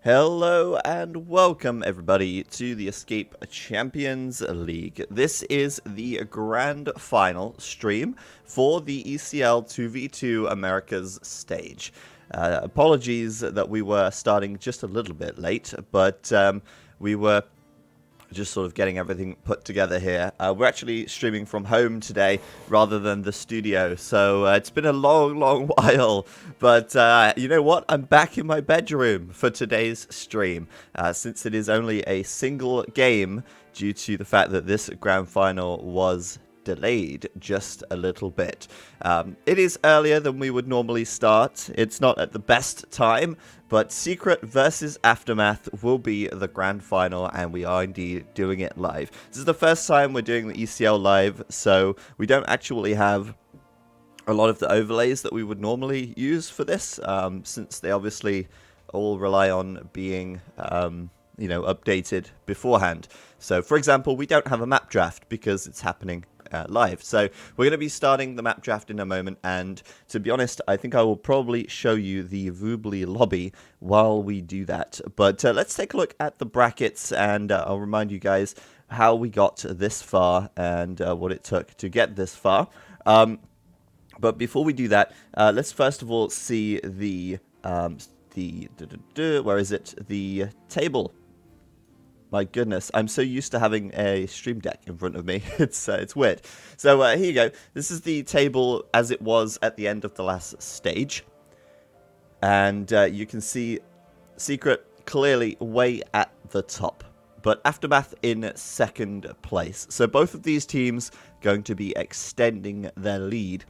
Hello and welcome everybody to the Escape Champions League. This is the grand final stream for the ECL 2v2 Americas stage. Apologies that we were starting just a little bit late, but we were just sort of getting everything put together here. We're actually streaming from home today rather than the studio, so it's been a long while, but you know what? I'm back in my bedroom for today's stream, since it is only a single game due to the fact that this grand final was delayed just a little bit. It is earlier than we would normally start. It's not at the best time, but Secret versus Aftermath will be the grand final, and we are indeed doing it live. This is the first time we're doing the ECL live, so we don't actually have a lot of the overlays that we would normally use for this, since they obviously all rely on being updated beforehand. So, for example, we don't have a map draft because it's happening live. So we're going to be starting the map draft in a moment, and to be honest, I think I will probably show you the Voobly lobby while we do that. But let's take a look at the brackets, and I'll remind you guys how we got this far and what it took to get this far. But before we do that, let's first of all see the where is it? The table. My goodness, I'm so used to having a stream deck in front of me. It's weird. So here you go. This is the table as it was at the end of the last stage. And you can see Secret clearly way at the top, but Aftermath in second place. So both of these teams going to be extending their lead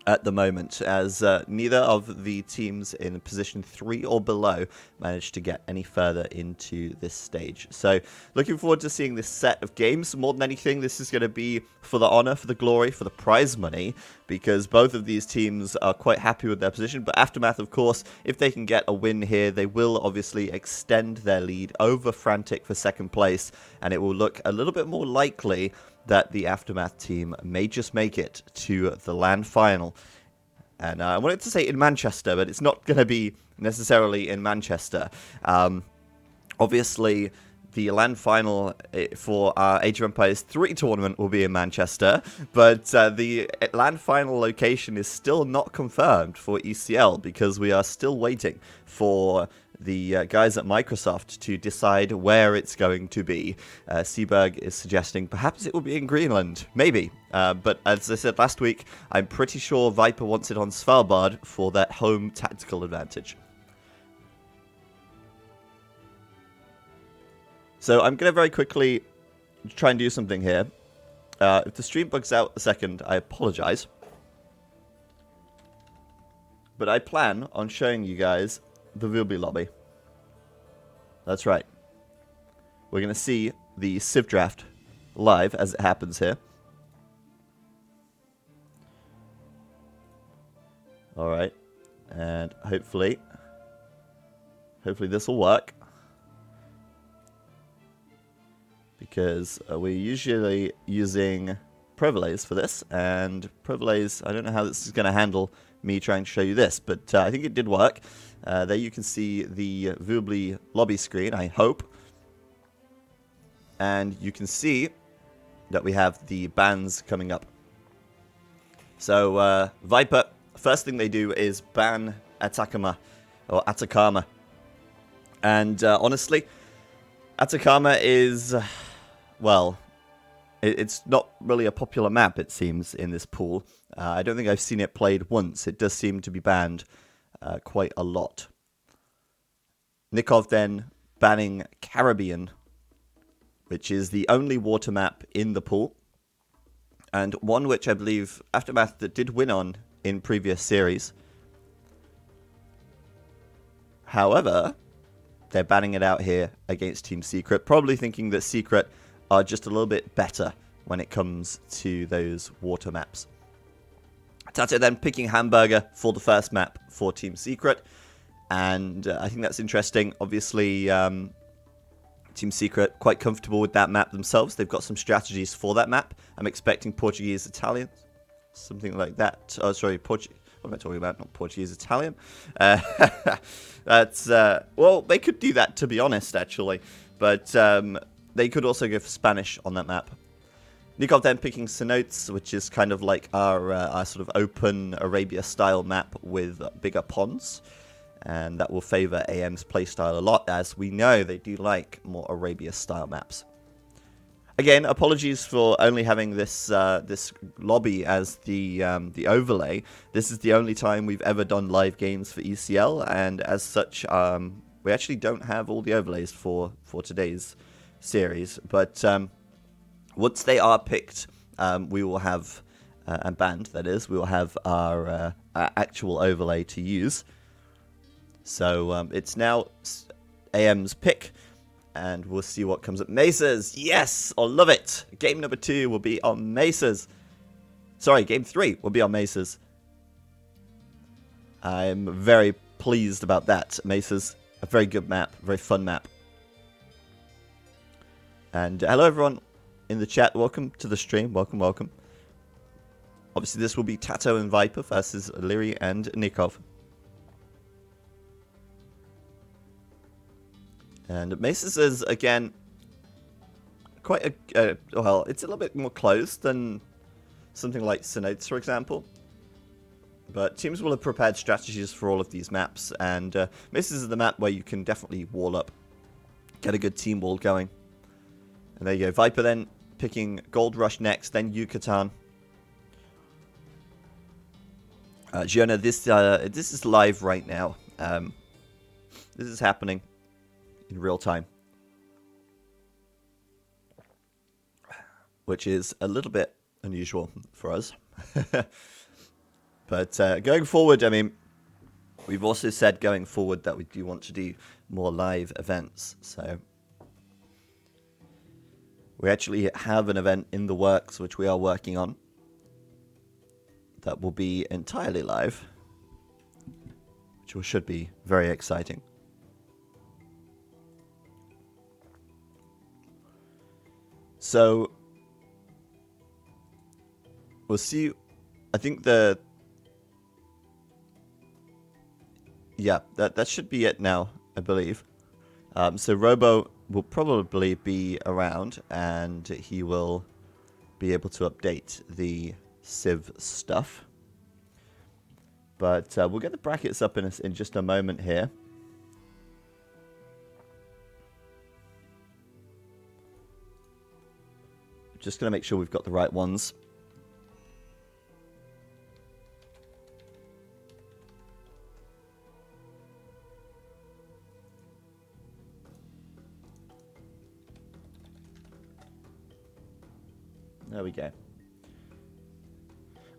at the moment, as neither of the teams in position 3 or below managed to get any further into this stage. So looking forward to seeing this set of games. More than anything, this is going to be for the honor, for the glory, for the prize money, because both of these teams are quite happy with their position. But Aftermath, of course, if they can get a win here, they will obviously extend their lead over Frantic for second place, and it will look a little bit more likely that the Aftermath team may just make it to the LAN final. And I wanted to say in Manchester, but it's not going to be necessarily in Manchester. Obviously, the LAN final for our Age of Empires 3 tournament will be in Manchester, but the LAN final location is still not confirmed for ECL, because we are still waiting for the guys at Microsoft to decide where it's going to be. Seaberg is suggesting perhaps it will be in Greenland, maybe. But as I said last week, I'm pretty sure Viper wants it on Svalbard for that home tactical advantage. So I'm going to very quickly try and do something here. If the stream bugs out a second, I apologize. But I plan on showing you guys the Voobly lobby. That's right. We're going to see the Civ draft live as it happens here. Alright. And hopefully this will work. Because we're usually using Provolets for this, and Provolets, I don't know how this is going to handle me trying to show you this, but I think it did work. There you can see the Voobly lobby screen, I hope. And you can see that we have the bans coming up. So, Viper, first thing they do is ban Atacama. And honestly, Atacama is, well, it's not really a popular map, it seems, in this pool. I don't think I've seen it played once. It does seem to be banned quite a lot. Nikov then banning Caribbean, which is the only water map in the pool, and one which I believe Aftermath that did win on in previous series. However, they're banning it out here against Team Secret, probably thinking that Secret are just a little bit better when it comes to those water maps. Tato then picking Hamburger for the first map for Team Secret, and I think that's interesting. Obviously, Team Secret quite comfortable with that map themselves. They've got some strategies for that map. I'm expecting Portuguese, Italian, something like that. Oh, sorry, What am I talking about? Not Portuguese, Italian. That's well, they could do that, to be honest, actually, but they could also go for Spanish on that map. Nikov then picking cenotes, which is kind of like our sort of open Arabia-style map with bigger ponds. And that will favor AM's playstyle a lot, as we know they do like more Arabia-style maps. Again, apologies for only having this this lobby as the overlay. This is the only time we've ever done live games for ECL, and as such, we actually don't have all the overlays for today's series. But once they are picked, we will have, and banned, that is, we will have our actual overlay to use. So it's now AM's pick, and we'll see what comes up. Mesas, yes, I love it. Game number 2 will be on Mesas. Sorry, game 3 will be on Mesas. I'm very pleased about that. Mesas, a very good map, very fun map. And hello everyone in the chat, welcome to the stream, welcome. Obviously this will be Tato and Viper versus Liri and Nikov. And Mesas is, again, quite a, well, it's a little bit more closed than something like Cenotes, for example. But teams will have prepared strategies for all of these maps, and Mesas is the map where you can definitely wall up, get a good team wall going. And there you go, Viper then picking Gold Rush next, then Yucatan. Giona, this is live right now. This is happening in real time, which is a little bit unusual for us. But going forward, I mean, we've also said going forward that we do want to do more live events. So we actually have an event in the works which we are working on that will be entirely live, which should be very exciting. So we'll see. I think yeah, that should be it now, I believe. So Robo will probably be around, and he will be able to update the Civ stuff. But we'll get the brackets up in just a moment here. Just going to make sure we've got the right ones. There we go.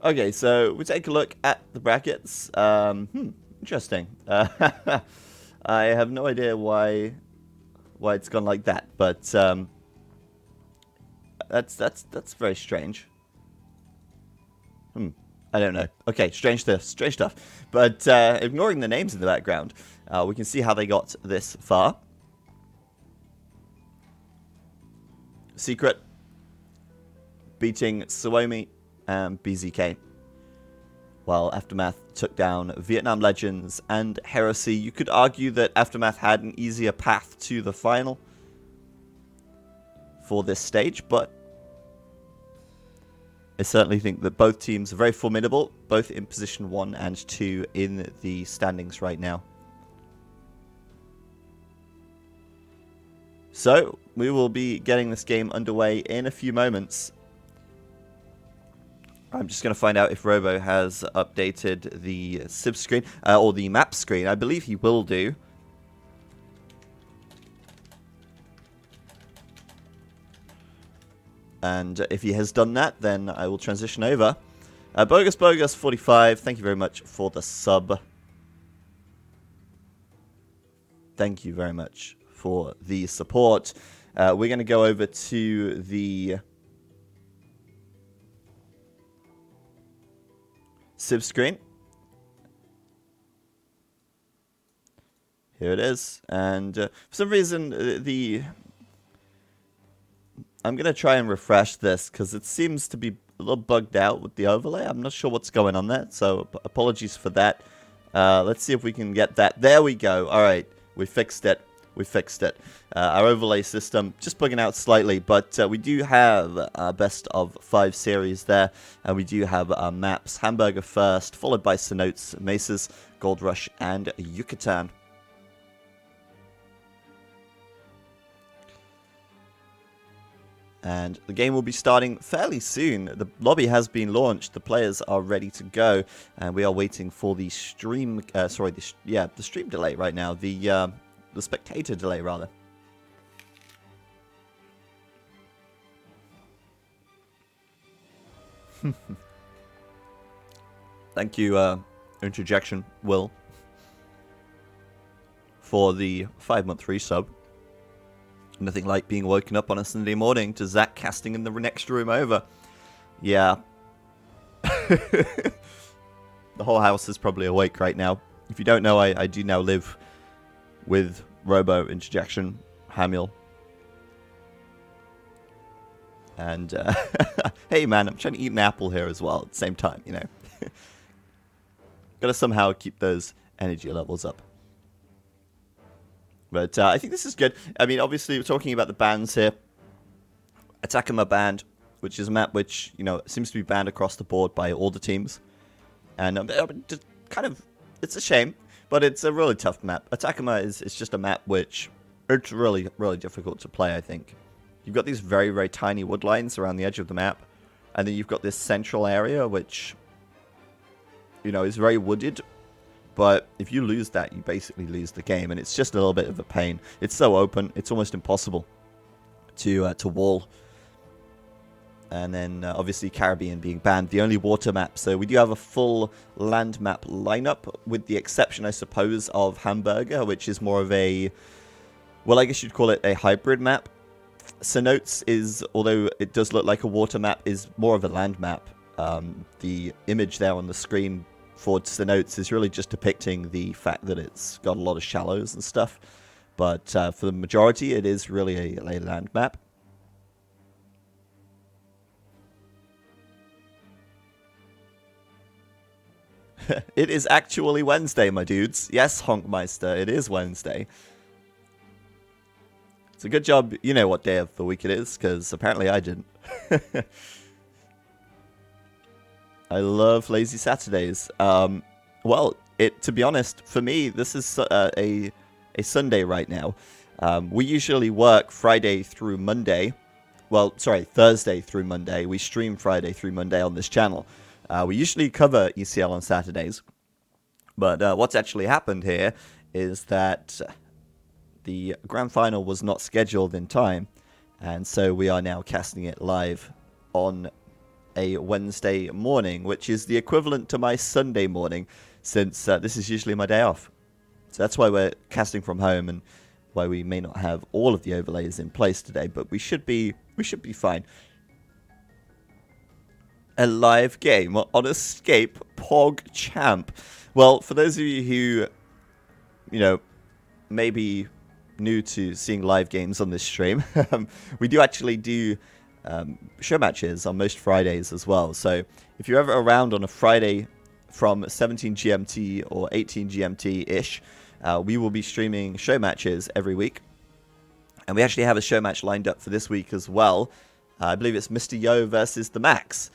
Okay, so we take a look at the brackets. Interesting. I have no idea why it's gone like that, but that's very strange. I don't know. Okay, strange stuff. But ignoring the names in the background, we can see how they got this far. Secret beating Suomi and BZK, while Aftermath took down Vietnam Legends and Heresy. You could argue that Aftermath had an easier path to the final for this stage, but I certainly think that both teams are very formidable, both in position 1 and 2 in the standings right now. So, we will be getting this game underway in a few moments. I'm just going to find out if Robo has updated the Civ screen, or the map screen. I believe he will do. And if he has done that, then I will transition over. Bogus45, thank you very much for the sub. Thank you very much for the support. We're going to go over to the Civ screen. Here it is. And for some reason, I'm going to try and refresh this because it seems to be a little bugged out with the overlay. I'm not sure what's going on there, so apologies for that. Let's see if we can get that. There we go. All right, we fixed it. We fixed it. Our overlay system just bugging out slightly, but we do have our best of 5 series there, and we do have our maps. Hamburger first, followed by Cenotes, Mesas, Gold Rush, and Yucatan. And the game will be starting fairly soon. The lobby has been launched. The players are ready to go, and we are waiting for the stream. The stream delay right now. The spectator delay, rather. Thank you, Interjection, Will, for the 5-month resub. Nothing like being woken up on a Sunday morning to Zach casting in the next room over. Yeah. The whole house is probably awake right now. If you don't know, I do now live with Robo, Interjection, Hamiel. And, hey man, I'm trying to eat an apple here as well at the same time, you know. Gotta somehow keep those energy levels up. But I think this is good. I mean, obviously, we're talking about the bans here. Atacama banned, which is a map which, you know, seems to be banned across the board by all the teams. And kind of, it's a shame, but it's a really tough map. Atacama is just a map which, it's really, really difficult to play, I think. You've got these very, very tiny wood lines around the edge of the map. And then you've got this central area, which, you know, is very wooded. But if you lose that, you basically lose the game, and it's just a little bit of a pain. It's so open, it's almost impossible to wall. And then, obviously, Caribbean being banned, the only water map. So we do have a full land map lineup, with the exception, I suppose, of Hamburger, which is more of a, well, I guess you'd call it a hybrid map. Cenotes is, although it does look like a water map, is more of a land map. The image there on the screen for Cenotes is really just depicting the fact that it's got a lot of shallows and stuff. But for the majority, it is really a land map. It is actually Wednesday, my dudes. Yes, Honkmeister, it is Wednesday. It's a good job you know what day of the week it is, because apparently I didn't. I love lazy Saturdays. Well, to be honest, for me, this is a Sunday right now. We usually work Friday through Monday. Well, sorry, Thursday through Monday. We stream Friday through Monday on this channel. We usually cover ECL on Saturdays. But what's actually happened here is that the grand final was not scheduled in time. And so we are now casting it live on a Wednesday morning, which is the equivalent to my Sunday morning, since this is usually my day off. So that's why we're casting from home, and why we may not have all of the overlays in place today, but we should be fine. A live game on Escape Pog Champ. Well, for those of you who, you know, maybe new to seeing live games on this stream, we do actually do show matches on most Fridays as well. So if you're ever around on a Friday from 17 GMT or 18 GMT-ish, we will be streaming show matches every week. And we actually have a show match lined up for this week as well. I believe it's Mr. Yo versus the Max.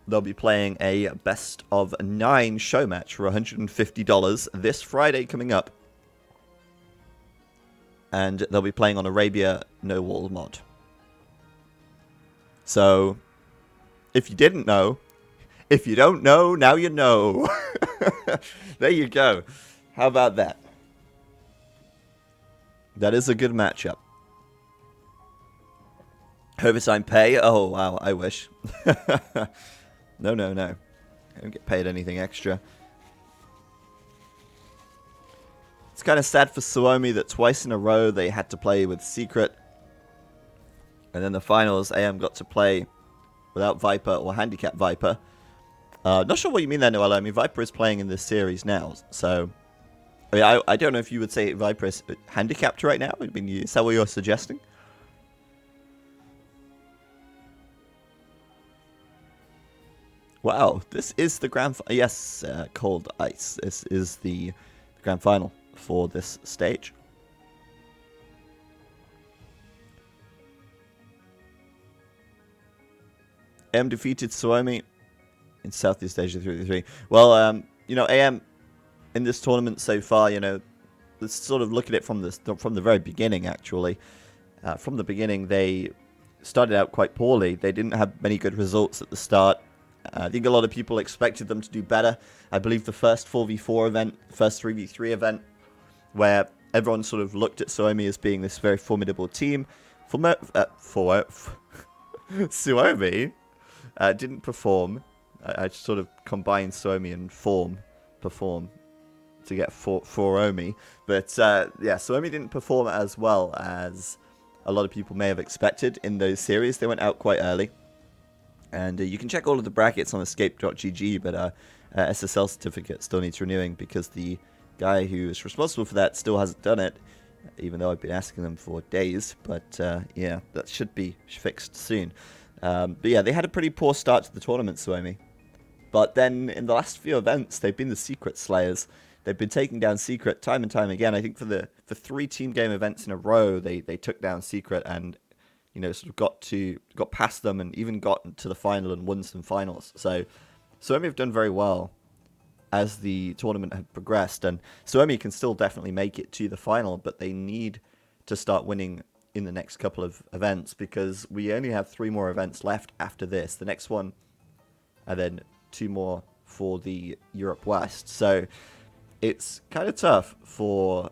They'll be playing a best of 9 show match for $150 this Friday coming up. And they'll be playing on Arabia No Wall mod. So, if you didn't know, if you don't know, now you know. There you go. How about that? That is a good matchup. Overtime pay? Oh, wow, I wish. No. I don't get paid anything extra. It's kind of sad for Suomi that twice in a row they had to play with Secret. And then the finals, AM got to play without Viper or Handicap Viper. Not sure what you mean there, Noella. I mean, Viper is playing in this series now. So, I mean, I don't know if you would say Viper is handicapped right now. I mean, is that what you're suggesting? Wow, this is the yes, cold ice. This is the grand final for this stage. AM defeated Suomi in Southeast Asia 3-3. Well, you know, AM in this tournament so far, you know, let's sort of look at it from the very beginning. Actually, from the beginning, they started out quite poorly. They didn't have many good results at the start. I think a lot of people expected them to do better. I believe the first 4v4 event, first 3v3 event, where everyone sort of looked at Suomi as being this very formidable team. Suomi didn't perform. I sort of combined Suomi and perform to get Foromi. But yeah, Suomi didn't perform as well as a lot of people may have expected in those series. They went out quite early. And you can check all of the brackets on escape.gg, but SSL certificate still needs renewing because the guy who is responsible for that still hasn't done it, even though I've been asking them for days. But yeah, that should be fixed soon. But yeah, they had a pretty poor start to the tournament, Suomi. But then in the last few events, they've been the Secret Slayers. They've been taking down Secret time and time again. I think for 3 team game events in a row, they took down Secret and, you know, sort of got past them and even got to the final and won some finals. So Suomi have done very well as the tournament had progressed, and Suomi can still definitely make it to the final, but they need to start winning in the next couple of events because we only have 3 more events left after this. The next one, and then 2 more for the Europe West. So it's kind of tough for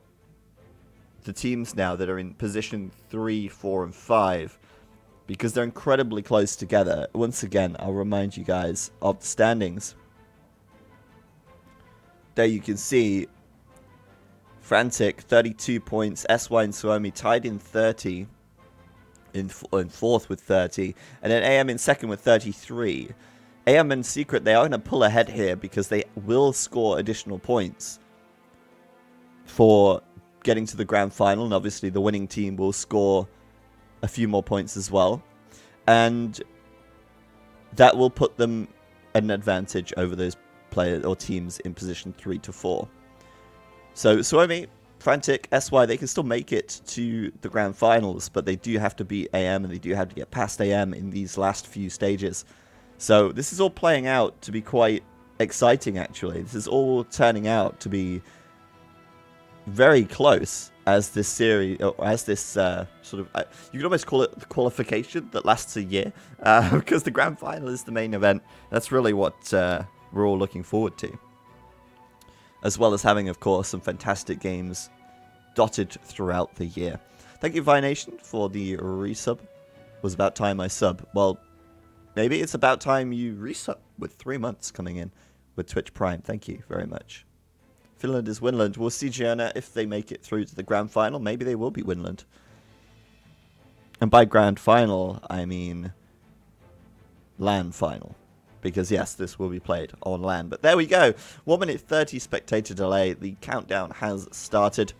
the teams now that are in position 3, 4, and 5 because they're incredibly close together. Once again, I'll remind you guys of the standings. There you can see Frantic, 32 points. SY and Suomi tied in 30, in 4th with 30. And then AM in 2nd with 33. AM and Secret, they are going to pull ahead here because they will score additional points for getting to the grand final. And obviously the winning team will score a few more points as well. And that will put them at an advantage over those players or teams in position 3 to 4. So Suomi, Frantic, SY, they can still make it to the grand finals, but they do have to beat AM and they do have to get past AM in these last few stages. So this is all playing out to be quite exciting, actually. This is all turning out to be very close as this series, or as this sort of, you could almost call it the qualification that lasts a year, because the grand final is the main event. That's really what we're all looking forward to. As well as having, of course, some fantastic games dotted throughout the year. Thank you, Vi-Nation, for the resub. Was about time I sub. Well, maybe it's about time you resub with 3 months coming in with Twitch Prime. Thank you very much. Finland is Winland. We'll see, Gianna, if they make it through to the grand final. Maybe they will beat Winland. And by grand final, I mean LAN final. Because, yes, this will be played on LAN. But there we go. 1 minute 30 spectator delay. The countdown has started.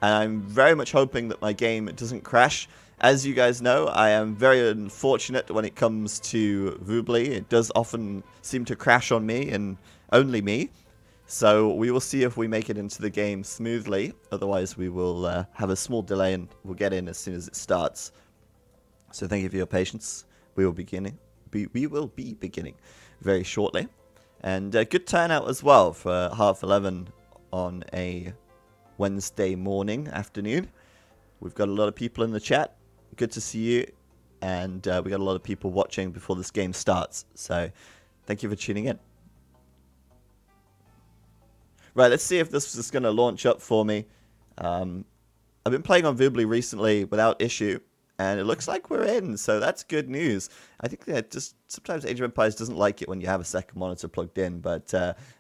And I'm very much hoping that my game doesn't crash. As you guys know, I am very unfortunate when it comes to Voobly. It does often seem to crash on me and only me. So we will see if we make it into the game smoothly. Otherwise, we will have a small delay and we'll get in as soon as it starts. So thank you for your patience. We will be beginning very shortly. And good turnout as well for 11:30 on a Wednesday afternoon. We've got a lot of people in the chat. Good to see you. And we got a lot of people watching before this game starts. So thank you for tuning in. Right, let's see if this is going to launch up for me. I've been playing on Voobly recently without issue. And it looks like we're in, so that's good news. I think that just sometimes Age of Empires doesn't like it when you have a second monitor plugged in. But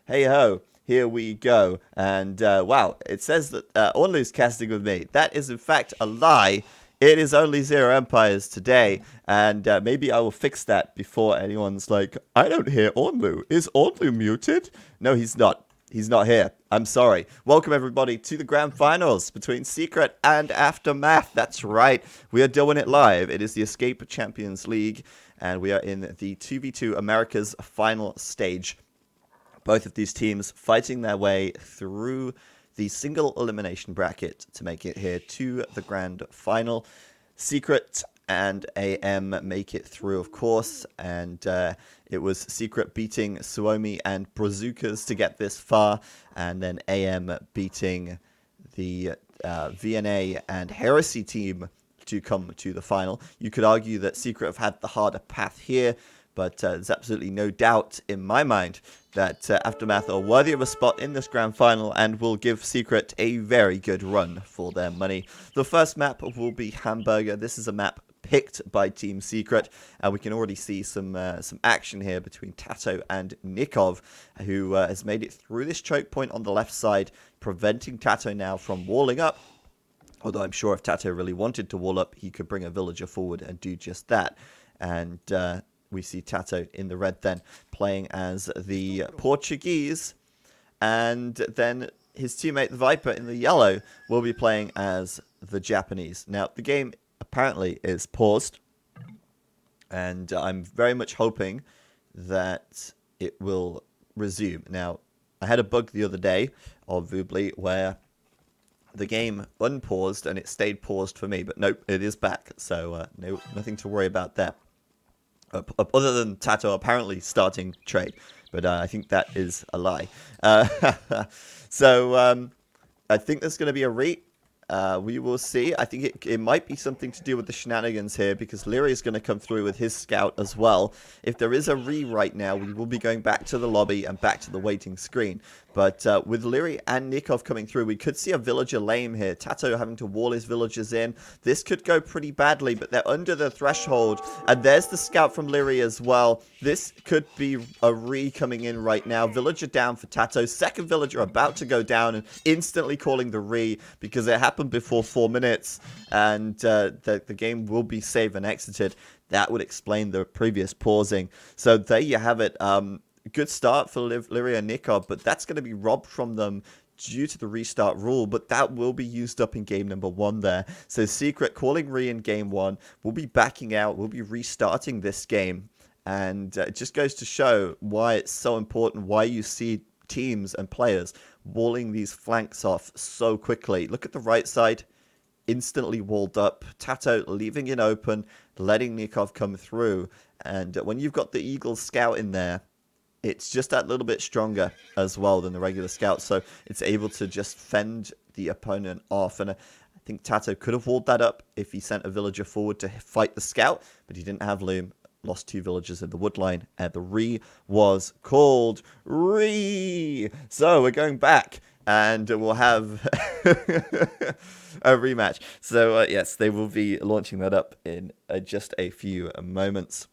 hey ho, here we go. And wow, it says that Onlu's casting with me. That is in fact a lie. It is only Zero Empires today. And maybe I will fix that before anyone's like, I don't hear Onlu. Is Onlu muted? No, he's not. He's not here. I'm sorry. Welcome, everybody, to the grand finals between Secret and Aftermath. That's right. We are doing it live. It is the Escape Champions League, and we are in the 2v2 America's final stage. Both of these teams fighting their way through the single elimination bracket to make it here to the grand final. Secret and AM make it through, of course, and it was Secret beating Suomi and Brazucas to get this far, and then AM beating the VNA and Heresy team to come to the final. You could argue that Secret have had the harder path here, but there's absolutely no doubt in my mind that Aftermath are worthy of a spot in this grand final and will give Secret a very good run for their money. The first map will be Hamburger. This is a map picked by Team Secret, and we can already see some action here between Tato and Nikov, who has made it through this choke point on the left side, preventing Tato now from walling up. Although I'm sure if Tato really wanted to wall up, he could bring a villager forward and do just that. And we see Tato in the red then, playing as the Portuguese. And then his teammate, the Viper, in the yellow, will be playing as the Japanese. Now, the game apparently is paused. And I'm very much hoping that it will resume. Now, I had a bug the other day of Voobly where the game unpaused and it stayed paused for me. But nope, it is back. So no, nothing to worry about there. Other than Tato apparently starting trade, but I think that is a lie. So I think there's going to be a re. We will see. I think it might be something to do with the shenanigans here, because Leary is going to come through with his scout as well. If there is a re right now, we will be going back to the lobby and back to the waiting screen. But with Leary and Nikov coming through, we could see a villager lame here. Tato having to wall his villagers in. This could go pretty badly, but they're under the threshold. And there's the scout from Leary as well. This could be a re coming in right now. Villager down for Tato. Second villager about to go down and instantly calling the re, because it happened before 4 minutes. And the game will be saved and exited. That would explain the previous pausing. So there you have it. Good start for Leary and Nikov, but that's going to be robbed from them due to the restart rule, but that will be used up in game number 1 there. So Secret calling re in game 1, we'll be backing out, we'll be restarting this game, and it just goes to show why it's so important, why you see teams and players walling these flanks off so quickly. Look at the right side, instantly walled up, Tato leaving it open, letting Nikov come through, and when you've got the Eagle scout in there, it's just that little bit stronger as well than the regular scout, so it's able to just fend the opponent off. And I think Tato could have walled that up if he sent a villager forward to fight the scout, but he didn't have loom. Lost 2 villagers in the wood line, and the re was called. Re! So we're going back, and we'll have a rematch. So yes, they will be launching that up in just a few moments.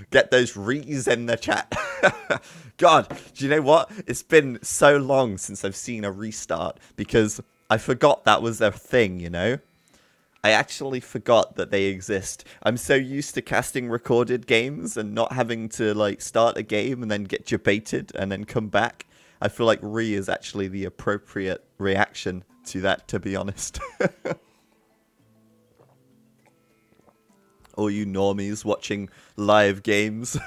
Get those re's in the chat. God, do you know what? It's been so long since I've seen a restart, because I forgot that was a thing, you know? I actually forgot that they exist. I'm so used to casting recorded games and not having to, like, start a game and then get debated and then come back. I feel like re is actually the appropriate reaction to that, to be honest. All you normies watching live games.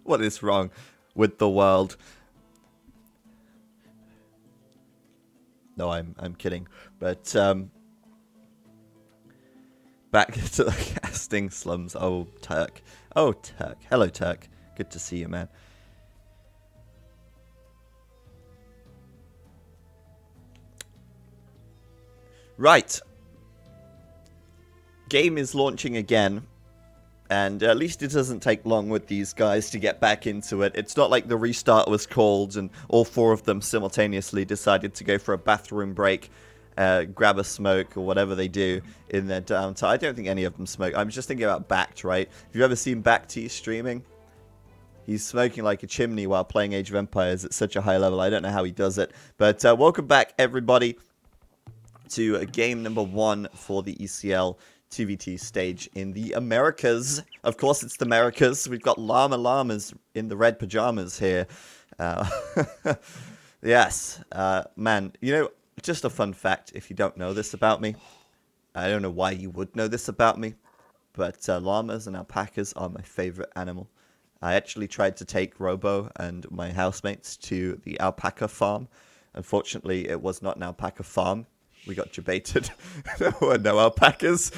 What is wrong with the world? No, I'm kidding. But back to the casting slums. Oh, Turk. Oh, Turk. Hello, Turk. Good to see you, man. Right. Game is launching again. And at least it doesn't take long with these guys to get back into it. It's not like the restart was called and all 4 of them simultaneously decided to go for a bathroom break, grab a smoke or whatever they do in their downtime. I don't think any of them smoke. I'm just thinking about Bact, right? Have you ever seen Bact streaming? He's smoking like a chimney while playing Age of Empires at such a high level. I don't know how he does it. But welcome back, everybody, to game number 1 for the ECL 2v2 stage in the Americas. Of course, it's the Americas. We've got llamas in the red pajamas here. Yes, man, you know, just a fun fact, if you don't know this about me, I don't know why you would know this about me, but llamas and alpacas are my favorite animal. I actually tried to take Robo and my housemates to the alpaca farm. Unfortunately, it was not an alpaca farm. We got debated. There were no alpacas.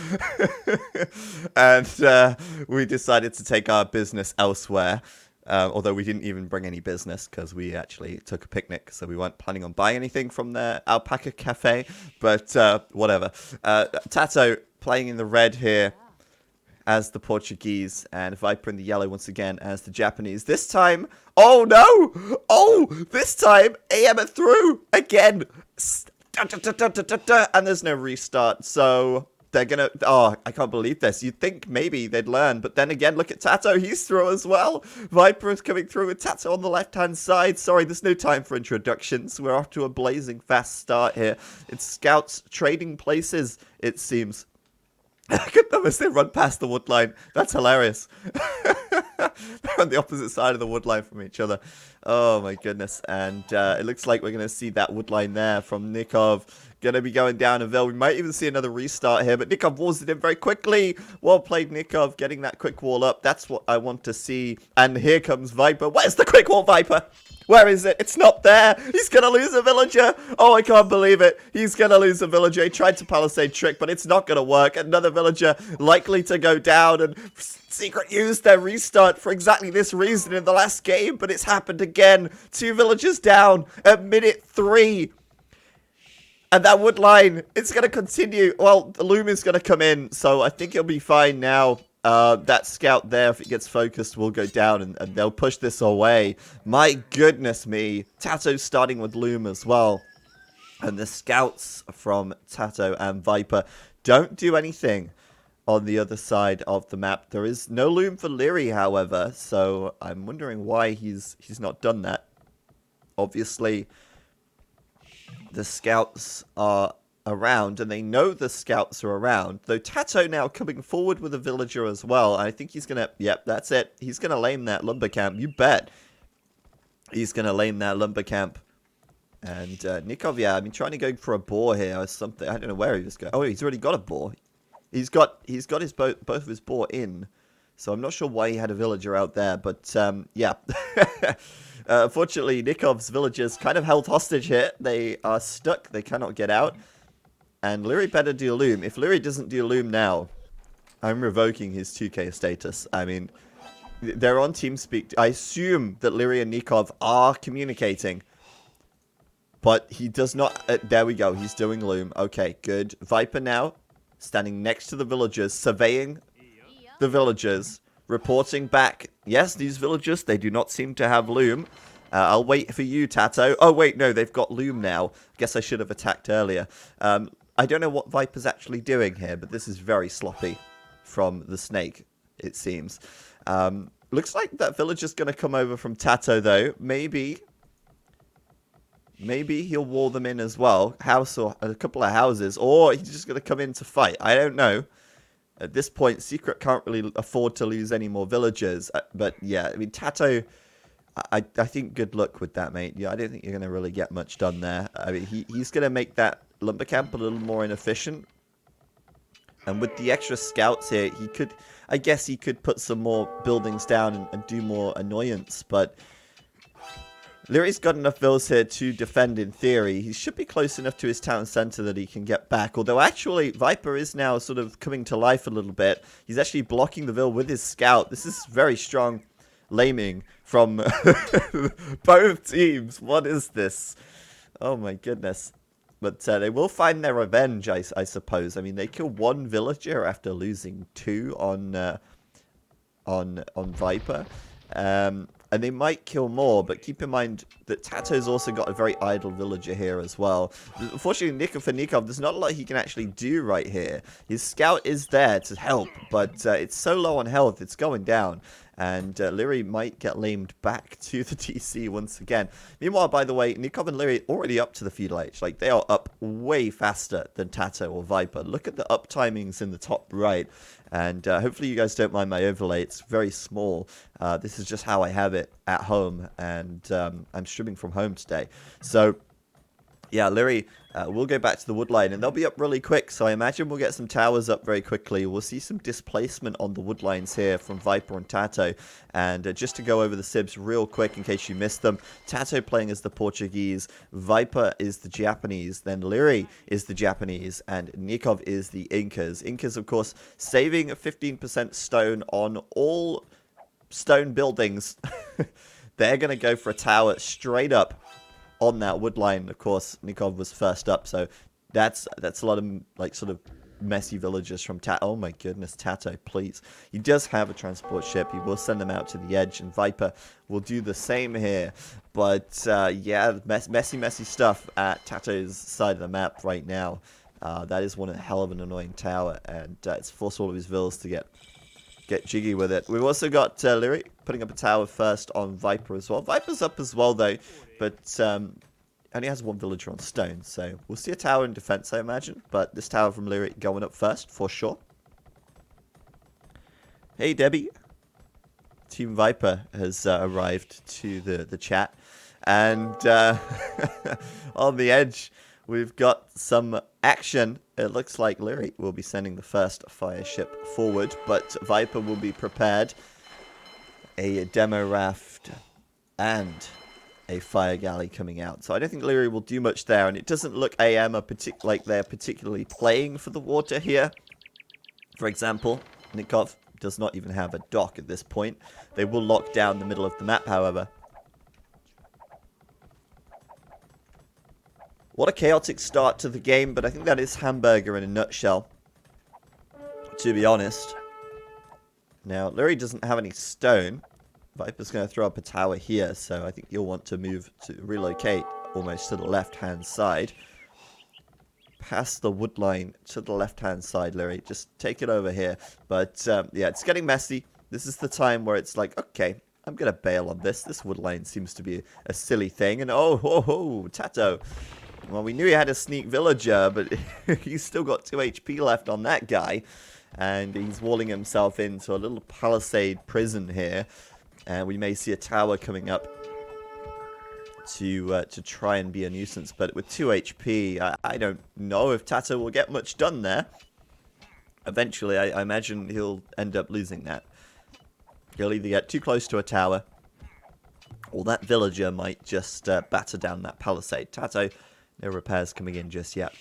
And we decided to take our business elsewhere. Although we didn't even bring any business because we actually took a picnic. So we weren't planning on buying anything from the alpaca cafe. But whatever. Tato playing in the red here as the Portuguese. And Viper in the yellow once again as the Japanese. This time, oh no! Oh, this time, AM it through again. And there's no restart, so they're gonna... Oh, I can't believe this. You'd think maybe they'd learn, but then again, look at Tato. He's through as well. Viper is coming through with Tato on the left-hand side. Sorry, there's no time for introductions. We're off to a blazing fast start here. It's scouts trading places, it seems. Look at them as they run past the wood line. That's hilarious. They're on the opposite side of the wood line from each other. Oh my goodness. And it looks like we're going to see that wood line there from Nikov. Going to be going down a Ville. We might even see another restart here, but Nikov walls it in very quickly. Well played, Nikov, getting that quick wall up. That's what I want to see. And here comes Viper. Where's the quick wall, Viper? Where is it? It's not there. He's going to lose a villager. Oh, I can't believe it. He's going to lose a villager. He tried to palisade trick, but it's not going to work. Another villager likely to go down, and Secret used their restart for exactly this reason in the last game, but it's happened again. 2 villagers down at minute 3. And that wood line, it's going to continue. Well, the loom is going to come in, so I think it'll be fine now. That scout there, if it gets focused, will go down, and they'll push this away. My goodness me. Tato's starting with loom as well. And the scouts from Tato and Viper don't do anything on the other side of the map. There is no loom for Leary, however, so I'm wondering why he's not done that. Obviously, the scouts are around, and they know the scouts are around. Though Tato now coming forward with a villager as well. I think he's going to... Yep, that's it. He's going to lame that lumber camp. You bet. He's going to lame that lumber camp. And Nikov, yeah, I mean, trying to go for a boar here or something. I don't know where he was going. Oh, he's already got a boar. He's got his both of his boar in. So I'm not sure why he had a villager out there. But, yeah. Unfortunately, Nikov's villagers kind of held hostage here. They are stuck. They cannot get out. And Leary better do loom. If Leary doesn't do loom now, I'm revoking his 2K status. I mean, they're on TeamSpeak. I assume that Leary and Nikov are communicating. But he does not... there we go. He's doing loom. Okay, good. Viper now, standing next to the villagers, surveying the villagers, reporting back. Yes, these villagers, they do not seem to have loom. I'll wait for you, Tato. Oh, wait, no, they've got loom now. Guess I should have attacked earlier. I don't know what Viper's actually doing here, but this is very sloppy from the snake, it seems. Looks like that villager's going to come over from Tato, though. Maybe he'll wall them in as well. House or a couple of houses. Or he's just going to come in to fight. I don't know. At this point, Secret can't really afford to lose any more villagers. But, yeah, I mean, Tato... I think good luck with that, mate. Yeah, I don't think you're going to really get much done there. I mean, he's going to make that lumber camp a little more inefficient. And with the extra scouts here, he could... I guess he could put some more buildings down and do more annoyance, but... Leary's got enough vills here to defend in theory. He should be close enough to his town center that he can get back. Although actually, Viper is now sort of coming to life a little bit. He's actually blocking the vill with his scout. This is very strong laming from both teams. What is this? Oh my goodness. But they will find their revenge, I suppose. I mean, they kill 1 villager after losing 2 on Viper. And they might kill more, but keep in mind that Tato's also got a very idle villager here as well. Unfortunately, Nikov, there's not a lot he can actually do right here. His scout is there to help, but it's so low on health, it's going down. And Leary might get lamed back to the TC once again. Meanwhile, by the way, Nikov and Leary already up to the feudal age. Like, they are up way faster than Tato or Viper. Look at the up timings in the top right. And hopefully you guys don't mind my overlay. It's very small. This is just how I have it at home. And I'm streaming from home today. So yeah, Leary will go back to the wood line, and they'll be up really quick, so I imagine we'll get some towers up very quickly. We'll see some displacement on the wood lines here from Viper and Tato. And just to go over the Sibs real quick in case you missed them, Tato playing as the Portuguese, Viper is the Japanese, then Leary is the Japanese, and Nikov is the Incas. Incas, of course, saving 15% stone on all stone buildings. They're going to go for a tower straight up on that wood line. Of course, Nikov was first up, so that's a lot of like sort of messy villagers from Tato. Oh my goodness, Tato, please. He does have a transport ship. He will send them out to the edge, and Viper will do the same here. But yeah, messy stuff at Tato's side of the map right now. That is one hell of an annoying tower, and it's forced all of his villas to get jiggy with it. We've also got Leary putting up a tower first on Viper as well. Viper's up as well, though, but only has one villager on stone, so we'll see a tower in defense, I imagine. But this tower from Leary going up first, for sure. Hey, Debbie. Team Viper has arrived to the chat. And on the edge, we've got some action. It looks like Leary will be sending the first fire ship forward, but Viper will be prepared. A demo raft and a fire galley coming out. So I don't think Leary will do much there, and it doesn't look AM like they're particularly playing for the water here. For example, Nikov does not even have a dock at this point. They will lock down the middle of the map, however. What a chaotic start to the game, but I think that is Hamburger in a nutshell, to be honest. Now, Leary doesn't have any stone. Viper's going to throw up a tower here, so I think you'll want to relocate almost to the left-hand side. Past the wood line to the left-hand side, Leary. Just take it over here. But, yeah, it's getting messy. This is the time where it's like, okay, I'm going to bail on this. This wood line seems to be a silly thing. And, oh, Tato. Well, we knew he had a sneak villager, but he's still got 2 HP left on that guy. And he's walling himself into a little palisade prison here. And we may see a tower coming up to try and be a nuisance. But with 2 HP, I don't know if Tato will get much done there. Eventually, I imagine he'll end up losing that. He'll either get too close to a tower, or that villager might just batter down that palisade. Tato, no repairs coming in just yet.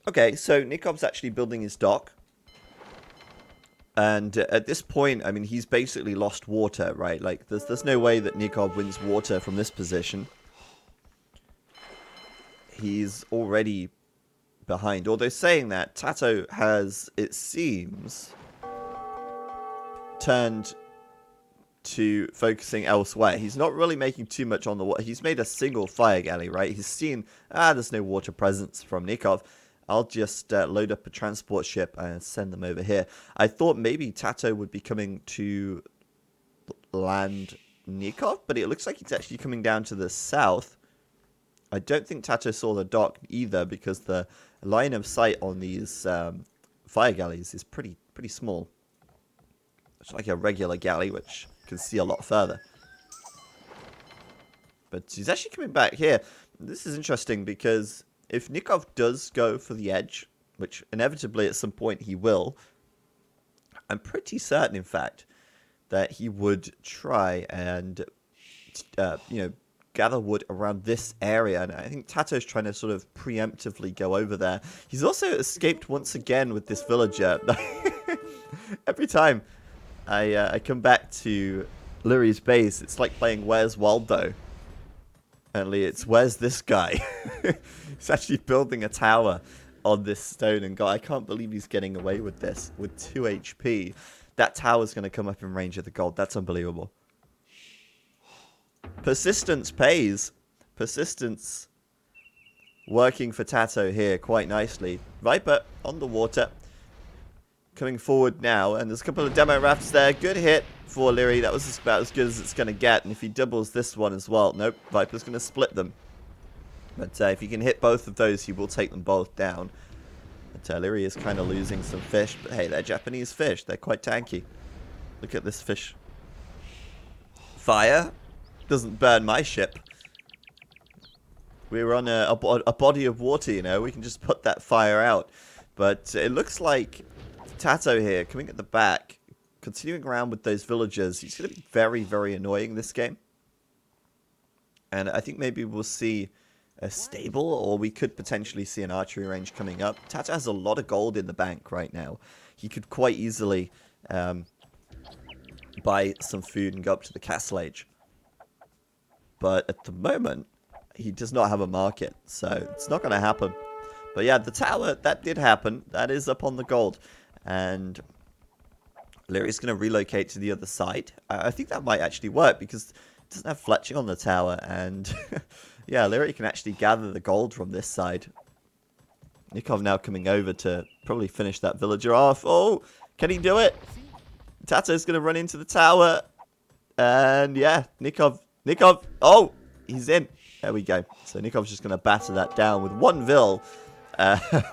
Okay, so Nikov's actually building his dock. And at this point, I mean, he's basically lost water, right? Like, there's no way that Nikov wins water from this position. He's already behind. Although saying that, Tato has, it seems, turned to focusing elsewhere. He's not really making too much on the water. He's made a single fire galley, right? He's seen, there's no water presence from Nikov. I'll just load up a transport ship and send them over here. I thought maybe Tato would be coming to land Nikov, but it looks like he's actually coming down to the south. I don't think Tato saw the dock either, because the line of sight on these fire galleys is pretty small. It's like a regular galley, which can see a lot further. But he's actually coming back here. This is interesting because if Nikov does go for the edge, which inevitably at some point he will, I'm pretty certain, in fact, that he would try and, gather wood around this area. And I think Tato's trying to sort of preemptively go over there. He's also escaped once again with this villager. Every time I come back to Leary's base, it's like playing Where's Waldo. Only it's where's this guy? He's actually building a tower on this stone, and God, I can't believe he's getting away with this with 2 HP. That tower's going to come up in range of the gold. That's unbelievable. Persistence pays. Persistence working for Tato here quite nicely. Viper on the water. Coming forward now, and there's a couple of demo rafts there. Good hit for Leary. That was about as good as it's going to get. And if he doubles this one as well, nope, Viper's going to split them. But if he can hit both of those, he will take them both down. But Leary is kind of losing some fish. But hey, they're Japanese fish. They're quite tanky. Look at this fish. Fire doesn't burn my ship. We're on a body of water, you know. We can just put that fire out. But it looks like Tato here, coming at the back, continuing around with those villagers. He's going to be very, very annoying this game. And I think maybe we'll see a stable, or we could potentially see an archery range coming up. Tato has a lot of gold in the bank right now. He could quite easily buy some food and go up to the castle age. But at the moment, he does not have a market, so it's not going to happen. But yeah, the tower, that did happen. That is up on the gold. And Leary's going to relocate to the other side. I think that might actually work because it doesn't have fletching on the tower. And yeah, Leary can actually gather the gold from this side. Nikov now coming over to probably finish that villager off. Oh, can he do it? Tato's going to run into the tower. And yeah, Nikov. Oh, he's in. There we go. So Nikov's just going to batter that down with one vill.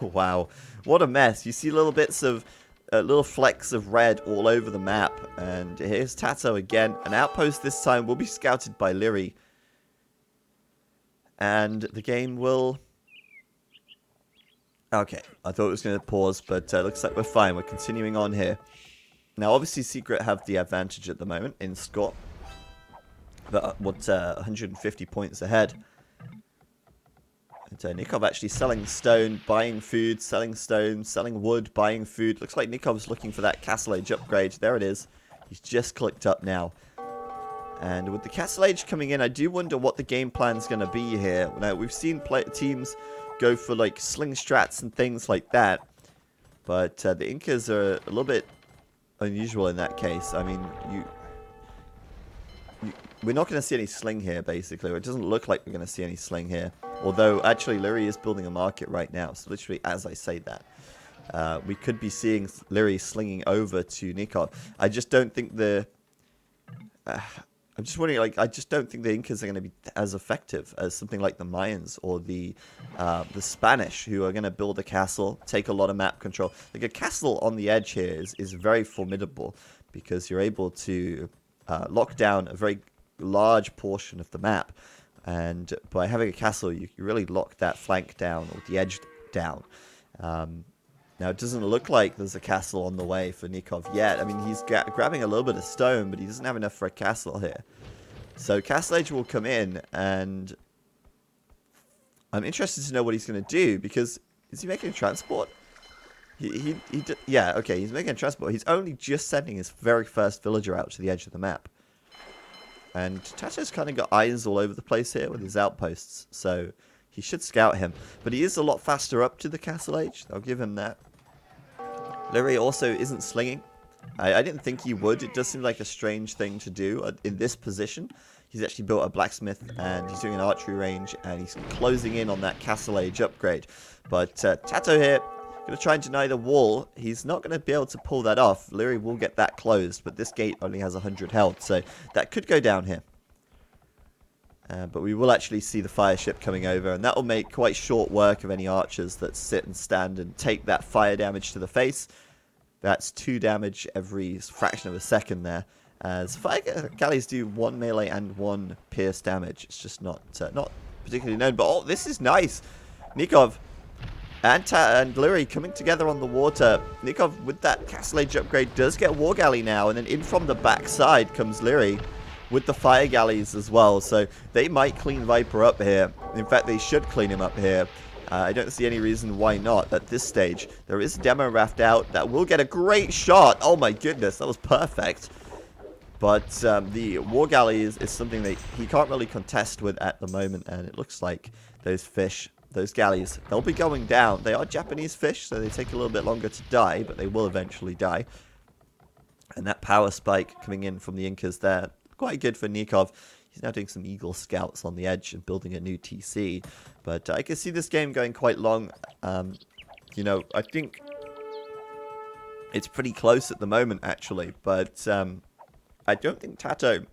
Wow. What a mess. You see little bits of, little flecks of red all over the map. And here's Tato again. An outpost this time will be scouted by Leary. And the game will... Okay, I thought it was going to pause, but looks like we're fine. We're continuing on here. Now, obviously, Secret have the advantage at the moment in score. But 150 points ahead. And Nikov actually selling stone, buying food, selling stone, selling wood, buying food. Looks like Nikov's looking for that Castle Age upgrade. There it is. He's just clicked up now. And with the Castle Age coming in, I do wonder what the game plan's going to be here. Now, we've seen teams go for like sling strats and things like that. But the Incas are a little bit unusual in that case. I mean, we're not going to see any sling here, basically. Or it doesn't look like we're going to see any sling here. Although, actually, Leary is building a market right now. So, literally, as I say that, we could be seeing Leary slinging over to Nikov. I just don't think the... I'm just wondering, like, I just don't think the Incas are going to be as effective as something like the Mayans or the Spanish, who are going to build a castle, take a lot of map control. Like, a castle on the edge here is very formidable because you're able to lock down a very large portion of the map. And by having a castle, you really lock that flank down or the edge down. Now, it doesn't look like there's a castle on the way for Nikov yet. I mean, he's grabbing a little bit of stone, but he doesn't have enough for a castle here. So, Castle Age will come in, and I'm interested to know what he's going to do, because is he making a transport? Yeah, okay, he's making a transport. He's only just sending his very first villager out to the edge of the map. And Tato's kind of got eyes all over the place here with his outposts, so he should scout him. But he is a lot faster up to the Castle Age, I'll give him that. Leary also isn't slinging. I didn't think he would. It does seem like a strange thing to do in this position. He's actually built a blacksmith, and he's doing an archery range, and he's closing in on that Castle Age upgrade. But Tato here, going to try and deny the wall. He's not going to be able to pull that off. Leary will get that closed, but this gate only has 100 health, so that could go down here. But we will actually see the fire ship coming over, and that will make quite short work of any archers that sit and stand and take that fire damage to the face. That's 2 damage every fraction of a second there. As fire galleys do 1 melee and 1 pierce damage. It's just not particularly known. But oh, this is nice. Nikov and Leary coming together on the water. Nikov with that Castle Age upgrade does get War Galley now, and then in from the backside comes Leary with the fire galleys as well. So they might clean Viper up here. In fact, they should clean him up here. I don't see any reason why not at this stage. There is a demo raft out that will get a great shot. Oh my goodness, that was perfect. But the War Galley is something that he can't really contest with at the moment. And it looks like those fish, those galleys, they'll be going down. They are Japanese fish, so they take a little bit longer to die, but they will eventually die. And that power spike coming in from the Incas there, quite good for Nikov. He's now doing some Eagle Scouts on the edge and building a new TC. But I can see this game going quite long. You know, I think it's pretty close at the moment, actually. But I don't think Tato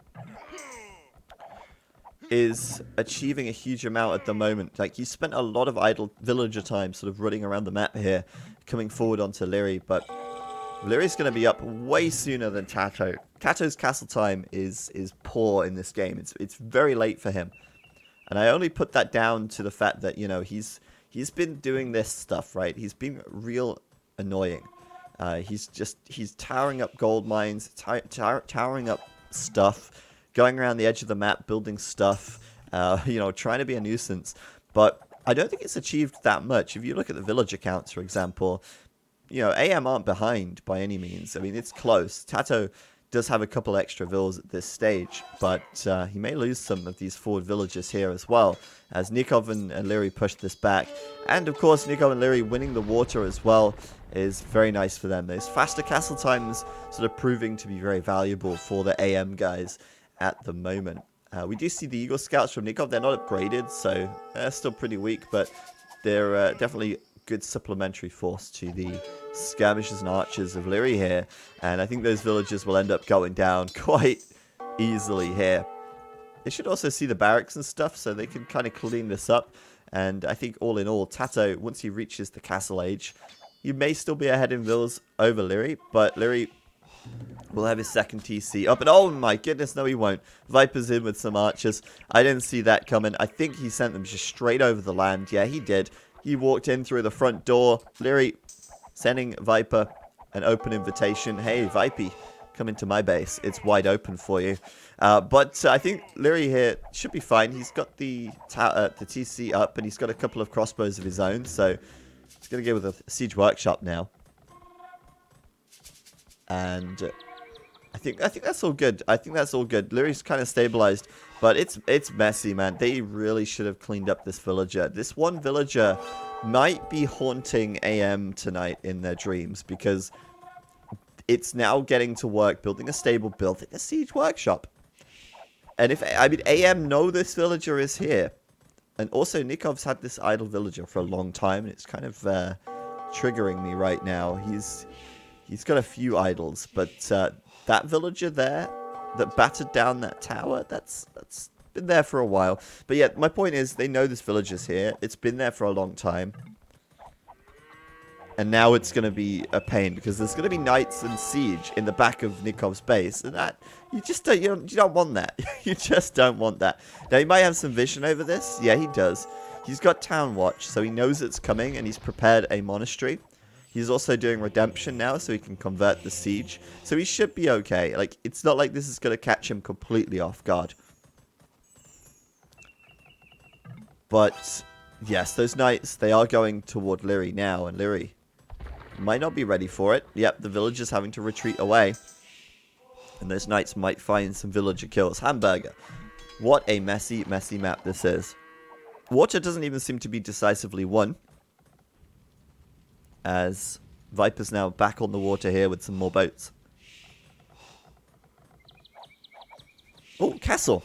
is achieving a huge amount at the moment. Like, he spent a lot of idle villager time sort of running around the map here, coming forward onto Leary. But Leary's going to be up way sooner than Tato. Tato's castle time is poor in this game. It's very late for him. And I only put that down to the fact that, you know, he's been doing this stuff, right? He's been real annoying. He's towering up gold mines, towering up stuff, going around the edge of the map, building stuff, you know, trying to be a nuisance. But I don't think it's achieved that much. If you look at the villager counts, for example, you know, AM aren't behind by any means. I mean, it's close. Tato does have a couple extra vills at this stage, but he may lose some of these forward villagers here as well, as Nikov and Leary push this back. And, of course, Nikov and Leary winning the water as well is very nice for them. Those faster castle times sort of proving to be very valuable for the AM guys at the moment. We do see the Eagle Scouts from Nikov. They're not upgraded, so they're still pretty weak, but they're definitely good supplementary force to the skirmishers and archers of Leary here, and I think those villagers will end up going down quite easily here. They should also see the barracks and stuff, so they can kind of clean this up. And I think all in all, Tato, once he reaches the castle age, he may still be ahead in vills over Leary, but Leary will have his second TC up. And oh my goodness, no he won't. Viper's in with some archers. I didn't see that coming. I think he sent them just straight over the land. Yeah, he did. He walked in through the front door. Leary sending Viper an open invitation. Hey, Vipey, come into my base. It's wide open for you. But I think Leary here should be fine. He's got the TC up, and he's got a couple of crossbows of his own. So he's going to go with a siege workshop now. And I think that's all good. I think that's all good. Leary's kind of stabilized, but it's messy, man. They really should have cleaned up this villager. This one villager might be haunting AM tonight in their dreams, because it's now getting to work, building a stable, building a siege workshop. And if, I mean, AM know this villager is here. And also, Nikov's had this idle villager for a long time, and it's kind of triggering me right now. He's got a few idols, but that villager there that battered down that tower, that's been there for a while. But yeah, my point is, they know this villager's here. It's been there for a long time. And now it's going to be a pain, because there's going to be knights and siege in the back of Nikov's base. And that, you just don't, you don't want that. You just don't want that. Now, he might have some vision over this. Yeah, he does. He's got Town Watch, so he knows it's coming, and he's prepared a monastery. He's also doing redemption now, so he can convert the siege. So he should be okay. Like, it's not like this is going to catch him completely off guard. But, yes, those knights, they are going toward Leary now, and Leary might not be ready for it. Yep, the villager's having to retreat away. And those knights might find some villager kills. Hamburger. What a messy, messy map this is. Water doesn't even seem to be decisively won, as Viper's now back on the water here with some more boats. Oh, castle.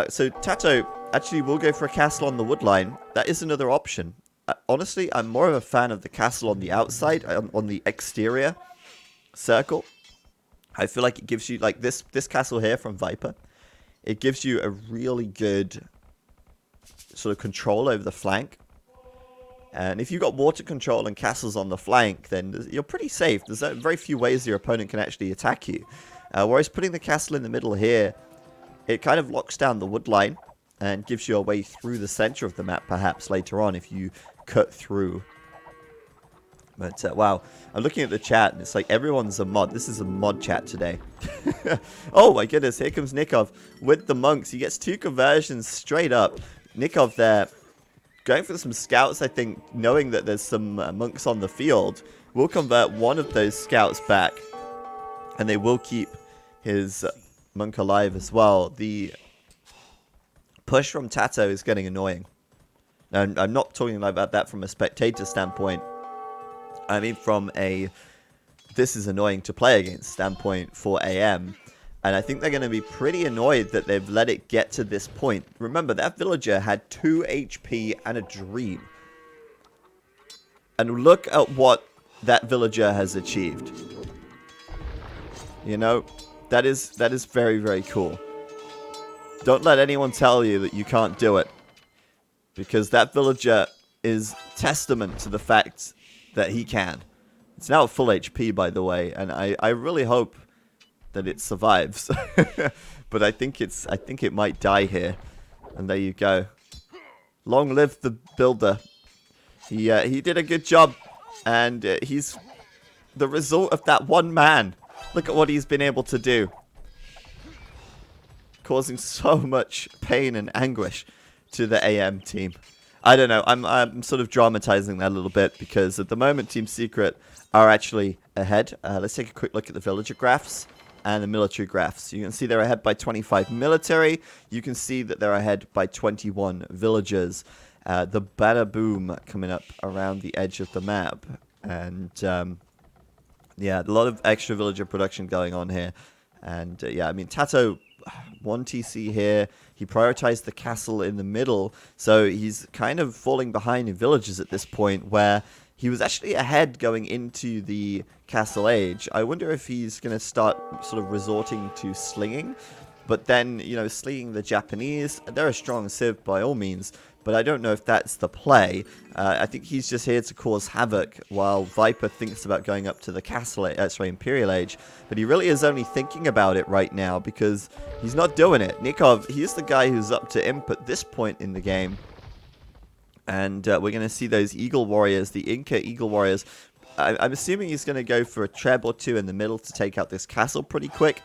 So Tato actually will go for a castle on the wood line. That is another option. Honestly, I'm more of a fan of the castle on the outside, on the exterior circle. I feel like it gives you, like this castle here from Viper, it gives you a really good sort of control over the flank. And if you've got water control and castles on the flank, then you're pretty safe. There's very few ways your opponent can actually attack you. Whereas putting the castle in the middle here, it kind of locks down the wood line and gives you a way through the center of the map, perhaps later on, if you cut through. But, wow, I'm looking at the chat, and it's like everyone's a mod. This is a mod chat today. Oh, my goodness, here comes Nikov with the monks. He gets 2 conversions straight up. Nikov there, going for some scouts, I think, knowing that there's some monks on the field, will convert one of those scouts back, and they will keep his monk alive as well. The push from Tato is getting annoying. And I'm not talking about that from a spectator standpoint. I mean from a this is annoying to play against standpoint for AM. And I think they're going to be pretty annoyed that they've let it get to this point. Remember, that villager had 2 HP and a dream. And look at what that villager has achieved. You know, that is very, very cool. Don't let anyone tell you that you can't do it. Because that villager is testament to the fact that he can. It's now at full HP, by the way, and I really hope that it survives. But I think it might die here. And there you go. Long live the builder. He did a good job, and he's the result of that one man. Look at what he's been able to do. Causing so much pain and anguish to the AM team. I don't know, I'm sort of dramatizing that a little bit because at the moment Team Secret are actually ahead. Let's take a quick look at the villager graphs and the military graphs. You can see they're ahead by 25 military. You can see that they're ahead by 21 villagers. The Bada Boom coming up around the edge of the map. And yeah, a lot of extra villager production going on here. And yeah, I mean, Tato, 1 TC here. He prioritized the castle in the middle. So he's kind of falling behind in villagers at this point where he was actually ahead going into the castle age. I wonder if he's going to start sort of resorting to slinging. But then, you know, slinging the Japanese, they're a strong civ by all means. But I don't know if that's the play. I think he's just here to cause havoc while Viper thinks about going up to the castle, Imperial Age. But he really is only thinking about it right now because he's not doing it. Nikov, he's the guy who's up to imp at this point in the game. And we're going to see those Eagle Warriors, the Inca Eagle Warriors. I'm assuming he's going to go for a treb or two in the middle to take out this castle pretty quick.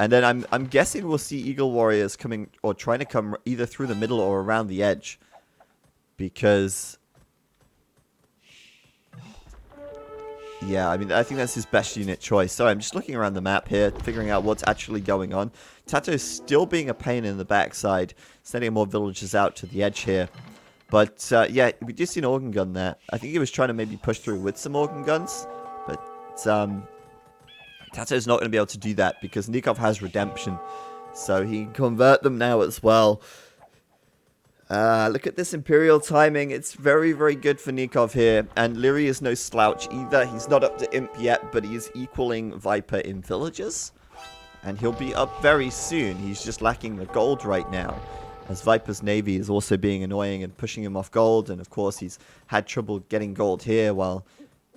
And then I'm guessing we'll see Eagle Warriors coming, or trying to come either through the middle or around the edge. Because, yeah, I mean, I think that's his best unit choice. Sorry, I'm just looking around the map here, figuring out what's actually going on. Tato's still being a pain in the backside, sending more villagers out to the edge here. But, yeah, we just see an organ gun there. I think he was trying to maybe push through with some organ guns. But, Tato's not going to be able to do that because Nikov has redemption. So he can convert them now as well. Look at this Imperial timing. It's very, very good for Nikov here. And Leary is no slouch either. He's not up to imp yet, but he is equaling Viper in villages. And he'll be up very soon. He's just lacking the gold right now, as Viper's Navy is also being annoying and pushing him off gold. And of course, he's had trouble getting gold here while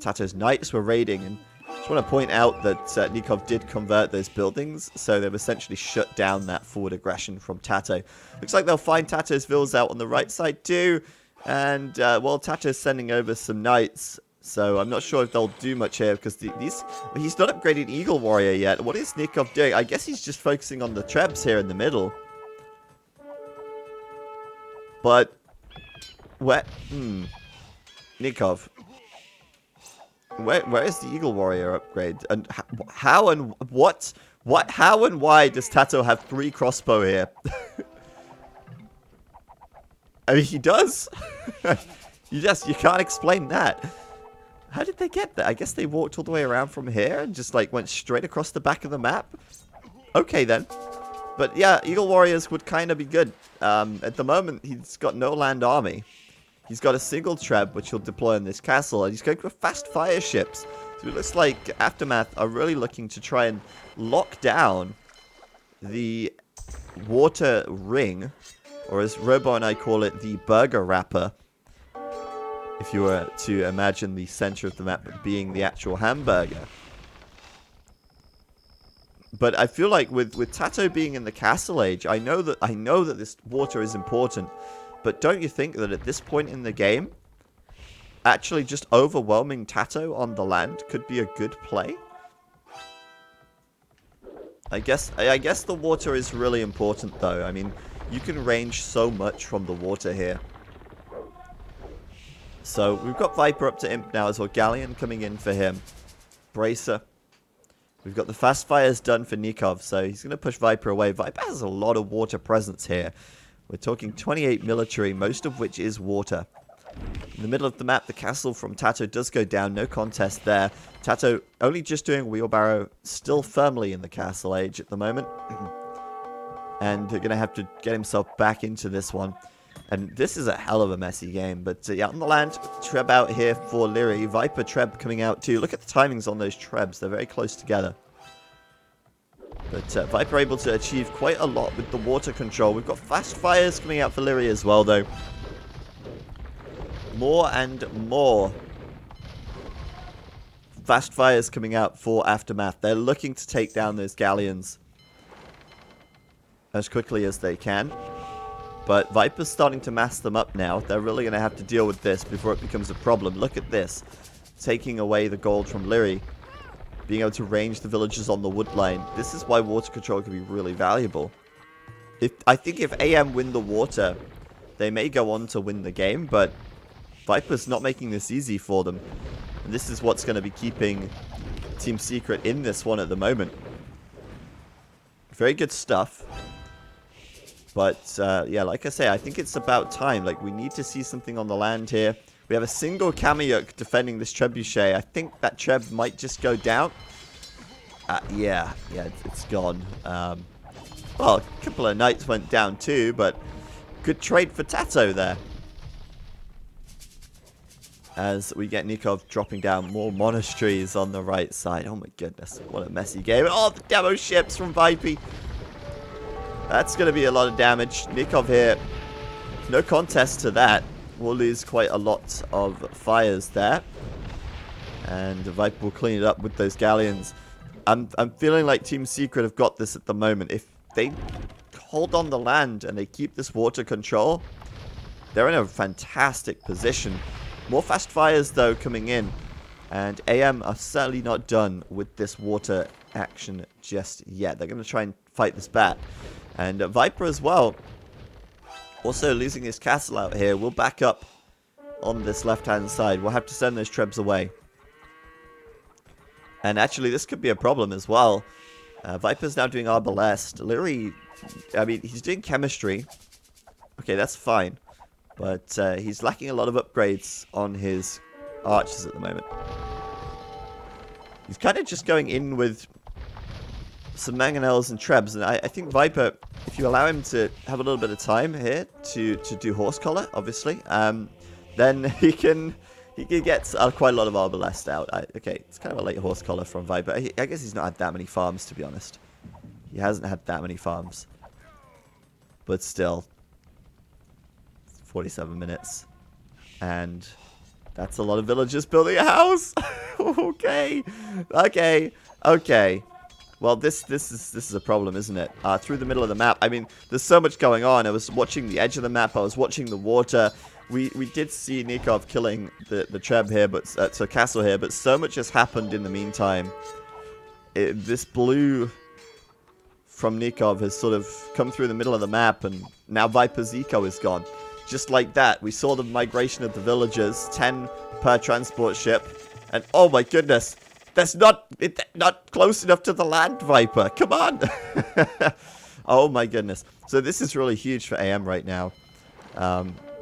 Tato's Knights were raiding. And I just want to point out that Nikov did convert those buildings, so they've essentially shut down that forward aggression from Tato. Looks like they'll find Tato's vills out on the right side too. And, well, Tato's sending over some Knights, so I'm not sure if they'll do much here because he's not upgraded Eagle Warrior yet. What is Nikov doing? I guess he's just focusing on the trebs here in the middle. But, where? Nikov. Where is the Eagle Warrior upgrade? And how and what? How and why does Tato have 3 crossbow here? I mean, he does. You can't explain that. How did they get that? I guess they walked all the way around from here and just like went straight across the back of the map. Okay then. But yeah, Eagle Warriors would kind of be good. At the moment, he's got no land army. He's got a single treb, which he'll deploy in this castle, and he's going for fast fire ships. So it looks like Aftermath are really looking to try and lock down the water ring, or as Robo and I call it, the burger wrapper. If you were to imagine the center of the map being the actual hamburger. But I feel like with Tato being in the castle age, I know that this water is important. But don't you think that at this point in the game, actually just overwhelming Tato on the land could be a good play? I guess the water is really important though. I mean, you can range so much from the water here. So we've got Viper up to imp now as well. Galleon coming in for him. Bracer. We've got the fast fires done for Nikov, so he's going to push Viper away. Viper has a lot of water presence here. We're talking 28 military, most of which is water. In the middle of the map, the castle from Tato does go down. No contest there. Tato only just doing wheelbarrow, still firmly in the castle age at the moment. And they're going to have to get himself back into this one. And this is a hell of a messy game. But yeah, on the land, Treb out here for Leary. Viper, Treb coming out too. Look at the timings on those Trebs. They're very close together. But Viper able to achieve quite a lot with the water control. We've got fast fires coming out for Leary as well, though. More and more fast fires coming out for Aftermath. They're looking to take down those galleons as quickly as they can. But Viper's starting to mass them up now. They're really going to have to deal with this before it becomes a problem. Look at this. Taking away the gold from Leary. Being able to range the villagers on the wood line. This is why water control can be really valuable. I think if AM win the water, they may go on to win the game. But Viper's not making this easy for them. And this is what's going to be keeping Team Secret in this one at the moment. Very good stuff. But, yeah, like I say, I think it's about time. Like, we need to see something on the land here. We have a single Kamiyuk defending this Trebuchet. I think that Treb might just go down. Yeah, it's gone. Well, a couple of knights went down too, but good trade for Tato there. As we get Nikov dropping down more monasteries on the right side. Oh my goodness, what a messy game. Oh, the demo ships from Vipey. That's going to be a lot of damage. Nikov here, no contest to that. We'll lose quite a lot of fires there. And Viper will clean it up with those galleons. I'm feeling like Team Secret have got this at the moment. If they hold on the land and they keep this water control, they're in a fantastic position. More fast fires, though, coming in. And AM are certainly not done with this water action just yet. They're going to try and fight this back. And Viper as well, also losing his castle out here. We'll back up on this left-hand side. We'll have to send those Trebs away. And actually, this could be a problem as well. Viper's now doing Arbalest. Leary, I mean, he's doing chemistry. Okay, that's fine. But he's lacking a lot of upgrades on his archers at the moment. He's kind of just going in with some mangonels and Trebs. And I think Viper, if you allow him to have a little bit of time here to do horse collar, obviously, then he can get quite a lot of Arbalest out. Okay, it's kind of a late horse collar from Viper. I guess he's not had that many farms, to be honest. He hasn't had that many farms. But still, 47 minutes. And that's a lot of villagers building a house. Okay. Well, this is a problem, isn't it? Through the middle of the map. I mean, there's so much going on. I was watching the edge of the map. I was watching the water. We did see Nikov killing the Treb here, but so castle here. But so much has happened in the meantime. This blue from Nikov has sort of come through the middle of the map, and now Viper's eco is gone. Just like that, we saw the migration of the villagers, 10 per transport ship, and oh my goodness, that's not close enough to the land, Viper. Come on. Oh my goodness. So this is really huge for AM right now.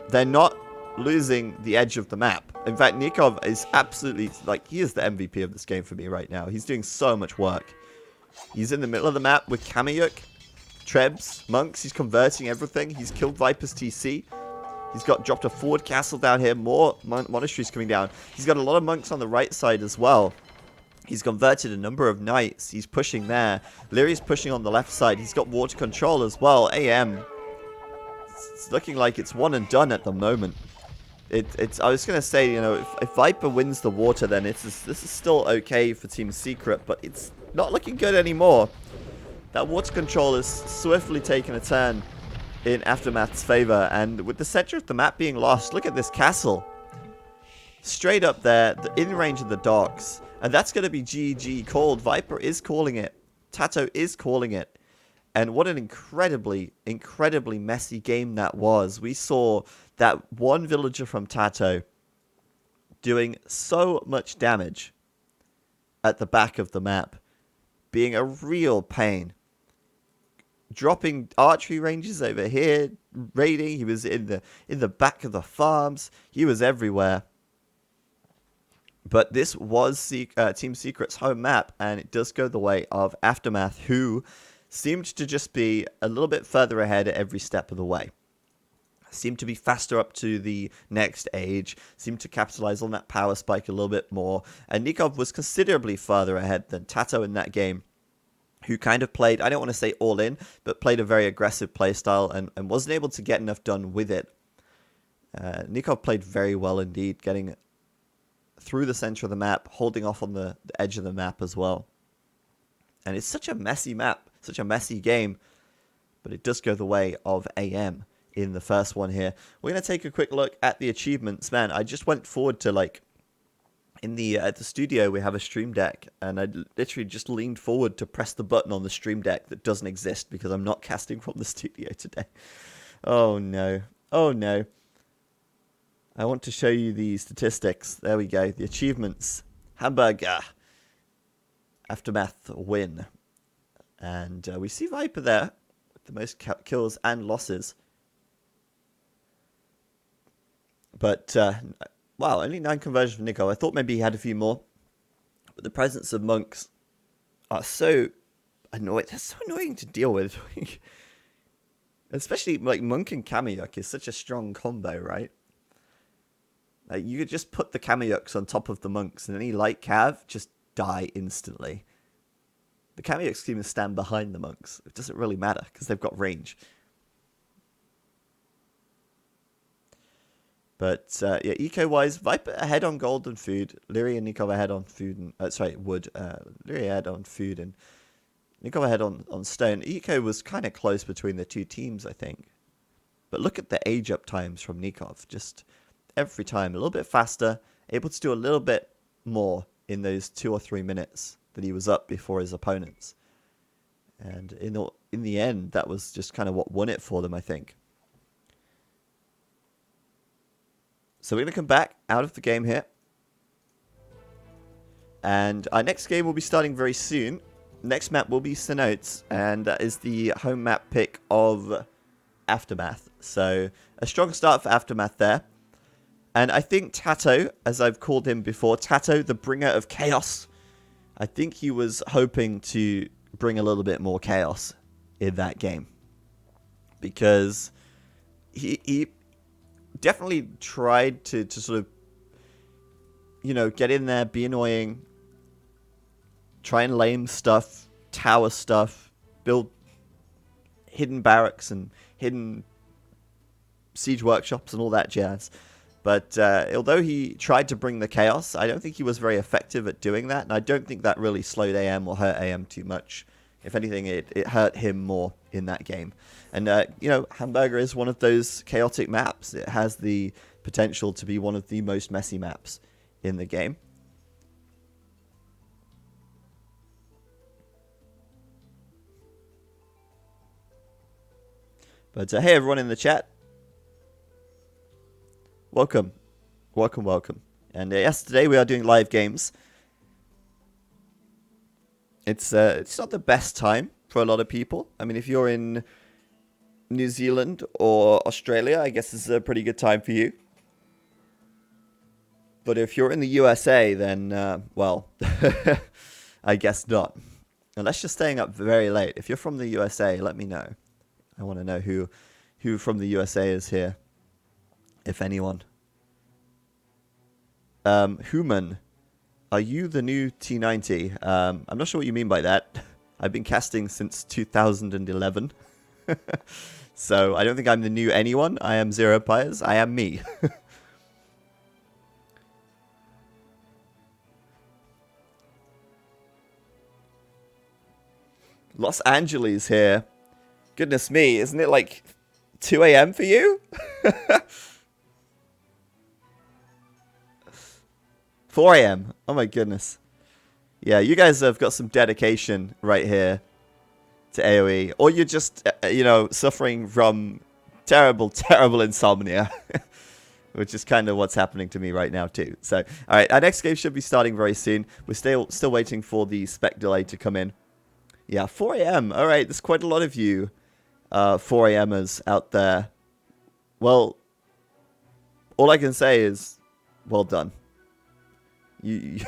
They're not losing the edge of the map. In fact, Nikov is absolutely, like, he is the MVP of this game for me right now. He's doing so much work. He's in the middle of the map with Kamiyuk, Trebs, monks. He's converting everything. He's killed Viper's TC. He's dropped a forward castle down here. More monasteries coming down. He's got a lot of monks on the right side as well. He's converted a number of knights. He's pushing there. Leary's pushing on the left side. He's got water control as well. AM. It's looking like it's one and done at the moment. I was going to say, you know, if Viper wins the water, then this is still okay for Team Secret, but it's not looking good anymore. That water control is swiftly taking a turn in Aftermath's favor, and with the center of the map being lost, look at this castle. Straight up there, in range of the docks. And that's going to be GG called. Viper is calling it. Tato is calling it. And what an incredibly, incredibly messy game that was. We saw that one villager from Tato doing so much damage at the back of the map, being a real pain. dropping archery ranges over here, raiding. He was in the back of the farms. He was everywhere. But this was Team Secret's home map, and it does go the way of Aftermath, who seemed to just be a little bit further ahead at every step of the way. Seemed to be faster up to the next age, seemed to capitalize on that power spike a little bit more, and Nikov was considerably further ahead than Tato in that game, who kind of played, I don't want to say all in, but played a very aggressive playstyle and wasn't able to get enough done with it. Nikov played very well indeed, getting through the center of the map, holding off on the edge of the map as well. And it's such a messy map, such a messy game, but it does go the way of AM in the first one here. We're going to take a quick look at the achievements. Man, I just went forward to, like, in the at the studio we have a stream deck, and I literally just leaned forward to press the button on the stream deck that doesn't exist because I'm not casting from the studio today. Oh no. Oh no. I want to show you the statistics. There we go. The achievements. Hamburger. Aftermath win. And we see Viper there with the most kills and losses. But, wow, only 9 conversions for Nico. I thought maybe he had a few more. But the presence of monks are so annoying. They're so annoying to deal with. Especially, like, Monk and Kamiyuk is such a strong combo, right? Like, you could just put the Kamiyuks on top of the monks, and any light cav just die instantly. The Kamiyuks can even stand behind the monks. It doesn't really matter, because they've got range. But, yeah, eco-wise, Viper ahead on gold and food. Lyri and Nikov ahead on food and... wood. Lyri ahead on food and Nikov ahead on stone. Eco was kind of close between the two teams, I think. But look at the age-up times from Nikov. Just every time a little bit faster, able to do a little bit more in those 2 or 3 minutes that he was up before his opponents. And in the end, that was just kind of what won it for them, I think. So we're going to come back out of the game here. And our next game will be starting very soon. Next map will be Cenotes, and that is the home map pick of Aftermath. So a strong start for Aftermath there. And I think Tato, as I've called him before, Tato, the bringer of chaos, I think he was hoping to bring a little bit more chaos in that game. Because he definitely tried to sort of, you know, get in there, be annoying, try and lame stuff, tower stuff, build hidden barracks and hidden siege workshops and all that jazz. But although he tried to bring the chaos, I don't think he was very effective at doing that, and I don't think that really slowed AM or hurt AM too much. If anything, it hurt him more in that game. And, you know, Hamburger is one of those chaotic maps. It has the potential to be one of the most messy maps in the game. But, hey, everyone in the chat. Welcome. Welcome, welcome. And, yes, today we are doing live games. It's not the best time for a lot of people. I mean, if you're in New Zealand or Australia, I guess this is a pretty good time for you. But if you're in the USA, then, well, I guess not. Unless you're staying up very late. If you're from the USA, let me know. I want to know who from the USA is here, if anyone. Human. Are you the new T90? I'm not sure what you mean by that. I've been casting since 2011. So I don't think I'm the new anyone. I am Zero Pyres. I am me. Los Angeles here. Goodness me, isn't it like 2 a.m. for you? 4 a.m. Oh my goodness. Yeah, you guys have got some dedication right here to AoE. Or you're just, you know, suffering from terrible, terrible insomnia. Which is kind of what's happening to me right now too. So, alright, our next game should be starting very soon. We're still waiting for the spec delay to come in. Yeah, 4 a.m. Alright, there's quite a lot of you 4 a.m.ers out there, well, all I can say is, well done. You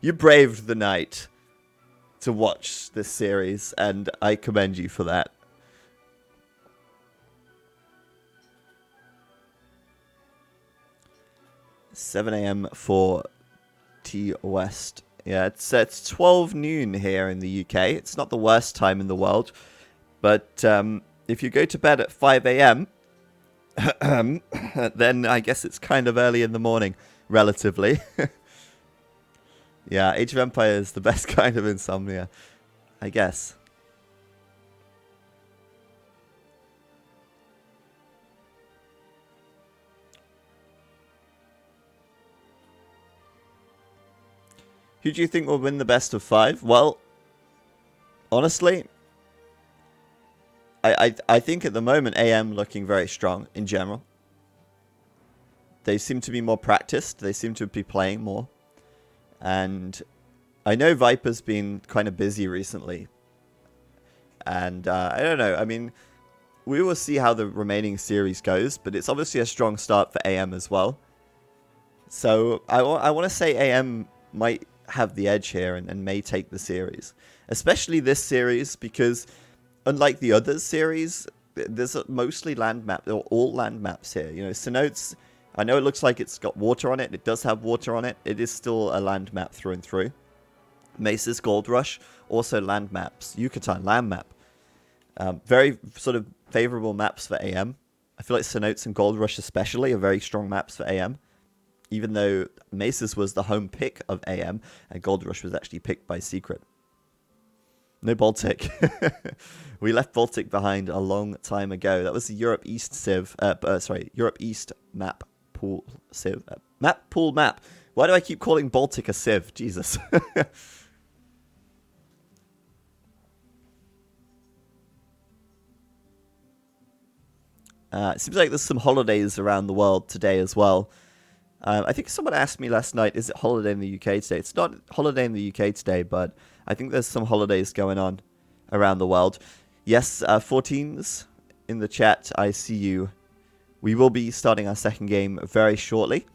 you braved the night to watch this series, and I commend you for that. $7 a.m. for T West. Yeah, it's 12 noon here in the UK. It's not the worst time in the world, but if you go to bed at 5 a.m., then I guess it's kind of early in the morning, relatively. Yeah, Age of Empires is the best kind of insomnia, I guess. Who do you think will win the best of 5? Well, honestly, I think at the moment AM looking very strong in general. They seem to be more practiced. They seem to be playing more. And I know Viper's been kind of busy recently. And I don't know. I mean, we will see how the remaining series goes. But it's obviously a strong start for AM as well. So I want to say AM might have the edge here and may take the series. Especially this series because unlike the other series, there's mostly land map, or all land maps here. You know, Cenotes, I know it looks like it's got water on it. It does have water on it. It is still a land map through and through. Mesa's Gold Rush, also land maps. Yucatan, land map. Very sort of favorable maps for AM. I feel like Cenotes and Gold Rush especially are very strong maps for AM. Even though Mesa's was the home pick of AM, and Gold Rush was actually picked by Secret. No Baltic. We left Baltic behind a long time ago. That was the Europe East Civ. Europe East map pool Civ. Map pool map. Why do I keep calling Baltic a Civ? Jesus. It seems like there's some holidays around the world today as well. I think someone asked me last night, is it holiday in the UK today? It's not holiday in the UK today, but I think there's some holidays going on around the world. Yes, 14s in the chat, I see you. We will be starting our second game very shortly.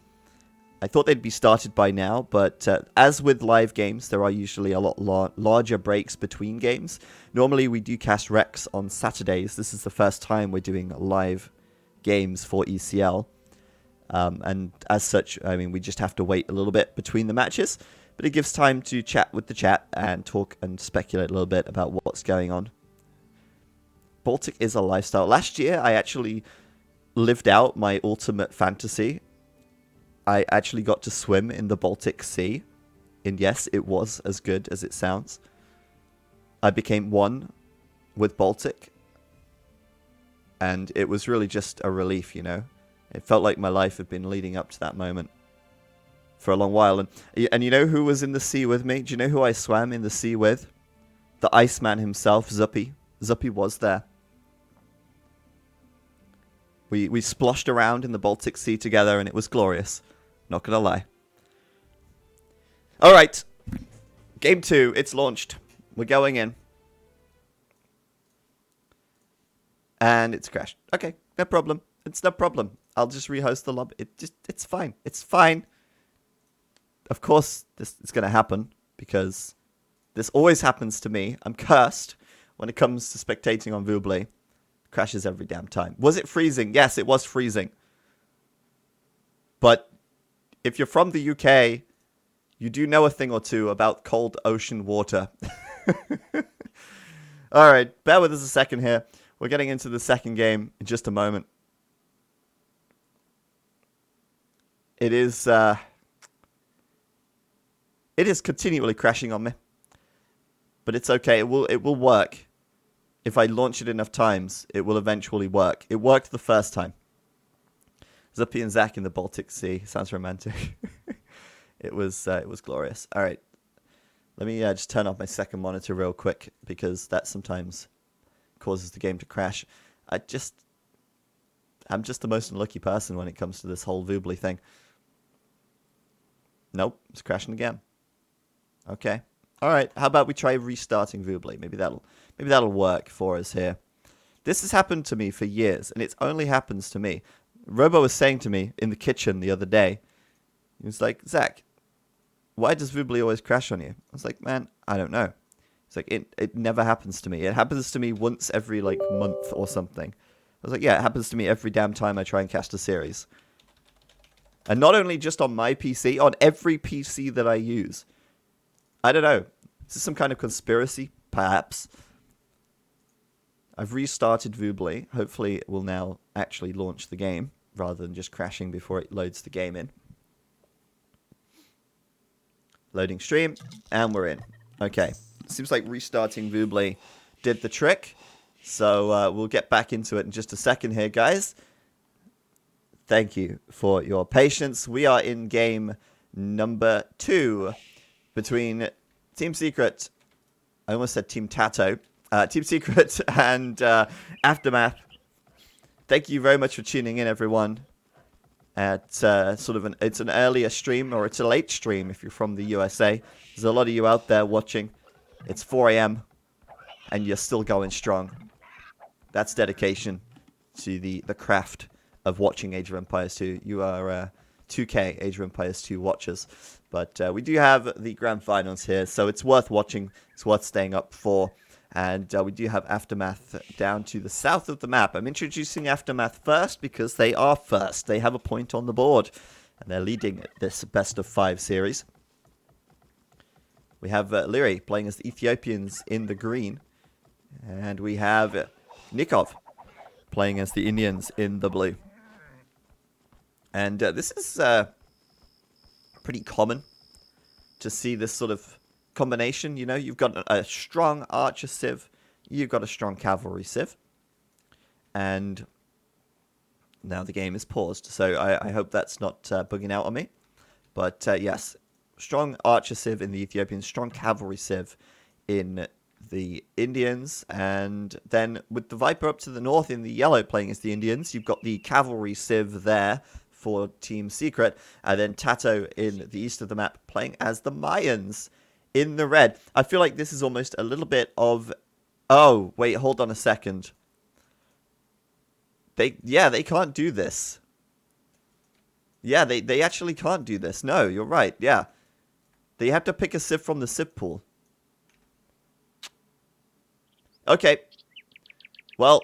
I thought they'd be started by now, but as with live games, there are usually a lot larger breaks between games. Normally, we do cast Rex on Saturdays. This is the first time we're doing live games for ECL. And as such, I mean, we just have to wait a little bit between the matches. But it gives time to chat with the chat and talk and speculate a little bit about what's going on. Baltic is a lifestyle. Last year, I actually lived out my ultimate fantasy. I actually got to swim in the Baltic Sea. And yes, it was as good as it sounds. I became one with Baltic. And it was really just a relief, you know. It felt like my life had been leading up to that moment for a long while. And you know who was in the sea with me? Do you know who I swam in the sea with? The Iceman himself, Zuppy. Zuppy was there. We splashed around in the Baltic Sea together and it was glorious. Not gonna lie. Alright. Game 2, it's launched. We're going in. And it's crashed. Okay, no problem. It's no problem. I'll just rehost the lobby. It's fine. It's fine. Of course, this is going to happen because this always happens to me. I'm cursed when it comes to spectating on Vuble. Crashes every damn time. Was it freezing? Yes, it was freezing. But if you're from the UK, you do know a thing or two about cold ocean water. All right, bear with us a second here. We're getting into the second game in just a moment. It is continually crashing on me. But it's okay. It will work. If I launch it enough times, it will eventually work. It worked the first time. Zuppy and Zach in the Baltic Sea. Sounds romantic. It was glorious. All right. Let me just turn off my second monitor real quick because that sometimes causes the game to crash. I'm just the most unlucky person when it comes to this whole Vuble thing. Nope, it's crashing again. Okay. All right. How about we try restarting Vuble? Maybe that'll work for us here. This has happened to me for years, and it only happens to me. Robo was saying to me in the kitchen the other day, he was like, Zach, why does Vubli always crash on you? I was like, man, I don't know. It's like, it never happens to me. It happens to me once every, like, month or something. I was like, yeah, it happens to me every damn time I try and cast a series. And not only just on my PC, on every PC that I use. I don't know. Is this some kind of conspiracy? Perhaps. I've restarted Vubli. Hopefully it will now actually launch the game, rather than just crashing before it loads the game in. Loading stream, and we're in. Okay. Seems like restarting Vubli did the trick. So we'll get back into it in just a second here, guys. Thank you for your patience. We are in game number 2 between Team Secret. I almost said Team Tato. Team Secret and Aftermath. Thank you very much for tuning in, everyone. At it's an earlier stream, or it's a late stream if you're from the USA. There's a lot of you out there watching. It's 4 a.m. and you're still going strong. That's dedication to the craft of watching Age of Empires 2. You are 2K Age of Empires 2 watchers. But we do have the grand finals here, so it's worth watching. It's worth staying up for. And we do have Aftermath down to the south of the map. I'm introducing Aftermath first because they are first. They have a point on the board. And they're leading this best of 5 series. We have Liri playing as the Ethiopians in the green. And we have Nikov playing as the Indians in the blue. And this is pretty common to see this sort of combination. You know, you've got a strong archer civ, you've got a strong cavalry civ, and now the game is paused, so I hope that's not bugging out on me. But yes, strong archer civ in the Ethiopians, strong cavalry civ in the Indians, and then with the Viper up to the north in the yellow playing as the Indians, you've got the cavalry civ there for Team Secret, and then Tato in the east of the map playing as the Mayans in the red. I feel like this is almost a little bit of... Oh, wait, hold on a second. They can't do this. Yeah, they actually can't do this. No, you're right, yeah. They have to pick a civ from the civ pool. Okay. Well,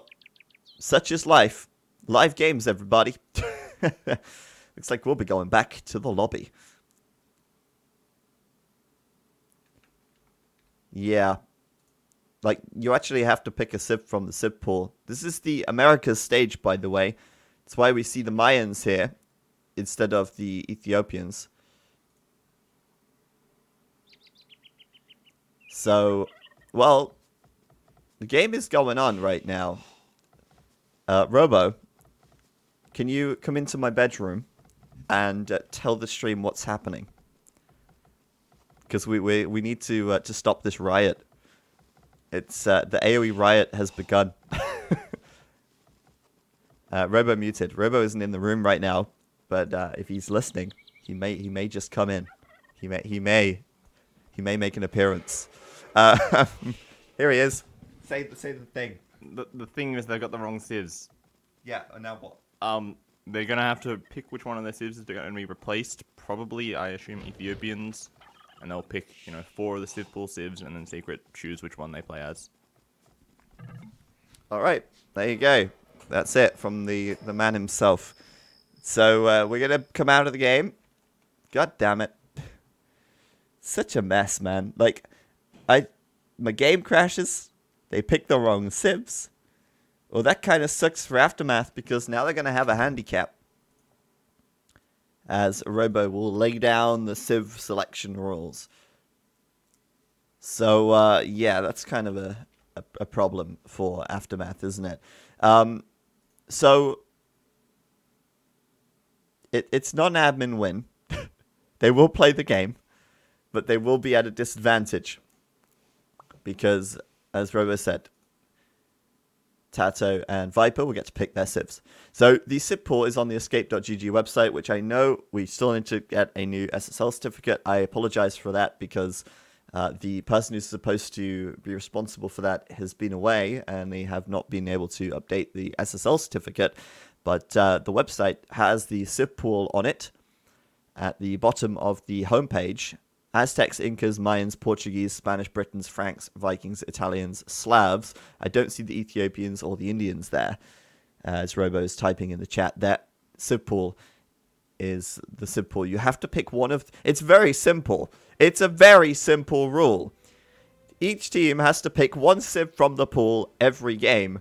such is life. Live games, everybody. Looks like we'll be going back to the lobby. Yeah. Like, you actually have to pick a civ from the civ pool. This is the Americas stage, by the way. That's why we see the Mayans here instead of the Ethiopians. So, well, the game is going on right now. Robo, can you come into my bedroom and tell the stream what's happening? Because we need to stop this riot. It's the AoE riot has begun. Robo muted. Robo isn't in the room right now, but if he's listening, he may just come in. He may make an appearance. Here he is. Say the thing. The thing is they've got the wrong civs. Yeah, and now what? They're gonna have to pick which one of their civs is going to be replaced. Probably, I assume, Ethiopians. And they'll pick, 4 of the civ pool civs, and then Secret choose which one they play as. Alright, there you go. That's it from the man himself. So, we're gonna come out of the game. God damn it. Such a mess, man. Like, my game crashes. They pick the wrong civs. Well, that kind of sucks for Aftermath, because now they're gonna have a handicap. As Robo will lay down the civ selection rules. So, yeah, that's kind of a problem for Aftermath, isn't it? So, it's not an admin win. They will play the game, but they will be at a disadvantage. Because, as Robo said, Tato and Viper will get to pick their civs. So the civ pool is on the escape.gg website, which I know we still need to get a new SSL certificate. I apologize for that because The person who's supposed to be responsible for that has been away, and they have not been able to update the SSL certificate. But the website has the civ pool on it at the bottom of the homepage. Aztecs, Incas, Mayans, Portuguese, Spanish, Britons, Franks, Vikings, Italians, Slavs. I don't see the Ethiopians or the Indians there. As Robo is typing in the chat, that civ pool is the civ pool. You have to pick one of... It's very simple. It's a very simple rule. Each team has to pick one civ from the pool every game.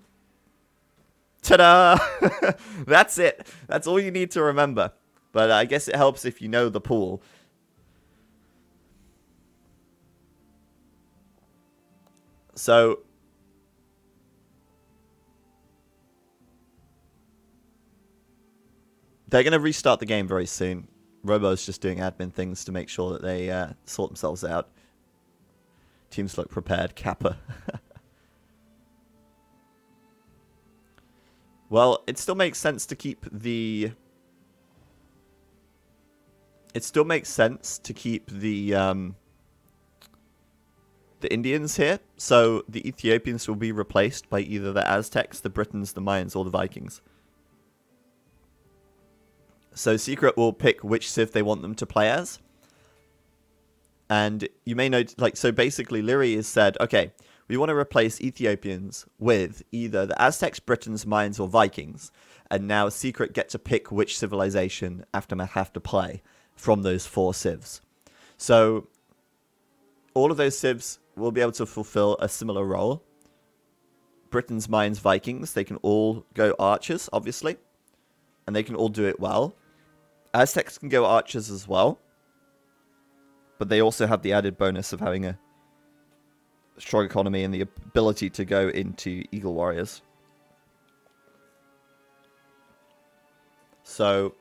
Ta-da! That's it. That's all you need to remember. But I guess it helps if you know the pool. So... they're going to restart the game very soon. Robo's just doing admin things to make sure that they sort themselves out. Teams look prepared. Kappa. Well, it still makes sense to keep the... It still makes sense to keep the Indians here. So the Ethiopians will be replaced by either the Aztecs, the Britons, the Mayans, or the Vikings. So Secret will pick which civ they want them to play as. And you may know, like, so basically Leary has said, okay, we want to replace Ethiopians with either the Aztecs, Britons, Mayans, or Vikings. And now Secret get to pick which civilization Aftermath have to play from those 4 civs. So all of those civs will be able to fulfill a similar role. Britons, Mayans, Vikings, they can all go archers, obviously. And they can all do it well. Aztecs can go archers as well. But they also have the added bonus of having a strong economy and the ability to go into Eagle Warriors. So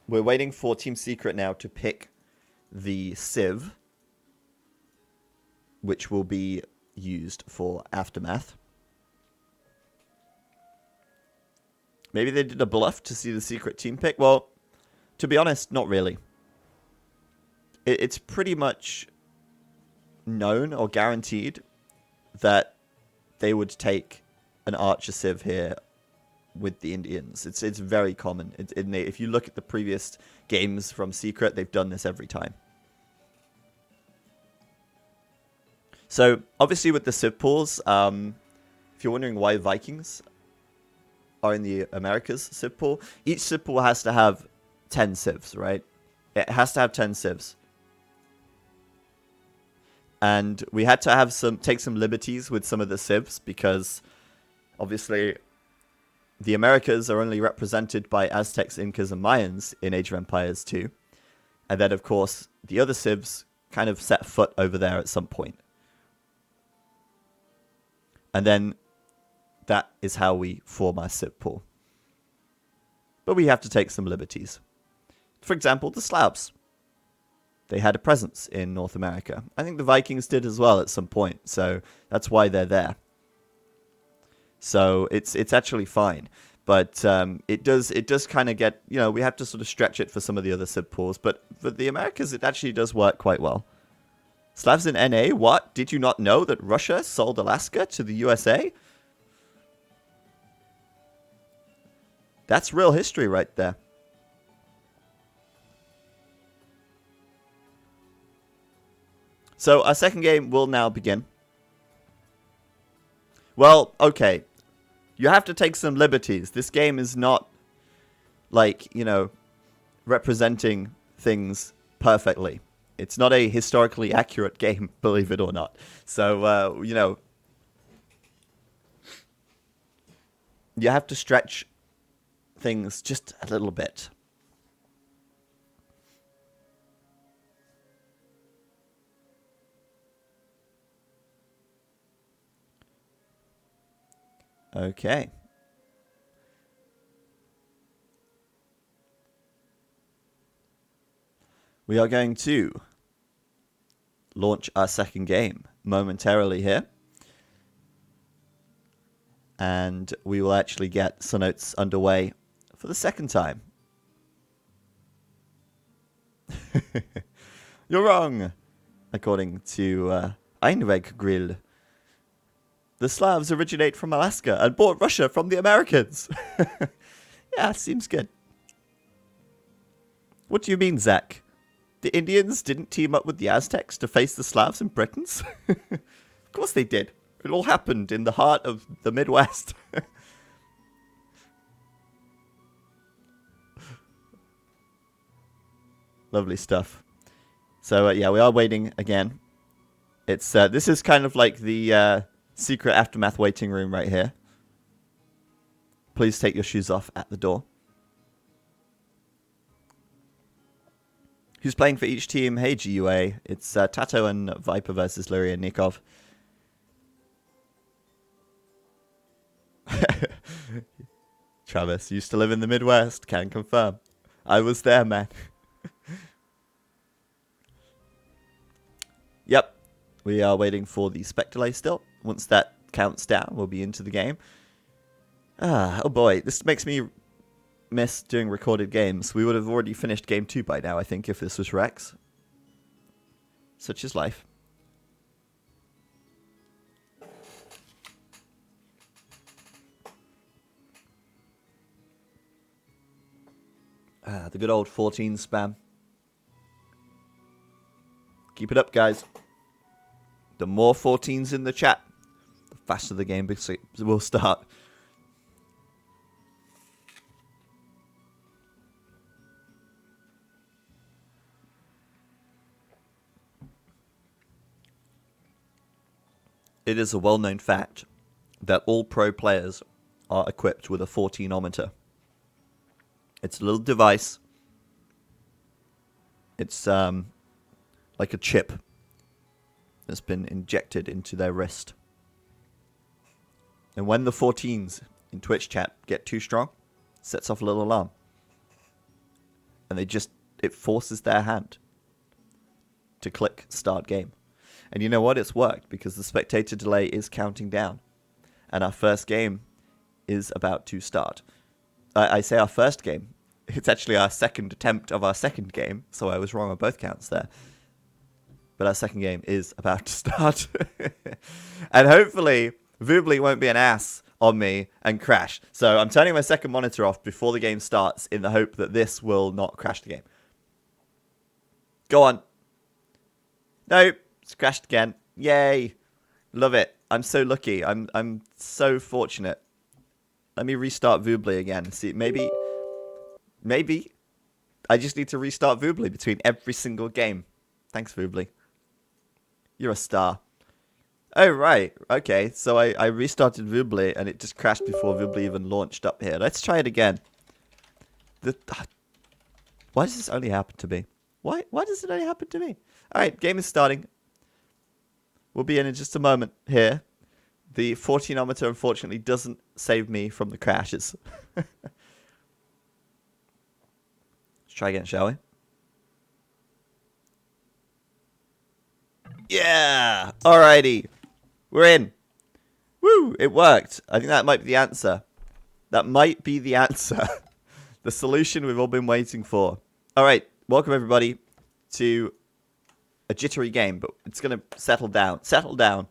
we're waiting for Team Secret now to pick the civ, which will be used for Aftermath. Maybe they did a bluff to see the Secret team pick. Well, to be honest, not really. It's pretty much known or guaranteed that they would take an Archer Civ here with the Indians. It's very common. If you look at the previous games from Secret, they've done this every time. So, obviously with the Civ pools, if you're wondering why Vikings are in the Americas civ pool, each civ pool has to have 10 civs, right? It has to have 10 civs. And we had to have take some liberties with some of the civs because obviously the Americas are only represented by Aztecs, Incas, and Mayans in Age of Empires 2. And then, of course, the other civs kind of set foot over there at some point. And then that is how we form our civ pool. But we have to take some liberties. For example, the Slavs. They had a presence in North America. I think the Vikings did as well at some point, so that's why they're there. So it's actually fine. But it does kind of get, we have to sort of stretch it for some of the other civ pools. But for the Americas, it actually does work quite well. Slavs in NA, what? Did you not know that Russia sold Alaska to the USA? That's real history right there. So our second game will now begin. Well, okay. You have to take some liberties. This game is not, like, representing things perfectly. It's not a historically accurate game, believe it or not. So, you have to stretch things just a little bit. Okay. We are going to launch our second game momentarily here. And we will actually get Sonotes underway for the second time. You're wrong. according to Einweg Grill. The Slavs originate from Alaska and bought Russia from the Americans. Yeah, seems good. What do you mean, Zach? The Indians didn't team up with the Aztecs to face the Slavs and Britons? Of course they did. It all happened in the heart of the Midwest. Lovely stuff. So, yeah, we are waiting again. It's this is kind of like the secret aftermath waiting room right here. Please take your shoes off at the door. Who's playing for each team? Hey, GUA. It's Tato and Viper versus Lurie and Nikov. Travis, used to live in the Midwest. Can confirm. I was there, man. Yep. We are waiting for the spec delay still. Once that counts down, we'll be into the game. Oh boy, this makes me miss doing recorded games. We would have already finished game 2 by now, I think, if this was Rex. Such is life. The good old 14 spam. Keep it up, guys. The more 14s in the chat, the faster the game will start. It is a well-known fact that all pro players are equipped with a 14-ometer. It's a little device. It's like a chip that's been injected into their wrist. And when the 14s in Twitch chat get too strong, it sets off a little alarm. And it forces their hand to click start game. And you know what? It's worked because the spectator delay is counting down. And our first game is about to start. I say our first game. It's actually our second attempt of our second game. So I was wrong on both counts there. But our second game is about to start. And hopefully, Voobly won't be an ass on me and crash. So I'm turning my second monitor off before the game starts in the hope that this will not crash the game. Go on. Nope. It's crashed again. Yay. Love it. I'm so lucky. I'm so fortunate. Let me restart Voobly again. See, maybe I just need to restart Voobly between every single game. Thanks, Voobly. You're a star. Oh, right. Okay, so I restarted Voobly and it just crashed before Voobly even launched up here. Let's try it again. Why does this only happen to me? Why does it only happen to me? All right, game is starting. We'll be in just a moment here. The 14-ometer, unfortunately, doesn't save me from the crashes. Let's try again, shall we? Yeah! Alrighty. We're in. Woo! It worked. I think that might be the answer. That might be the answer. The solution we've all been waiting for. Alright, welcome everybody to a jittery game, but it's going to settle down. Settle down.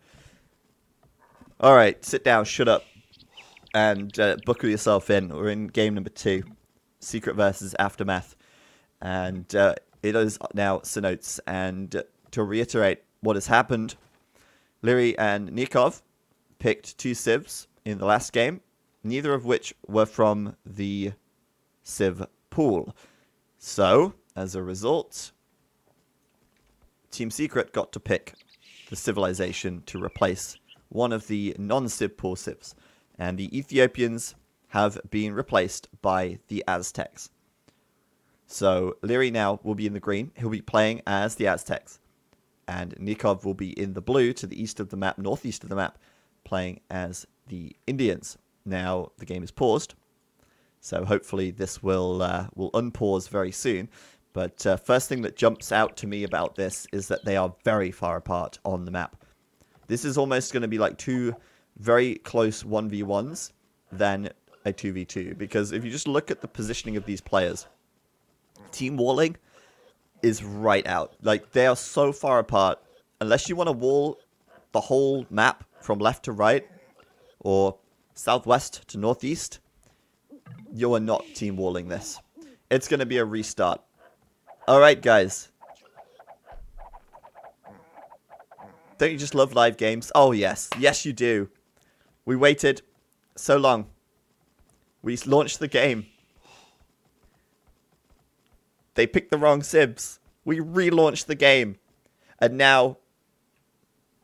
Alright, sit down, shut up, and buckle yourself in. We're in game number 2. Secret versus Aftermath. And it is now Synotes. And to reiterate what has happened, Lurie and Nikov picked 2 civs in the last game, neither of which were from the civ pool. So, as a result, Team Secret got to pick the civilization to replace one of the non-civ pool civs. And the Ethiopians have been replaced by the Aztecs. So, Lurie now will be in the green. He'll be playing as the Aztecs. And Nikov will be in the blue to the east of the map, northeast of the map, playing as the Indians. Now, the game is paused. So hopefully this will unpause very soon. But first thing that jumps out to me about this is that they are very far apart on the map. This is almost going to be like 2 very close 1v1s than a 2v2. Because if you just look at the positioning of these players, Team Warling is right out. Like, they are so far apart unless you want to wall the whole map from left to right or southwest to northeast, you are not team walling this. It's going to be a restart. All right, guys. Don't you just love live games? Oh, yes. Yes, you do. We waited so long. We launched the game. They picked the wrong sibs. We relaunched the game. And now,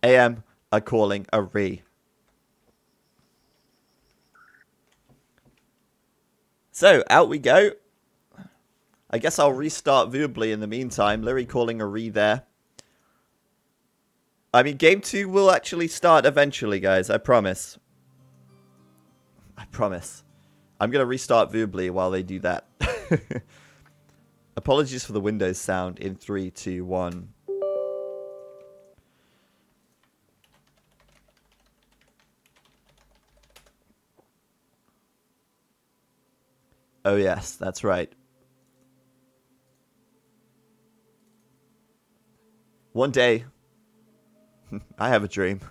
AM are calling a re. So, out we go. I guess I'll restart viewably in the meantime. Leary calling a re there. I mean, game 2 will actually start eventually, guys. I promise. I promise. I'm going to restart viewably while they do that. Apologies for the Windows sound in 3, 2, 1. Oh, yes, that's right. One day, I have a dream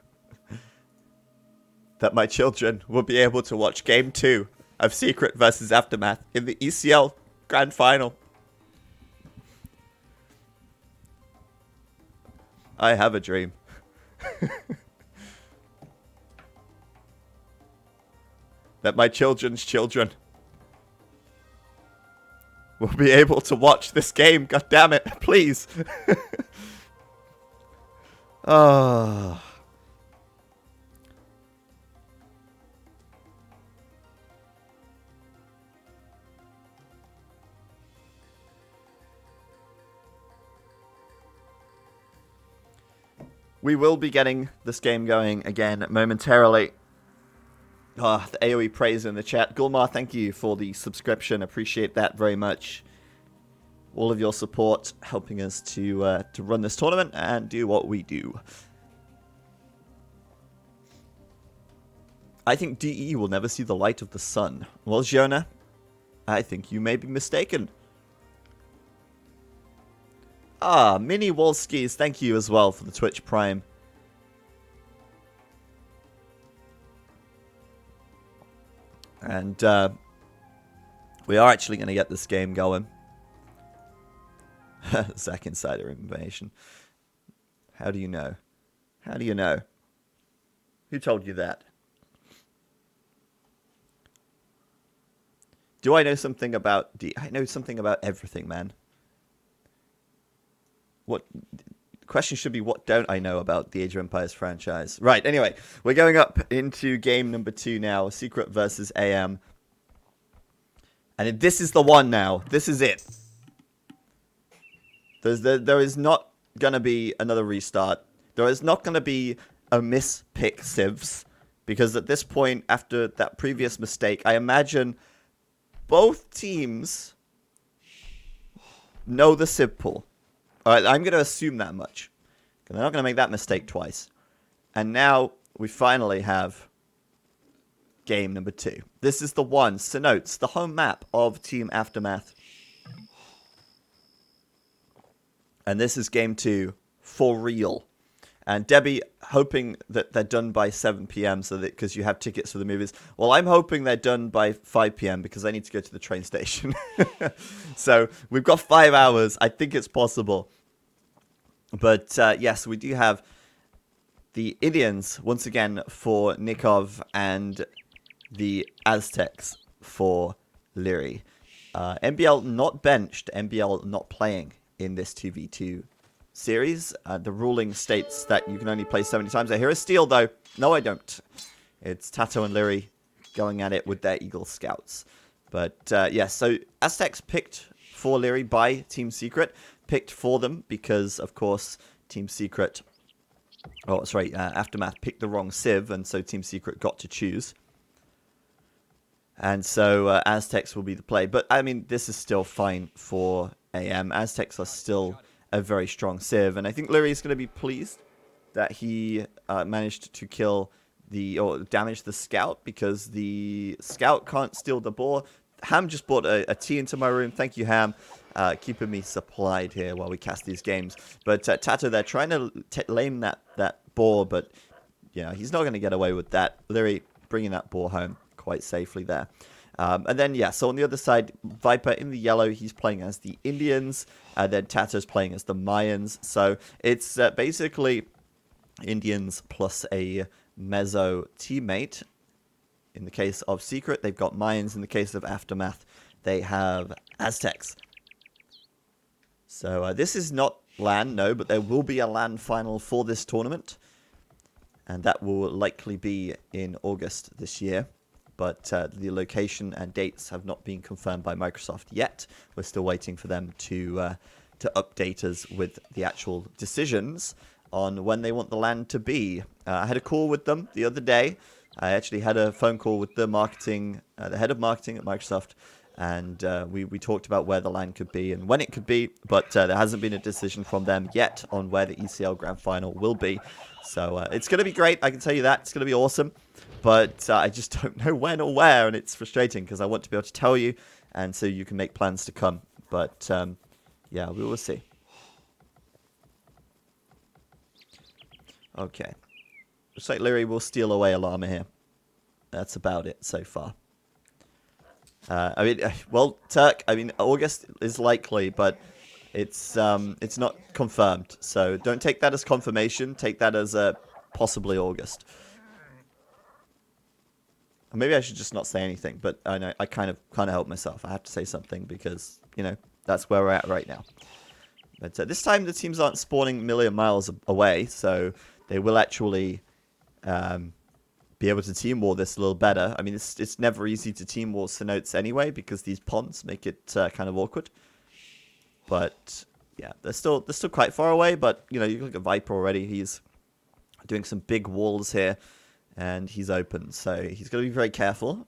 that my children will be able to watch Game 2 of Secret versus Aftermath in the ECL Grand Final. I have a dream. That my children's children will be able to watch this game. God damn it, please. Oh. We will be getting this game going again momentarily. Ah, the AoE praise in the chat. Gulmar, thank you for the subscription. Appreciate that very much. All of your support helping us to run this tournament and do what we do. I think DE will never see the light of the sun. Well, Jonah, I think you may be mistaken. Ah, Mini Wolskis, thank you as well for the Twitch Prime. And we are actually going to get this game going. Zach Insider information. How do you know? How do you know? Who told you that? Do I know something about I know something about everything, man. What the question should be, what don't I know about the Age of Empires franchise? Right, anyway, we're going up into game number 2 now, Secret versus AM. And this is the one now. This is it. There is not going to be another restart. There is not going to be a mispick civs. Because at this point, after that previous mistake, I imagine both teams know the civ pool. Alright, I'm going to assume that much. They're not going to make that mistake twice. And now we finally have game number 2. This is the one, Cenotes, the home map of Team Aftermath. And this is game 2 for real. And Debbie, hoping that they're done by 7 p.m. so that because you have tickets for the movies. Well, I'm hoping they're done by 5 p.m. because I need to go to the train station. So we've got 5 hours. I think it's possible. But yes, we do have the Indians once again for Nikov and the Aztecs for Leary. MBL not benched, MBL not playing in this 2v2 series. The ruling states that you can only play 70 times. I hear a steal, though. No, I don't. It's Tato and Leary going at it with their Eagle Scouts. But, yes, so Aztecs picked for Leary by Team Secret. Picked for them because, of course, Team Secret... Oh, sorry, Aftermath picked the wrong civ, and so Team Secret got to choose. And so Aztecs will be the play. But, I mean, this is still fine for AM. Aztecs are still a very strong civ, and I think Leary is going to be pleased that he managed to kill or damage the scout, because the scout can't steal the boar. Ham just brought a tea into my room. Thank you, Ham. keeping me supplied here while we cast these games. But Tato, they're trying to lame that boar, but yeah, he's not going to get away with that. Literally bringing that boar home quite safely there. And then, yeah, so on the other side, Viper in the yellow, he's playing as the Indians. Then Tato's playing as the Mayans. So it's basically Indians plus a Mezzo teammate. In the case of Secret, they've got Mayans. In the case of Aftermath, they have Aztecs. So this is not LAN, no, but there will be a LAN final for this tournament. And that will likely be in August this year. But the location and dates have not been confirmed by Microsoft yet. We're still waiting for them to update us with the actual decisions on when they want the LAN to be. I had a call with them the other day. I actually had a phone call with the head of marketing at Microsoft, and we talked about where the LAN could be and when it could be, but there hasn't been a decision from them yet on where the ECL Grand Final will be. So it's going to be great, I can tell you that. It's going to be awesome, but I just don't know when or where, and it's frustrating because I want to be able to tell you, and so you can make plans to come. But yeah, we will see. Okay. Looks like Leary will steal away a llama here. That's about it so far. I mean, well, Turk, I mean, August is likely, but it's not confirmed. So don't take that as confirmation. Take that as possibly August. Or maybe I should just not say anything, but I know I kind of help myself. I have to say something because, you know, that's where we're at right now. But this time the teams aren't spawning a million miles away, so they will actually be able to team war this a little better. I mean, it's never easy to team war Cenotes anyway because these ponds make it kind of awkward. But yeah, they're still quite far away. But you know, you look at Viper already; he's doing some big walls here, and he's open. So he's got to be very careful.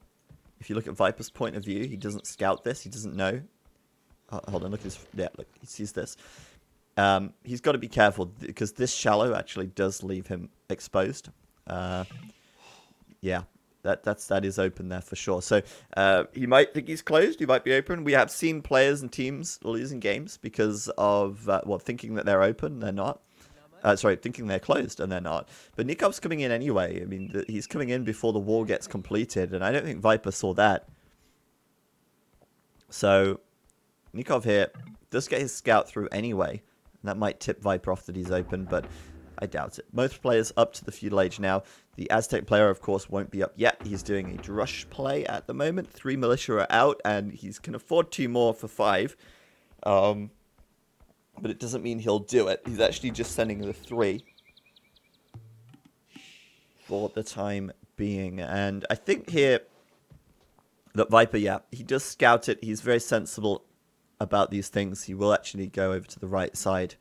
If you look at Viper's point of view, he doesn't scout this. He doesn't know. Oh, hold on, look at this. Yeah, look, he sees this. He's got to be careful because this shallow actually does leave him exposed. Yeah, that is open there for sure. So he might think he's closed. He might be open. We have seen players and teams losing games because of thinking that they're open, they're not. Sorry, thinking they're closed and they're not. But Nikov's coming in anyway. I mean, he's coming in before the wall gets completed, and I don't think Viper saw that. So Nikov here does get his scout through anyway. And that might tip Viper off that he's open, but I doubt it. Most players up to the feudal age now. The Aztec player, of course, won't be up yet. He's doing a Drush play at the moment. 3 militia are out, and he can afford 2 more for 5. But it doesn't mean he'll do it. He's actually just sending the 3 for the time being. And I think here that Viper, yeah, he does scout it. He's very sensible about these things. He will actually go over to the right side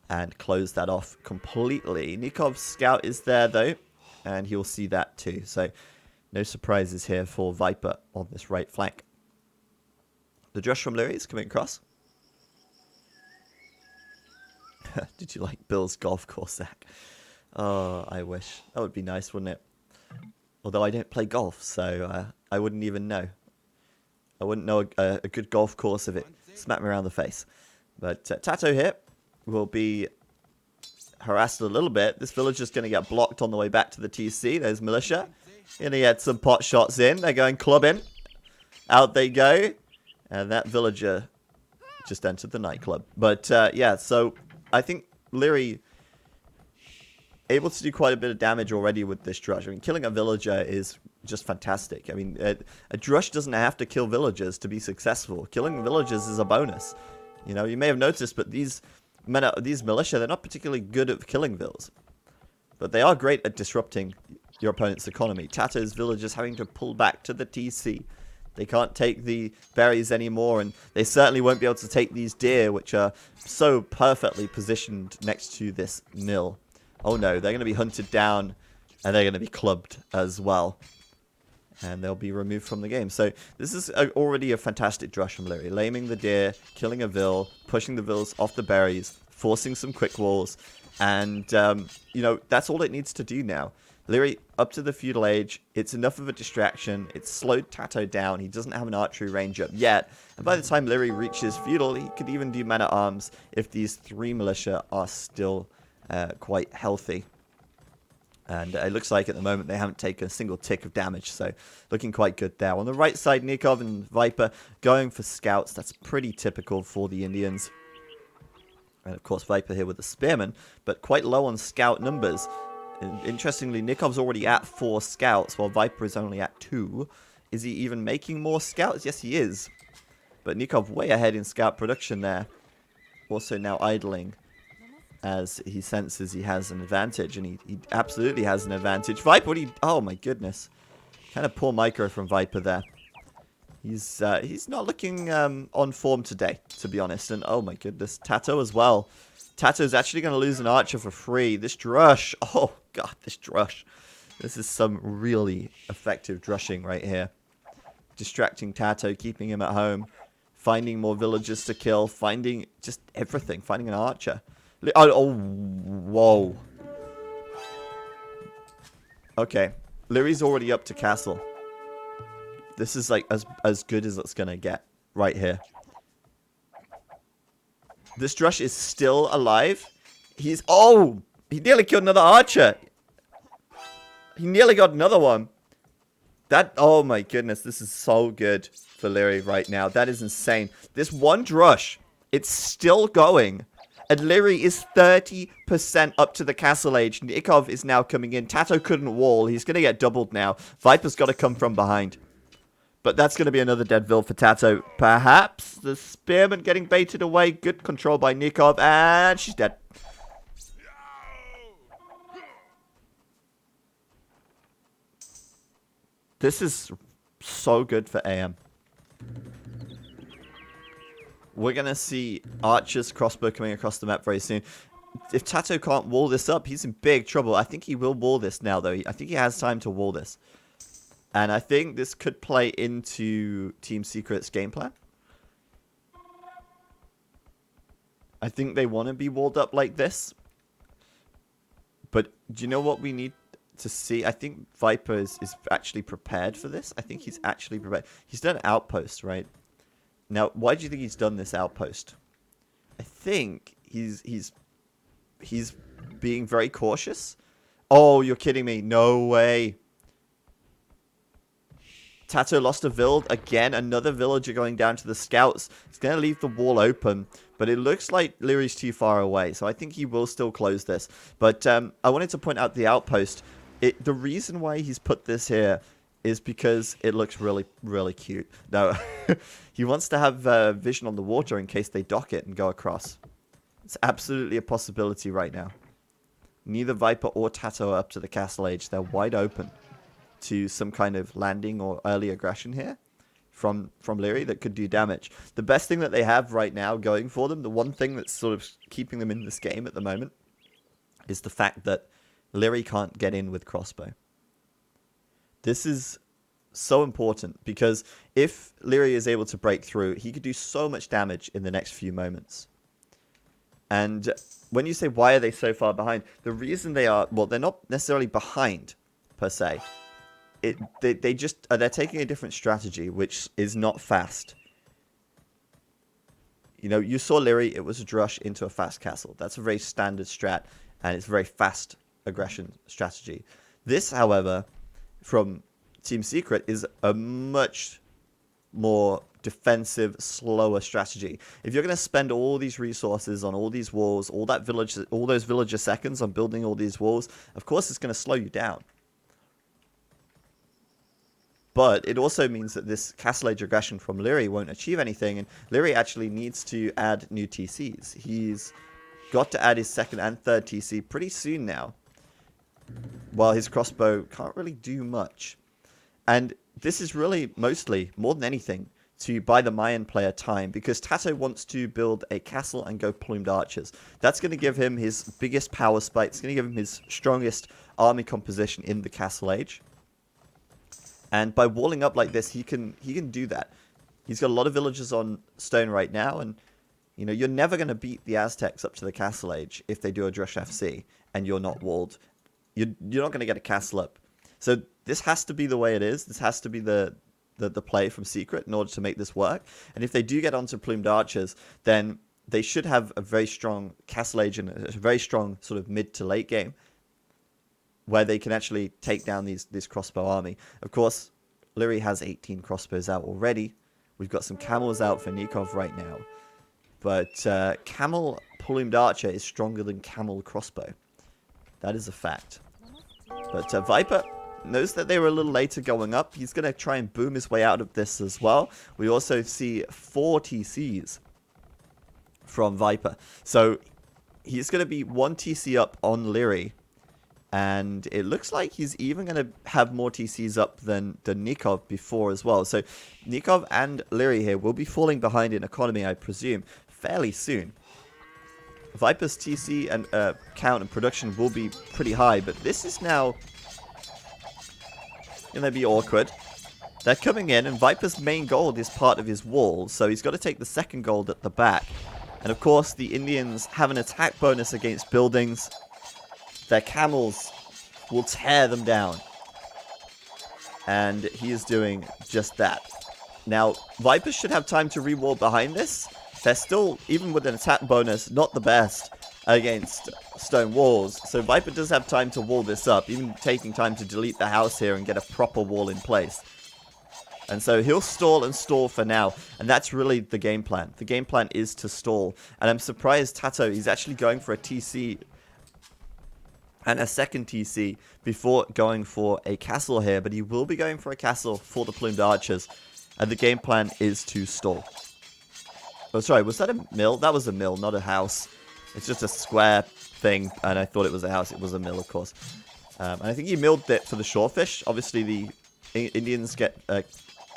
and close that off completely. Nikov's scout is there, though, and he'll see that too. So no surprises here for Viper on this right flank. The Drush from Leary is coming across. Did you like Bill's golf course, Zach? Oh, I wish. That would be nice, wouldn't it? Although I don't play golf, so I wouldn't even know. I wouldn't know a good golf course if it smacked me around the face. But Tato here will be harassed a little bit. This villager's going to get blocked on the way back to the TC. There's militia. Going to get some pot shots in. They're going clubbing. Out they go. And that villager just entered the nightclub. But yeah, so I think Leary able to do quite a bit of damage already with this Drush. I mean, killing a villager is just fantastic. I mean, a Drush doesn't have to kill villagers to be successful. Killing villagers is a bonus. You know, you may have noticed, but these militia, they're not particularly good at killing vills. But they are great at disrupting your opponent's economy. Tato's villagers having to pull back to the TC. They can't take the berries anymore, and they certainly won't be able to take these deer, which are so perfectly positioned next to this mill. Oh no, they're going to be hunted down, and they're going to be clubbed as well. And they'll be removed from the game. So this is already a fantastic Drush from Leary. Laming the deer, killing a vill, pushing the vills off the berries, forcing some quick walls. And, you know, that's all it needs to do now. Leary up to the feudal age. It's enough of a distraction. It's slowed Tato down. He doesn't have an archery range up yet. And by the time Leary reaches feudal, he could even do men-at-arms if these 3 militia are still quite healthy. And it looks like at the moment they haven't taken a single tick of damage, so looking quite good there. On the right side, Nikov and Viper going for scouts. That's pretty typical for the Indians. And of course, Viper here with the Spearman, but quite low on scout numbers. And interestingly, Nikov's already at 4 scouts, while Viper is only at 2. Is he even making more scouts? Yes, he is. But Nikov way ahead in scout production there. Also now idling, as he senses he has an advantage, and he absolutely has an advantage. Viper, oh my goodness. Kind of poor micro from Viper there. He's not looking on form today, to be honest. And oh my goodness, Tato as well. Tato's actually going to lose an archer for free. This drush, oh god, this drush. This is some really effective drushing right here. Distracting Tato, keeping him at home. Finding more villagers to kill. Finding just everything. Finding an archer. Oh, whoa. Okay. Leary's already up to castle. This is like as good as it's going to get right here. This drush is still alive. He nearly killed another archer. He nearly got another one. Oh my goodness, this is so good for Leary right now. That is insane. This one drush, it's still going. And Leary is 30% up to the castle age. Nikov is now coming in. Tato couldn't wall. He's going to get doubled now. Viper's got to come from behind. But that's going to be another dead vill for Tato. Perhaps the Spearman getting baited away. Good control by Nikov. And she's dead. This is so good for AM. We're going to see archers, crossbow coming across the map very soon. If Tato can't wall this up, he's in big trouble. I think he will wall this now, though. I think he has time to wall this. And I think this could play into Team Secret's game plan. I think they want to be walled up like this. But do you know what we need to see? I think Viper is actually prepared for this. I think he's actually prepared. He's done outpost, right? Now, why do you think he's done this outpost? I think he's being very cautious. Oh, you're kidding me. No way. Tato lost a villager. Again, another villager going down to the scouts. It's going to leave the wall open. But it looks like Leary's too far away. So I think he will still close this. But I wanted to point out the outpost. The reason why he's put this here is because it looks really, really cute. No, he wants to have vision on the water in case they dock it and go across. It's absolutely a possibility right now. Neither Viper or Tato are up to the castle age. They're wide open to some kind of landing or early aggression here from Leary that could do damage. The best thing that they have right now going for them, the one thing that's sort of keeping them in this game at the moment, is the fact that Leary can't get in with crossbow. This is so important because if Leary is able to break through, he could do so much damage in the next few moments. And when you say, why are they so far behind? The reason they are, well, they're not necessarily behind, per se. They're taking a different strategy, which is not fast. You know, you saw Leary, it was a drush into a fast castle. That's a very standard strat, and it's a very fast aggression strategy. This, however, from Team Secret, is a much more defensive, slower strategy. If you're going to spend all these resources on all these walls, all those villager seconds on building all these walls, of course it's going to slow you down. But it also means that this castle age aggression from Leary won't achieve anything, and Leary actually needs to add new TCs. He's got to add his second and third TC pretty soon now, while his crossbow can't really do much. And this is really mostly, more than anything, to buy the Mayan player time, because Tato wants to build a castle and go plumed archers. That's going to give him his biggest power spike. It's going to give him his strongest army composition in the castle age. And by walling up like this, he can do that. He's got a lot of villagers on stone right now, and you know, you're never going to beat the Aztecs up to the castle age if they do a Drush FC and you're not walled. you're not going to get a castle up. So this has to be the way it is. This has to be the play from Secret in order to make this work. And if they do get onto Plumed Archers, then they should have a very strong castle age and a very strong sort of mid to late game where they can actually take down this crossbow army. Of course, Liri has 18 crossbows out already. We've got some camels out for Nikov right now. But Camel Plumed Archer is stronger than Camel Crossbow. That is a fact. But Viper knows that they were a little later going up. He's going to try and boom his way out of this as well. We also see 4 TCs from Viper. So he's going to be 1 TC up on Liri. And it looks like he's even going to have more TCs up than Nikov before as well. So Nikov and Liri here will be falling behind in economy, I presume, fairly soon. Viper's TC and count and production will be pretty high, but this is now going to be awkward. They're coming in, and Viper's main gold is part of his wall, so he's got to take the second gold at the back. And of course, the Indians have an attack bonus against buildings. Their camels will tear them down. And he is doing just that. Now, Viper should have time to re-wall behind this. They're still, even with an attack bonus, not the best against stone walls. So Viper does have time to wall this up, even taking time to delete the house here and get a proper wall in place. And so he'll stall and stall for now. And that's really the game plan. The game plan is to stall. And I'm surprised Tato, he's actually going for a TC and a second TC before going for a castle here. But he will be going for a castle for the Plumed Archers. And the game plan is to stall. Oh, sorry, was that a mill? That was a mill, not a house. It's just a square thing, and I thought it was a house. It was a mill, of course. And I think he milled it for the shorefish. Obviously, the Indians get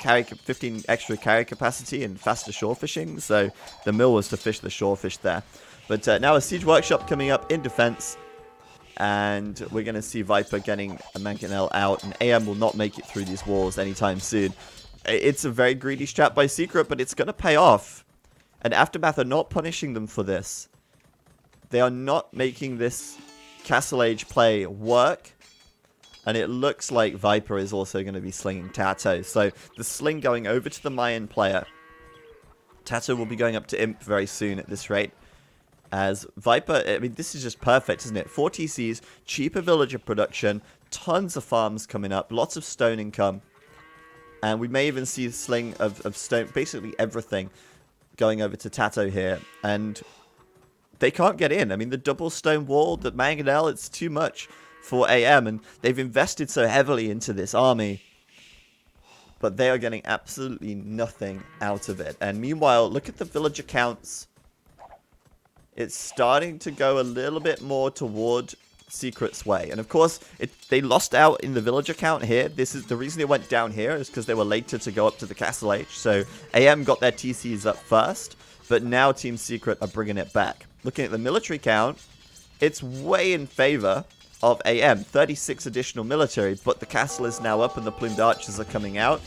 15 extra carry capacity and faster shore fishing, so the mill was to fish the shorefish there. But now a siege workshop coming up in defense, and we're going to see Viper getting a mangonel out, and AM will not make it through these walls anytime soon. It's a very greedy strat by Secret, but it's going to pay off. And Aftermath are not punishing them for this. They are not making this Castle Age play work. And it looks like Viper is also going to be slinging Tato. So the sling going over to the Mayan player. Tato will be going up to Imp very soon at this rate. As Viper, I mean, this is just perfect, isn't it? 4 TCs, cheaper villager production, tons of farms coming up, lots of stone income. And we may even see the sling of stone, basically everything, going over to Tato here, and they can't get in. I mean, the double stone wall, the mangonel, it's too much for AM, and they've invested so heavily into this army, but they are getting absolutely nothing out of it. And meanwhile, look at the villager counts. It's starting to go a little bit more toward Secret's way. And of course, they lost out in the villager count here. This is the reason it went down here is because they were later to go up to the Castle Age. So AM got their TCs up first, but now Team Secret are bringing it back. Looking at the military count, it's way in favor of AM. 36 additional military, but the castle is now up and the Plumed Archers are coming out.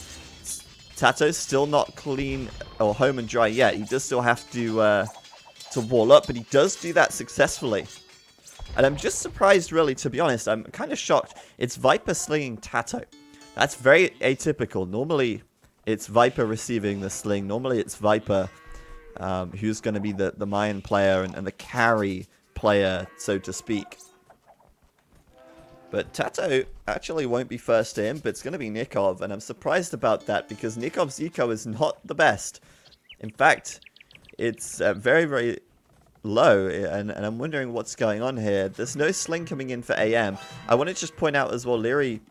Tato's still not clean or home and dry yet. He does still have to wall up, but he does do that successfully. And I'm just surprised, really, to be honest. I'm kind of shocked. It's Viper slinging Tato. That's very atypical. Normally, it's Viper receiving the sling. Normally, it's Viper who's going to be the Mayan player and the carry player, so to speak. But Tato actually won't be first in, but it's going to be Nikov. And I'm surprised about that because Nikov's eco is not the best. In fact, it's very, very low, and I'm wondering what's going on here. There's no sling coming in for AM. I want to just point out as well, Liri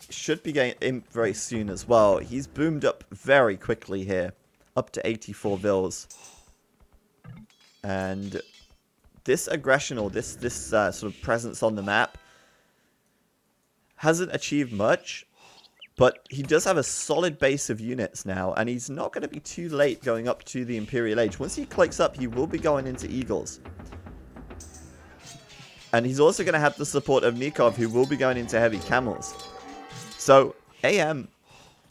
should be getting Imp very soon as well. He's boomed up very quickly here, up to 84 vils. And this aggression, or this sort of presence on the map, hasn't achieved much. But he does have a solid base of units now, and he's not going to be too late going up to the Imperial Age. Once he clicks up, he will be going into Eagles. And he's also going to have the support of Nikov, who will be going into Heavy Camels. So, AM,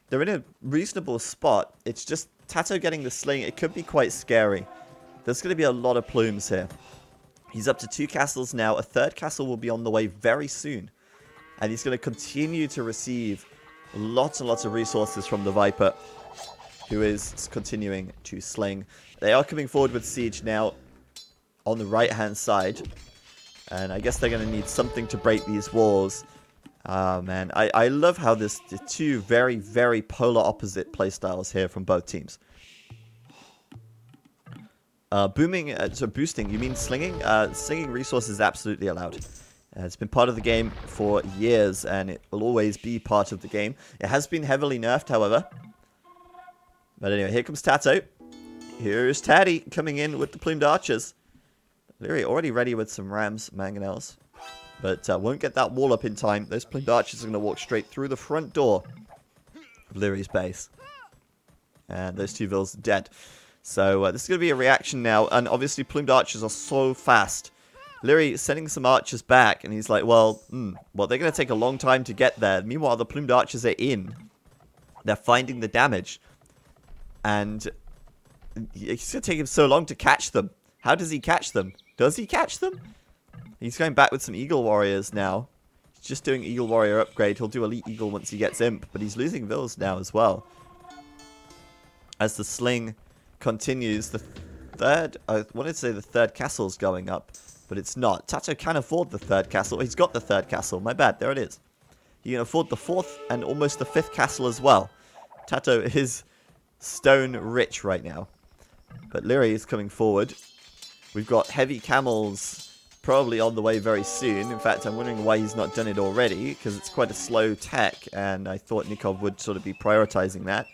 they're in a reasonable spot. It's just Tato getting the sling. It could be quite scary. There's going to be a lot of plumes here. He's up to 2 castles now. A 3rd castle will be on the way very soon. And he's going to continue to receive lots and lots of resources from the Viper, who is continuing to sling. They are coming forward with siege now on the right-hand side. And I guess they're going to need something to break these walls. Man, I love how the 2 very, very polar opposite playstyles here from both teams. Boosting, you mean slinging? Slinging resources is absolutely allowed. It's been part of the game for years, and it will always be part of the game. It has been heavily nerfed, however. But anyway, here comes Tato. Here's Taddy coming in with the plumed archers. Leary already ready with some rams, mangonels. But won't get that wall up in time. Those plumed archers are going to walk straight through the front door of Leary's base. And those 2 vills dead. So this is going to be a reaction now. And obviously plumed archers are so fast. Leary sending some archers back. And he's like, well, they're going to take a long time to get there. Meanwhile, the plumed archers are in. They're finding the damage. And it's going to take him so long to catch them. How does he catch them? Does he catch them? He's going back with some Eagle Warriors now. He's just doing Eagle Warrior upgrade. He'll do Elite Eagle once he gets Imp. But he's losing vills now as well. As the sling continues, the 3rd... I wanted to say the 3rd castle's going up. But it's not. Tato can afford the 3rd castle. He's got the 3rd castle. My bad. There it is. He can afford the 4th and almost the 5th castle as well. Tato is stone rich right now. But Leary is coming forward. We've got heavy camels probably on the way very soon. In fact, I'm wondering why he's not done it already, because it's quite a slow tech, and I thought Nikov would sort of be prioritizing that.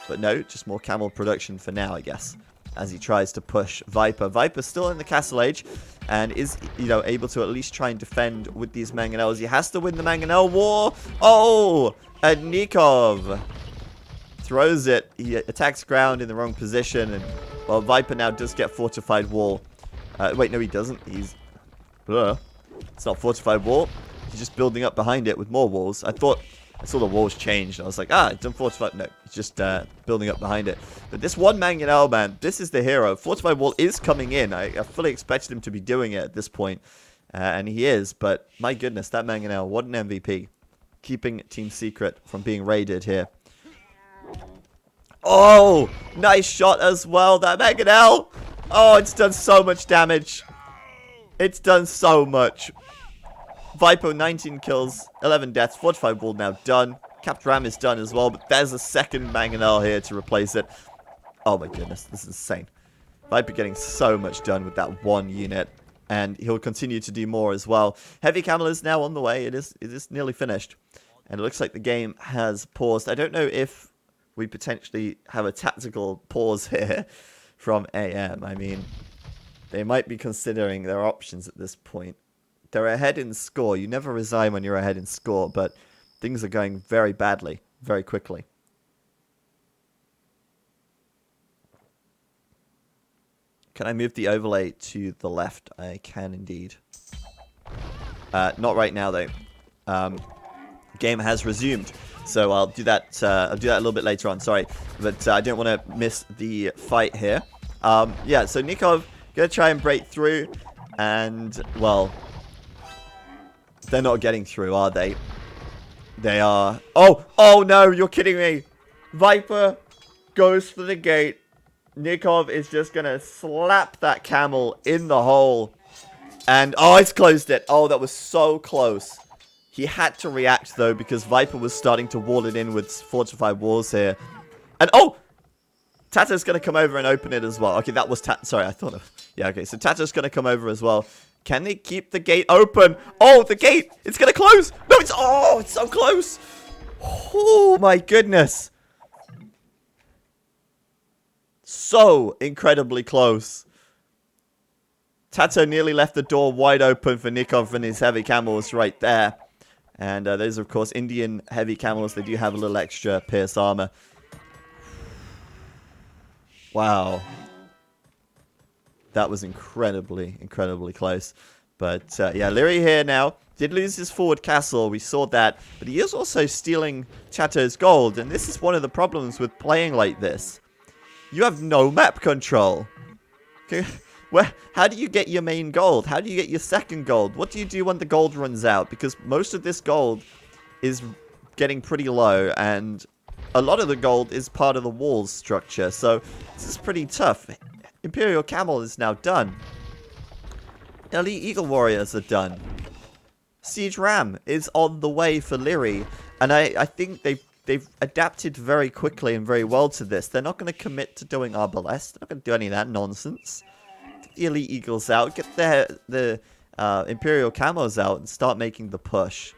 But no, just more camel production for now, I guess, as he tries to push Viper. Viper's still in the Castle Age, and is, able to at least try and defend with these mangonels. He has to win the mangonel war. Oh, and Nikov throws it. He attacks ground in the wrong position, and well, Viper now does get fortified wall. Wait, no, he doesn't. It's not fortified wall. He's just building up behind it with more walls. I saw the walls changed. I was like, it's done fortified. No, he's just building up behind it. But this one mangonel, man, this is the hero. Fortified wall is coming in. I fully expected him to be doing it at this point. And he is. But my goodness, that mangonel, what an MVP. Keeping Team Secret from being raided here. Oh, nice shot as well, that mangonel. Oh, it's done so much damage. It's done so much. Viper, 19 kills, 11 deaths, fortified wall now done. Capped ram is done as well, but there's a second mangonel here to replace it. Oh my goodness, this is insane. Viper getting so much done with that one unit, and he'll continue to do more as well. Heavy camel is now on the way. It is nearly finished, and it looks like the game has paused. I don't know if we potentially have a tactical pause here from AM. I mean, they might be considering their options at this point. They're ahead in score. You never resign when you're ahead in score, but things are going very badly, very quickly. Can I move the overlay to the left? I can indeed. Not right now, though. Game has resumed, so I'll do that. I'll do that a little bit later on. Sorry, but I don't want to miss the fight here. Yeah, so Nikov gonna try and break through, and well, they're not getting through, are they? They are. Oh no! You're kidding me! Viper goes for the gate. Nikov is just gonna slap that camel in the hole, and it's closed it. Oh, that was so close. He had to react though, because Viper was starting to wall it in with fortified walls here, and Tato's gonna come over and open it as well. Okay, that was sorry, I thought yeah. Okay, so Tato's gonna come over as well. Can they keep the gate open? Oh, the gate! It's gonna close! No, it's so close! Oh my goodness! So incredibly close. Tato nearly left the door wide open for Nikov and his heavy camels right there. And those are, of course, Indian heavy camels. They do have a little extra pierce armor. Wow. That was incredibly, incredibly close. But, yeah, Leary here now did lose his forward castle. We saw that. But he is also stealing Tato's gold. And this is one of the problems with playing like this. You have no map control. Okay? How do you get your main gold? How do you get your second gold? What do you do when the gold runs out? Because most of this gold is getting pretty low, and a lot of the gold is part of the walls structure, so this is pretty tough. Imperial Camel is now done. Elite Eagle Warriors are done. Siege Ram is on the way for Leary, and I think they've adapted very quickly and very well to this. They're not going to commit to doing Arbalest. They're not going to do any of that nonsense. Get the Elite Eagles out, get the Imperial Camos out, and start making the push.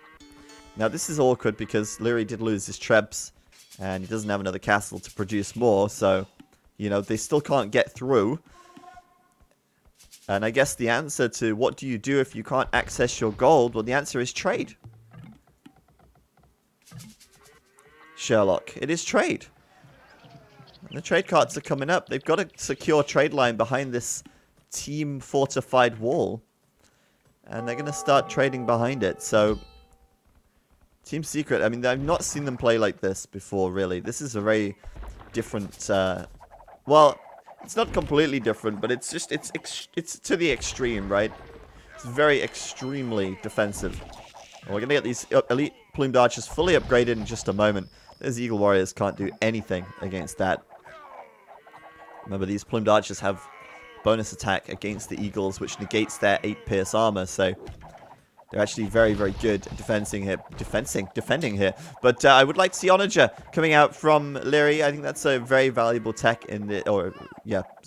Now, this is awkward because Leary did lose his Trebs, and he doesn't have another castle to produce more, so, you know, they still can't get through. And I guess the answer to what do you do if you can't access your gold, well, the answer is trade. Sherlock, it is trade. And the trade cards are coming up. They've got a secure trade line behind this team fortified wall. And they're going to start trading behind it, so... Team Secret, I mean, I've not seen them play like this before, really. This is a very different, well, it's not completely different, but it's just, it's to the extreme, right? It's very extremely defensive. And we're going to get these Elite Plumed Archers fully upgraded in just a moment. Those Eagle Warriors can't do anything against that. Remember, these Plumed Archers have bonus attack against the Eagles, which negates their 8 pierce armor, so... They're actually very, very good at defending here. But I would like to see Onager coming out from Leary. I think that's a very valuable tech in the,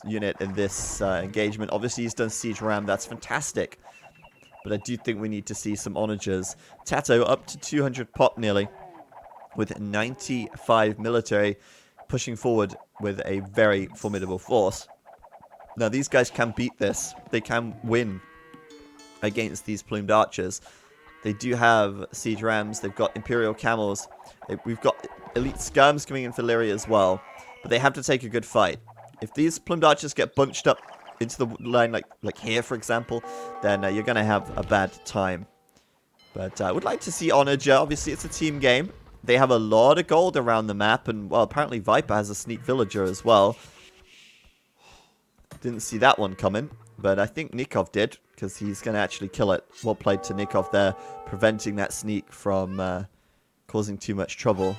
unit in this engagement. Obviously, he's done Siege Ram. That's fantastic. But I do think we need to see some Onagers. Tato up to 200 pop nearly, with 95 military, pushing forward with a very formidable force. Now, these guys can beat this. They can win against these Plumed Archers. They do have Siege Rams, they've got Imperial Camels, we've got Elite Skirms coming in for Leary as well, but they have to take a good fight. If these Plumed Archers get bunched up into the line like here, for example, then you're going to have a bad time. But I would like to see Onager. Obviously, it's a team game. They have a lot of gold around the map, and, well, apparently Viper has a sneak villager as well. Didn't see that one coming, but I think Nikov did, because he's going to actually kill it. Well played to Nikov there, preventing that sneak from causing too much trouble.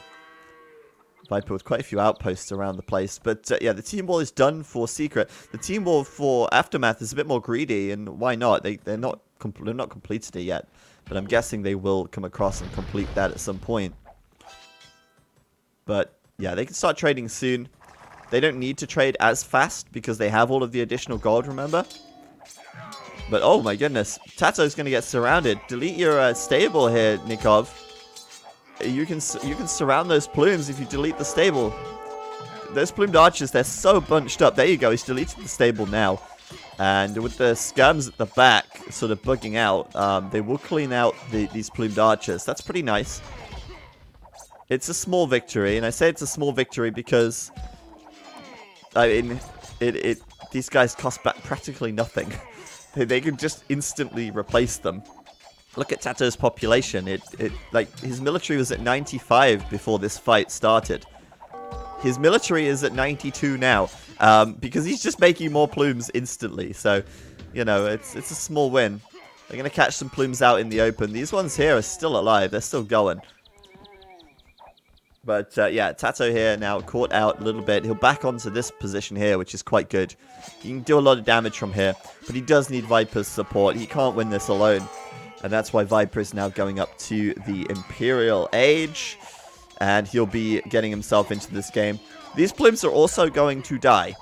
Viper with quite a few outposts around the place. But yeah, the team wall is done for Secret. The team wall for Aftermath is a bit more greedy, and why not? They're not completed it yet, but I'm guessing they will come across and complete that at some point. But yeah, they can start trading soon. They don't need to trade as fast because they have all of the additional gold, remember? But oh my goodness, Tato's going to get surrounded. Delete your stable here, Nikov. You can surround those plumes if you delete the stable. Those Plumed Archers, they're so bunched up. There you go, he's deleted the stable now. And with the Skirms at the back sort of bugging out, they will clean out these Plumed Archers. That's pretty nice. It's a small victory, and I say it's a small victory because... I mean, these guys cost back practically nothing. They can just instantly replace them. Look at Tato's population. Like, his military was at 95 before this fight started. His military is at 92 now, because he's just making more plumes instantly. So, you know, it's a small win. They're going to catch some plumes out in the open. These ones here are still alive. They're still going. But, yeah, Tato here now caught out a little bit. He'll back onto this position here, which is quite good. He can do a lot of damage from here, but he does need Viper's support. He can't win this alone. And that's why Viper is now going up to the Imperial Age. And he'll be getting himself into this game. These plumes are also going to die,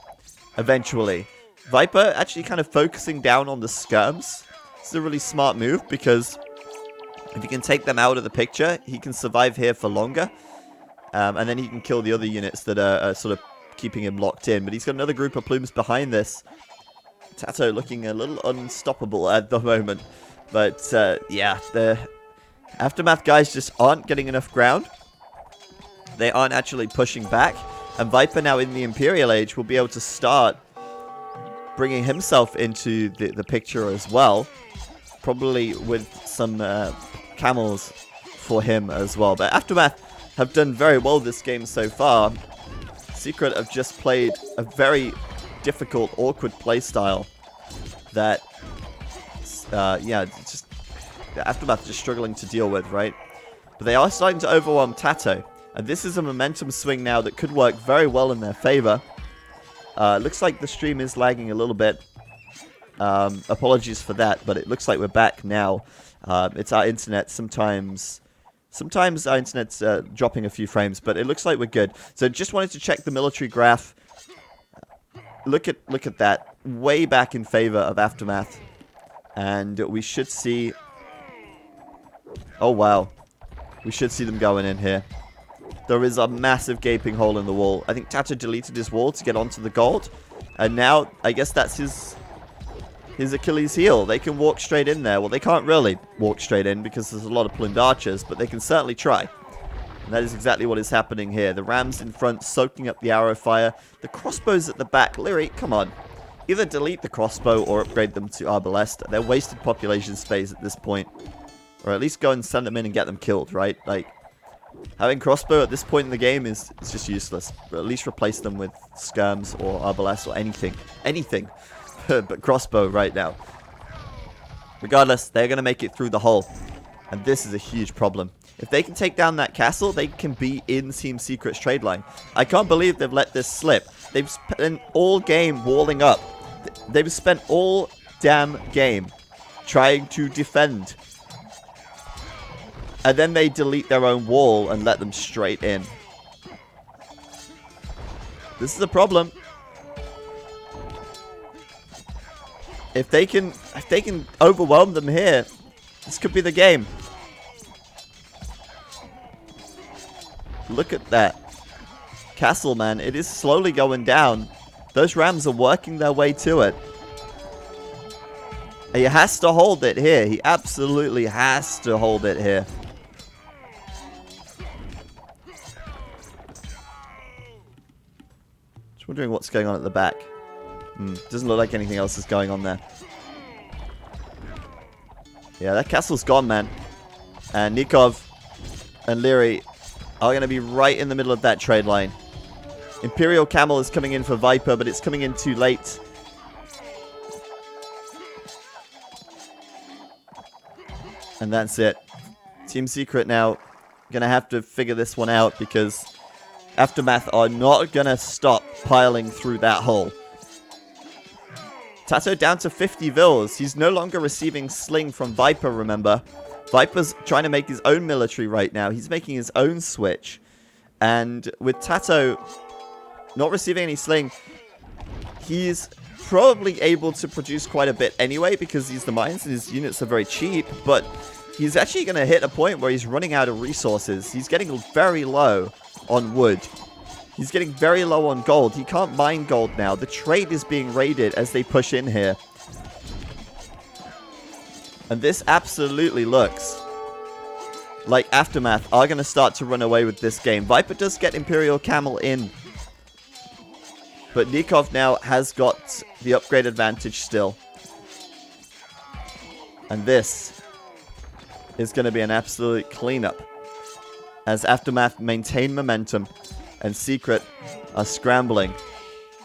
eventually. Viper actually kind of focusing down on the Skirms. It's a really smart move, because if he can take them out of the picture, he can survive here for longer. And then he can kill the other units that are sort of keeping him locked in. But he's got another group of plumes behind this. Tato looking a little unstoppable at the moment. But, yeah, the Aftermath guys just aren't getting enough ground. They aren't actually pushing back. And Viper now in the Imperial Age will be able to start bringing himself into the picture as well. Probably with some camels for him as well. But Aftermath have done very well this game so far. Secret have just played a very difficult, awkward playstyle. that, yeah, it's just the Aftermath just struggling to deal with, right? But they are starting to overwhelm Tato. And this is a momentum swing now that could work very well in their favor. Looks like the stream is lagging a little bit. Apologies for that, but it looks like we're back now. It's our internet. Sometimes our internet's dropping a few frames, but it looks like we're good. So just wanted to check the military graph. Look at that. Way back in favor of Aftermath. And we should see... Oh, wow. We should see them going in here. There is a massive gaping hole in the wall. I think Tato deleted his wall to get onto the gold. And now, I guess that's his Achilles heel. They can walk straight in there. Well, they can't really walk straight in because there's a lot of plumed archers, but they can certainly try. And that is exactly what is happening here. The Rams in front soaking up the arrow fire. The crossbows at the back. Leary, come on. Either delete the crossbow or upgrade them to Arbalest. They're wasted population space at this point. Or at least go and send them in and get them killed, right? Like, having crossbow at this point in the game is just useless. But at least replace them with skirms or Arbalest or anything. Anything. But crossbow right now. Regardless, they're going to make it through the hole. And this is a huge problem. If they can take down that castle, they can be in Team Secret's trade line. I can't believe they've let this slip. They've spent all game walling up. They've spent all damn game trying to defend. And then they delete their own wall and let them straight in. This is a problem. If they can overwhelm them here, this could be the game. Look at that. Castle, man, it is slowly going down. Those Rams are working their way to it. He has to hold it here. He absolutely has to hold it here. Just wondering what's going on at the back. Doesn't look like anything else is going on there. Yeah, that castle's gone, man. And Nikov and Leary are going to be right in the middle of that trade line. Imperial Camel is coming in for Viper, but it's coming in too late. And that's it. Team Secret now going to have to figure this one out because Aftermath are not going to stop piling through that hole. Tato down to 50 vils. He's no longer receiving sling from Viper, remember. Viper's trying to make his own military right now. He's making his own switch. And with Tato not receiving any sling, he's probably able to produce quite a bit anyway because he's the mines and his units are very cheap. But he's actually going to hit a point where he's running out of resources. He's getting very low on wood. He's getting very low on gold. He can't mine gold now. The trade is being raided as they push in here. And this absolutely looks like Aftermath are going to start to run away with this game. Viper does get Imperial Camel in. But Nikov now has got the upgrade advantage still. And this is going to be an absolute cleanup. As Aftermath maintain momentum. And Secret are scrambling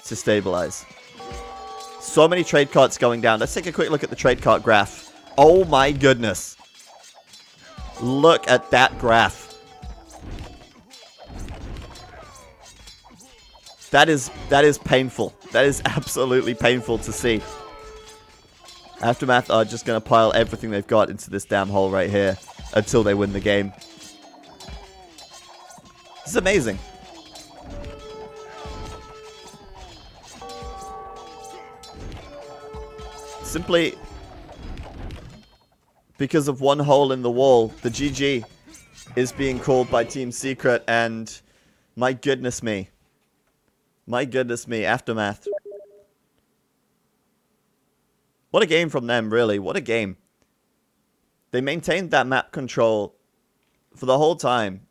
to stabilize. So many trade carts going down. Let's take a quick look at the trade cart graph. Oh my goodness. Look at that graph. That is painful. That is absolutely painful to see. Aftermath are just going to pile everything they've got into this damn hole right here until they win the game. This is amazing. Simply because of one hole in the wall, the GG is being called by Team Secret, and my goodness me. My goodness me, Aftermath. What a game from them, really. What a game. They maintained that map control for the whole time,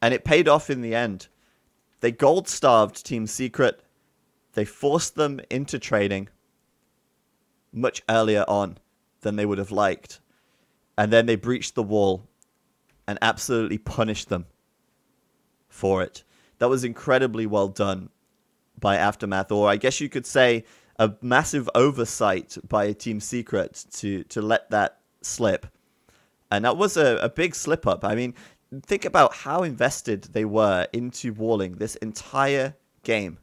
and it paid off in the end. They gold-starved Team Secret. They forced them into trading much earlier on than they would have liked. And then they breached the wall and absolutely punished them for it. That was incredibly well done by Aftermath, or I guess you could say a massive oversight by Team Secret to let that slip. And that was a big slip up. I mean, think about how invested they were into walling this entire game.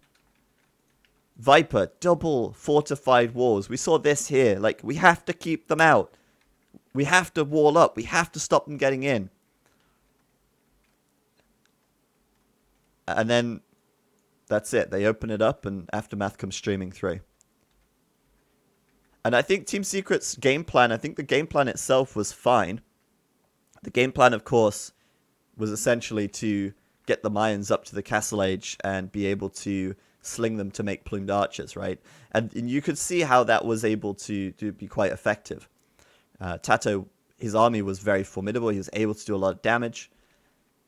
Viper, double fortified walls. We saw this here. Like, we have to keep them out. We have to wall up. We have to stop them getting in. And then that's it. They open it up and Aftermath comes streaming through. And I think Team Secret's game plan, I think the game plan itself was fine. The game plan, of course, was essentially to get the Mayans up to the Castle Age and be able to sling them to make plumed archers, right? And you could see how that was able to be quite effective. Tato, his army was very formidable. He was able to do a lot of damage.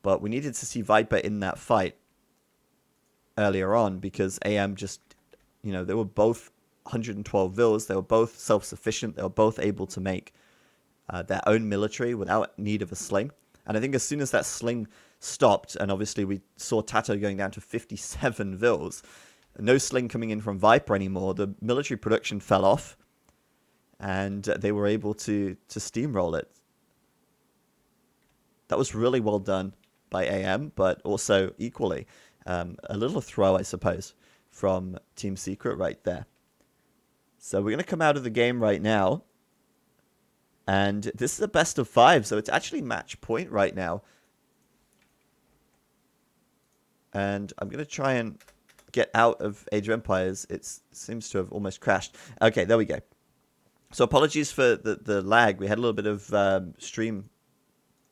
But we needed to see Viper in that fight earlier on because AM just, they were both 112 vills. They were both self-sufficient. They were both able to make their own military without need of a sling. And I think as soon as that sling stopped, and obviously we saw Tato going down to 57 vills, no sling coming in from Viper anymore, the military production fell off, and they were able to steamroll it. That was really well done by AM, but also equally a little throw, I suppose, from Team Secret right there. So we're going to come out of the game right now. And this is a best of 5, so it's actually match point right now. And I'm going to try and get out of Age of Empires. It seems to have almost crashed. Okay, there we go. So apologies for the lag. We had a little bit of stream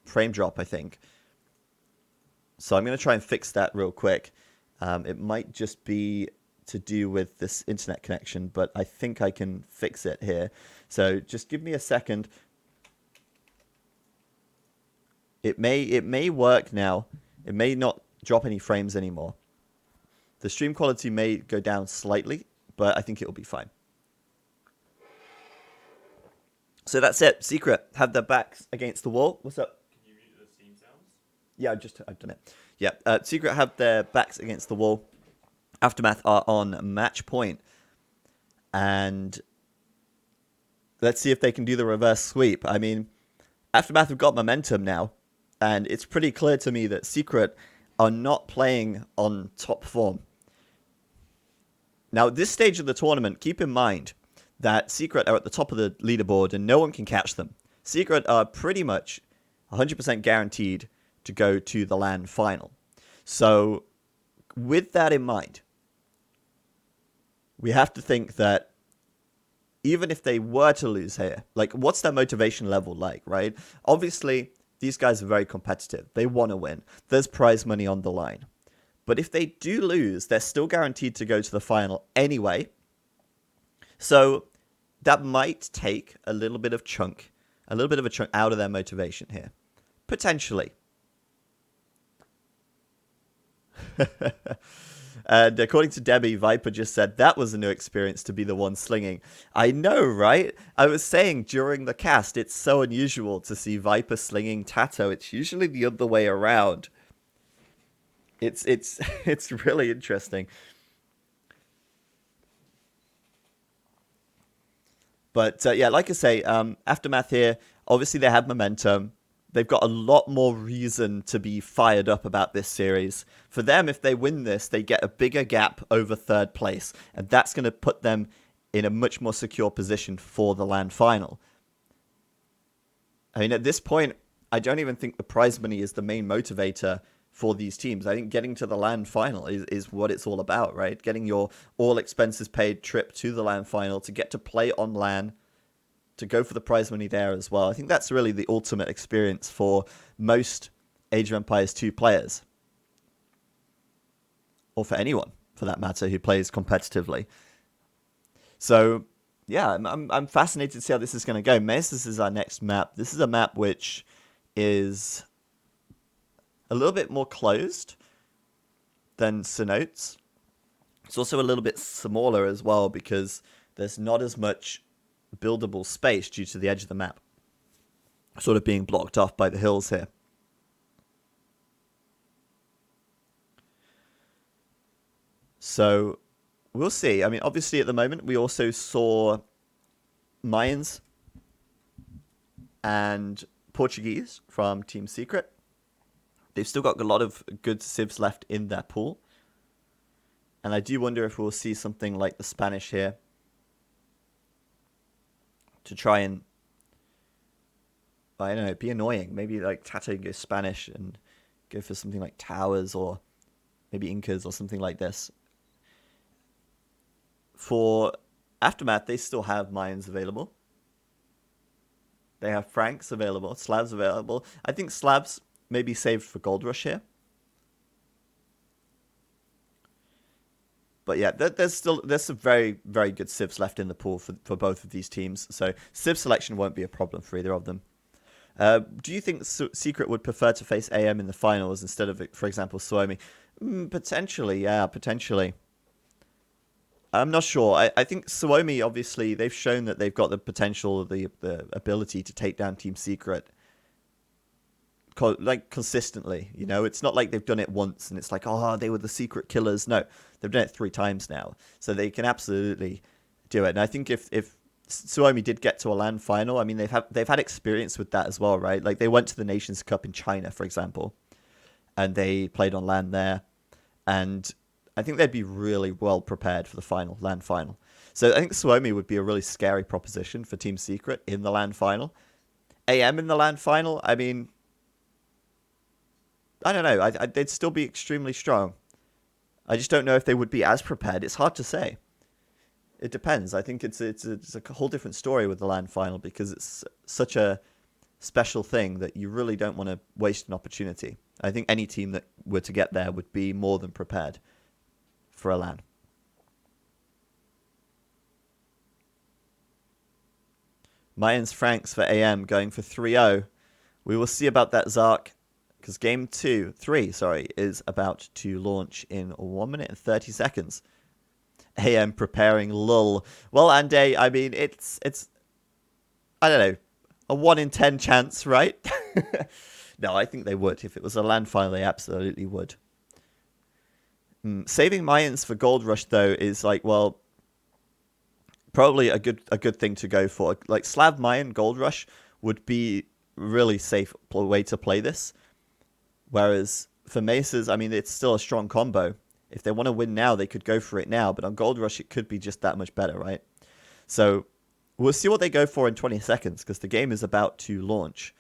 frame drop, I think. So I'm going to try and fix that real quick. It might just be to do with this internet connection, but I think I can fix it here. So just give me a second. It may work now. It may not drop any frames anymore. The stream quality may go down slightly, but I think it will be fine. So that's it. Secret have their backs against the wall. What's up? Can you mute the Steam sounds? Yeah, I've done it. Yeah, Secret have their backs against the wall. Aftermath are on match point. And let's see if they can do the reverse sweep. I mean, Aftermath have got momentum now. And it's pretty clear to me that Secret are not playing on top form. Now, at this stage of the tournament, keep in mind that Secret are at the top of the leaderboard and no one can catch them. Secret are pretty much 100% guaranteed to go to the LAN final. So, with that in mind, we have to think that even if they were to lose here, like, what's their motivation level like, right? Obviously, these guys are very competitive. They want to win. There's prize money on the line. But if they do lose, they're still guaranteed to go to the final anyway. So that might take a little bit of a chunk out of their motivation here. Potentially. And according to Debbie, Viper just said that was a new experience to be the one slinging. I know, right? I was saying during the cast, it's so unusual to see Viper slinging Tato. It's usually the other way around. It's really interesting. But yeah, like I say, Aftermath here, obviously they have momentum. They've got a lot more reason to be fired up about this series. For them, if they win this, they get a bigger gap over third place. And that's going to put them in a much more secure position for the LAN final. I mean, at this point, I don't even think the prize money is the main motivator for these teams. I think getting to the LAN final is what it's all about, right? Getting your all expenses paid trip to the LAN final to get to play on LAN, to go for the prize money there as well. I think that's really the ultimate experience for most Age of Empires 2 players. Or for anyone, for that matter, who plays competitively. So, yeah, I'm fascinated to see how this is going to go. Mesis is our next map. This is a map which is a little bit more closed than Cenotes. It's also a little bit smaller as well because there's not as much buildable space due to the edge of the map sort of being blocked off by the hills here. So we'll see. I mean, obviously, at the moment, we also saw Mayans and Portuguese from Team Secret. They've still got a lot of good civs left in their pool. And I do wonder if we'll see something like the Spanish here to try and, I don't know, be annoying. Maybe like Tato go Spanish and go for something like Towers or maybe Incas or something like this. For Aftermath, they still have Mayans available. They have Franks available, Slavs available. I think Slavs may be saved for Gold Rush here. But yeah, there's some very, very good civs left in the pool for both of these teams. So civ selection won't be a problem for either of them. Do you think Secret would prefer to face AM in the finals instead of, for example, Suomi? Potentially, yeah, potentially. I'm not sure. I think Suomi, obviously, they've shown that they've got the potential, the ability to take down Team Secret like consistently. You know, it's not like they've done it once and it's like, oh, they were the secret killers. No, they've done it 3 times now. So they can absolutely do it. And I think if Suomi did get to a LAN final, I mean, they've had experience with that as well, right? Like they went to the Nations Cup in China, for example, and they played on LAN there. And I think they'd be really well prepared for the LAN final. So I think Suomi would be a really scary proposition for Team Secret in the LAN final. AM in the LAN final, I mean, I don't know. They'd still be extremely strong. I just don't know if they would be as prepared. It's hard to say. It depends. I think it's a whole different story with the LAN final because it's such a special thing that you really don't want to waste an opportunity. I think any team that were to get there would be more than prepared for a LAN. Mayans Franks for AM going for 3-0. We will see about that, Zark. Because game 3, is about to launch in 1 minute and 30 seconds. AM preparing lull. Well, Ande, I mean, it's I don't know, a 1 in 10 chance, right? No, I think they would. If it was a LAN final, they absolutely would. Saving Mayans for Gold Rush, though, is like, well, probably a good thing to go for. Like, Slav Mayan Gold Rush would be really safe way to play this. Whereas for Maces, I mean, it's still a strong combo. If they want to win now, they could go for it now. But on Gold Rush, it could be just that much better, right? So we'll see what they go for in 20 seconds because the game is about to launch.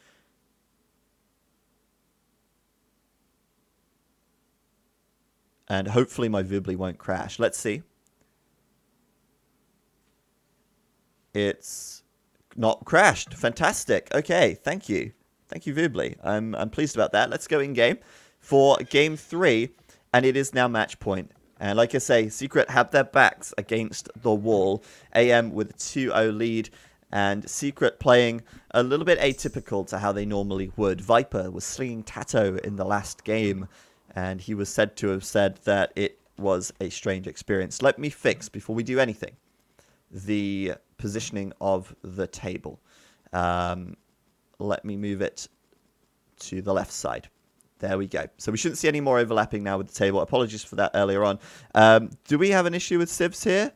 And hopefully my Vibli won't crash. Let's see. It's not crashed. Fantastic. Okay, thank you. Thank you, Vibli. I'm pleased about that. Let's go in game for game 3, and it is now match point. And like I say, Secret have their backs against the wall. AM with a 2-0 lead, and Secret playing a little bit atypical to how they normally would. Viper was slinging Tato in the last game, and he was said to have said that it was a strange experience. Let me fix, before we do anything, the positioning of the table. Let me move it to the left side. There we go. So we shouldn't see any more overlapping now with the table. Apologies for that earlier on. Do we have an issue with civs here?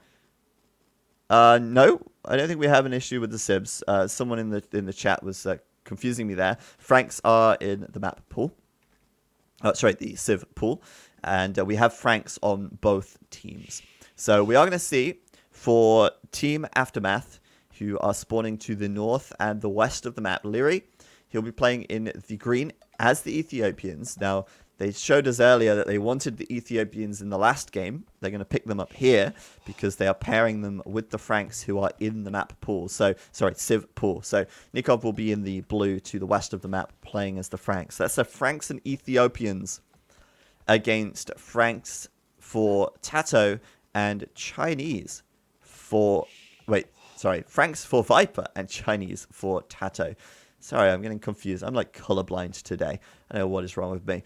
No, I don't think we have an issue with the civs. Someone in the chat was confusing me there. Franks are in the map pool. Sorry, the civ pool. And we have Franks on both teams. So we are going to see for Team Aftermath, who are spawning to the north and the west of the map. Leary, he'll be playing in the green as the Ethiopians. Now, they showed us earlier that they wanted the Ethiopians in the last game. They're going to pick them up here because they are pairing them with the Franks who are in the map pool. So, sorry, Civ pool. So, Nikov will be in the blue to the west of the map playing as the Franks. That's the Franks and Ethiopians against Franks for Tato and Chinese for... Wait. Sorry, Franks for Viper and Chinese for Tato. Sorry, I'm getting confused. I'm like colorblind today. I don't know what is wrong with me.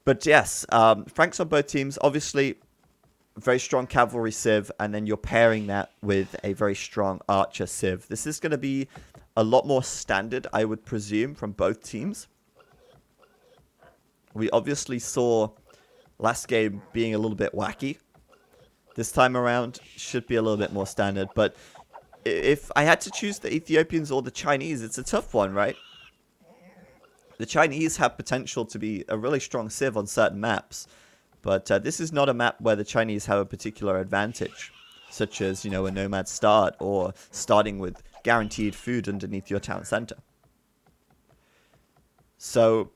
But yes, Franks on both teams. Obviously, very strong cavalry civ, and then you're pairing that with a very strong archer civ. This is going to be a lot more standard, I would presume, from both teams. We obviously saw last game being a little bit wacky. This time around should be a little bit more standard, but if I had to choose the Ethiopians or the Chinese, it's a tough one, right? The Chinese have potential to be a really strong civ on certain maps, but this is not a map where the Chinese have a particular advantage, such as, you know, a nomad start or starting with guaranteed food underneath your town center. So,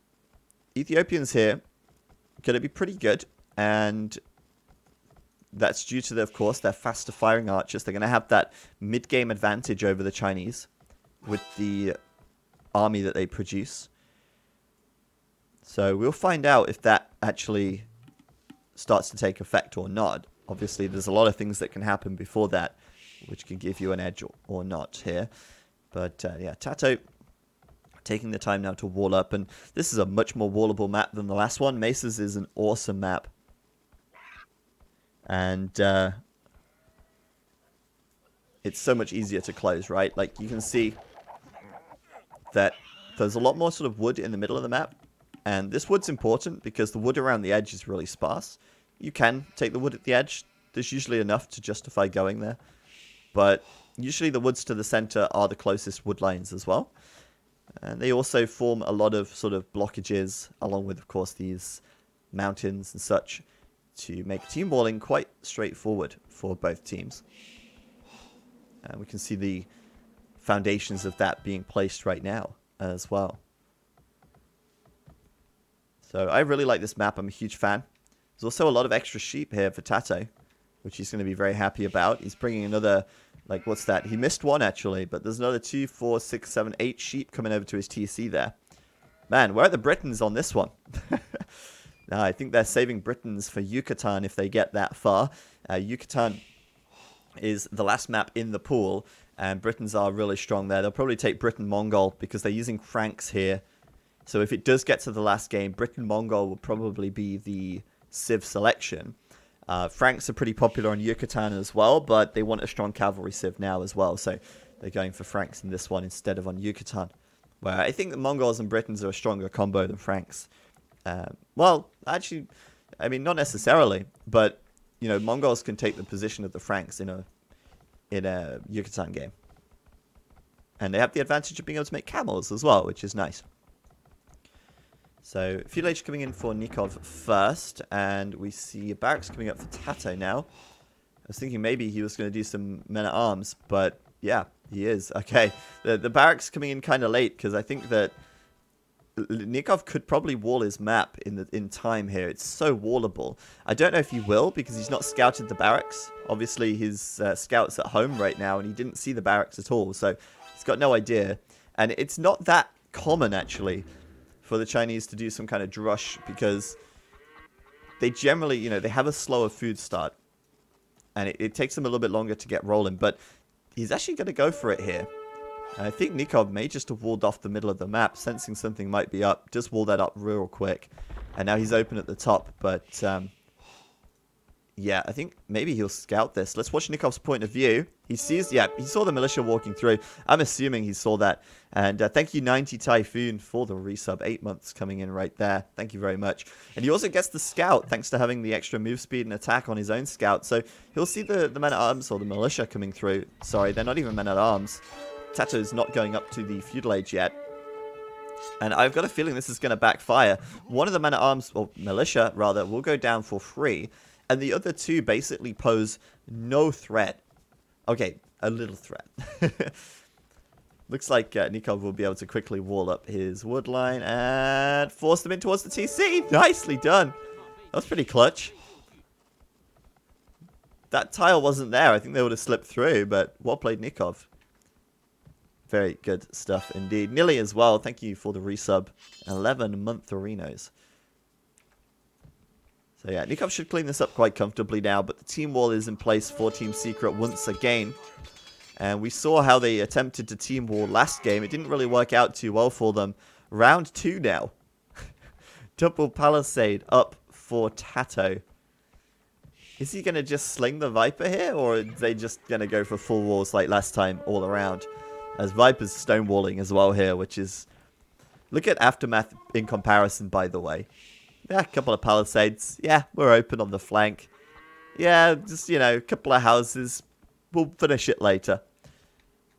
Ethiopians here going to be pretty good, and that's due to, of course, their faster firing archers. They're going to have that mid-game advantage over the Chinese with the army that they produce. So we'll find out if that actually starts to take effect or not. Obviously, there's a lot of things that can happen before that, which can give you an edge or not here. But yeah, Tato taking the time now to wall up. And this is a much more wallable map than the last one. Mesas is an awesome map. And it's so much easier to close, right? Like, you can see that there's a lot more sort of wood in the middle of the map. And this wood's important because the wood around the edge is really sparse. You can take the wood at the edge. There's usually enough to justify going there. But usually the woods to the center are the closest wood lines as well. And they also form a lot of sort of blockages, along with, of course, these mountains and such, to make team walling quite straightforward for both teams. And we can see the foundations of that being placed right now as well. So I really like this map. I'm a huge fan. There's also a lot of extra sheep here for Tato, which he's going to be very happy about. He's bringing another, like, what's that? He missed one, actually, but there's another 2, 4, 6, 7, 8 sheep coming over to his TC there. Man, where are the Britons on this one? No, I think they're saving Britons for Yucatan if they get that far. Yucatan is the last map in the pool, and Britons are really strong there. They'll probably take Briton-Mongol because they're using Franks here. So if it does get to the last game, Briton-Mongol will probably be the civ selection. Franks are pretty popular on Yucatan as well, but they want a strong cavalry civ now as well. So they're going for Franks in this one instead of on Yucatan. Where I think the Mongols and Britons are a stronger combo than Franks. Well, actually, I mean, not necessarily, but, you know, Mongols can take the position of the Franks in a Yucatan game. And they have the advantage of being able to make camels as well, which is nice. So, Feudal Age coming in for Nikov first, and we see barracks coming up for Tato now. I was thinking maybe he was going to do some men-at-arms, but yeah, he is. Okay, the barracks coming in kind of late, because I think that Nikov could probably wall his map in time here. It's so wallable. I don't know if he will, because he's not scouted the barracks. Obviously, his scout's at home right now, and he didn't see the barracks at all, so he's got no idea. And it's not that common, actually, for the Chinese to do some kind of drush, because they generally, you know, they have a slower food start. And it takes them a little bit longer to get rolling, but he's actually going to go for it here. And I think Nikov may just have walled off the middle of the map, sensing something might be up. Just wall that up real quick. And now he's open at the top, but yeah, I think maybe he'll scout this. Let's watch Nikov's point of view. He sees, yeah, he saw the militia walking through. I'm assuming he saw that. And thank you, 90 Typhoon, for the resub. 8 months coming in right there. Thank you very much. And he also gets the scout, thanks to having the extra move speed and attack on his own scout. So he'll see the men-at-arms, or the militia coming through. Sorry, they're not even men-at-arms. Tato's not going up to the feudal age yet. And I've got a feeling this is going to backfire. One of the men-at-arms, or militia, rather, will go down for free. And the other two basically pose no threat. Okay, a little threat. Looks like Nikov will be able to quickly wall up his wood line and force them in towards the TC. Nicely done. That was pretty clutch. That tile wasn't there. I think they would have slipped through, but well played, Nikov. Very good stuff indeed. Nilly as well. Thank you for the resub. 11-month Arenos. So yeah, Nikov should clean this up quite comfortably now, but the team wall is in place for Team Secret once again. And we saw how they attempted to team wall last game. It didn't really work out too well for them. Round 2 now. Double Palisade up for Tato. Is he going to just sling the Viper here, or are they just going to go for full walls like last time all around? As Viper's stonewalling as well here, which is... Look at Aftermath in comparison, by the way. Yeah, a couple of palisades. Yeah, we're open on the flank. Yeah, just, you know, a couple of houses. We'll finish it later.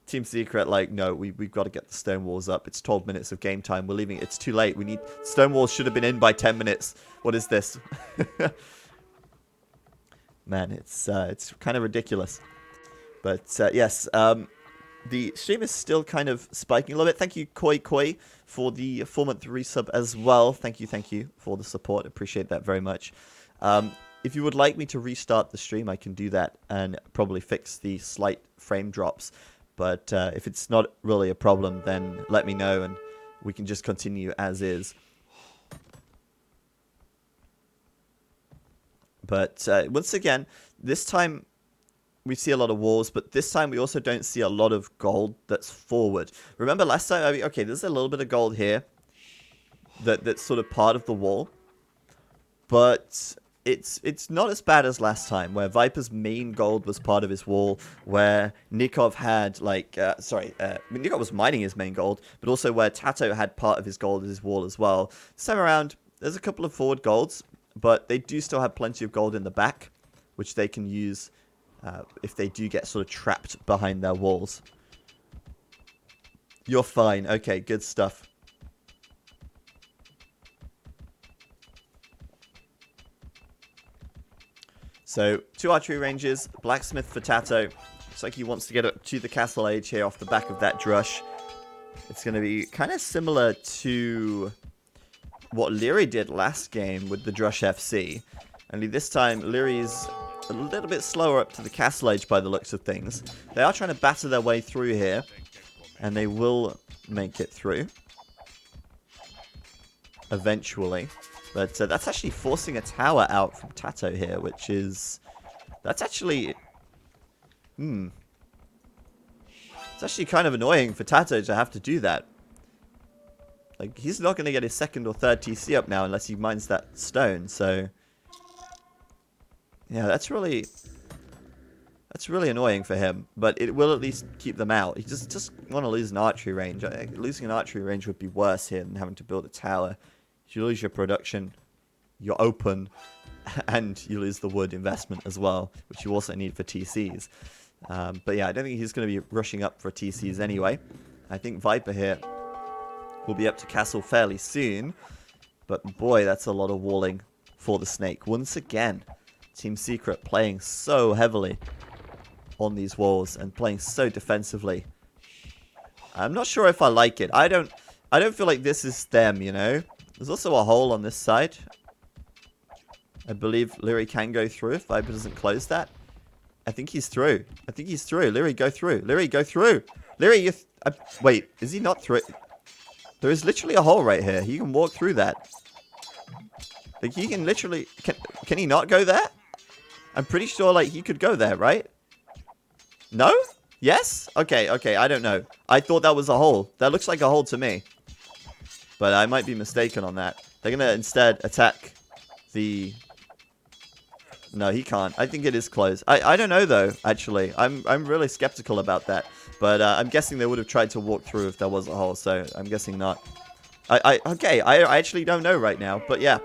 Team Secret, like, no, we've got to get the stone walls up. It's 12 minutes of game time. We're leaving. It's too late. We need... Stone walls should have been in by 10 minutes. What is this? Man, it's kind of ridiculous. But, yes, the stream is still kind of spiking a little bit. Thank you, Koi, for the 4-month resub as well. Thank you for the support. Appreciate that very much. If you would like me to restart the stream, I can do that and probably fix the slight frame drops. But if it's not really a problem, then let me know and we can just continue as is. But once again, this time we see a lot of walls, but this time we also don't see a lot of gold that's forward. Remember last time, I mean, okay, there's a little bit of gold here that's sort of part of the wall. But it's not as bad as last time, where Viper's main gold was part of his wall, where Nikov had, like, Nikov was mining his main gold, but also where Tato had part of his gold as his wall as well. This time around, there's a couple of forward golds, but they do still have plenty of gold in the back, which they can use if they do get sort of trapped behind their walls. You're fine. Okay, good stuff. So, 2 archery ranges, blacksmith for Tato. Looks like he wants to get up to the castle age here off the back of that drush. It's going to be kind of similar to what Leary did last game with the drush FC. Only this time, Leary's a little bit slower up to the castle age by the looks of things. They are trying to batter their way through here, and they will make it through eventually. But that's actually forcing a tower out from Tato here, which is... That's actually... It's actually kind of annoying for Tato to have to do that. Like, he's not going to get his second or third TC up now unless he mines that stone, so... Yeah, that's really annoying for him, but it will at least keep them out. He just want to lose an archery range. Losing an archery range would be worse here than having to build a tower. You lose your production, you're open, and you lose the wood investment as well, which you also need for TCs. But yeah, I don't think he's going to be rushing up for TCs anyway. I think Viper here will be up to castle fairly soon. But boy, that's a lot of walling for the Snake. Once again, Team Secret playing so heavily on these walls and playing so defensively. I'm not sure if I like it. I don't feel like this is them, you know? There's also a hole on this side. I believe Leary can go through if Viper doesn't close that. I think he's through. Leary, go through. Leary, go through. Leary, wait, is he not through? There is literally a hole right here. He can walk through that. Like, he can literally... Can he not go there? I'm pretty sure, like, he could go there, right? No? Yes? Okay, I don't know. I thought that was a hole. That looks like a hole to me. But I might be mistaken on that. They're going to instead attack the... No, he can't. I think it is closed. I don't know, though, actually. I'm really skeptical about that. But I'm guessing they would have tried to walk through if there was a hole, so I'm guessing not. Okay, I actually don't know right now, but yeah.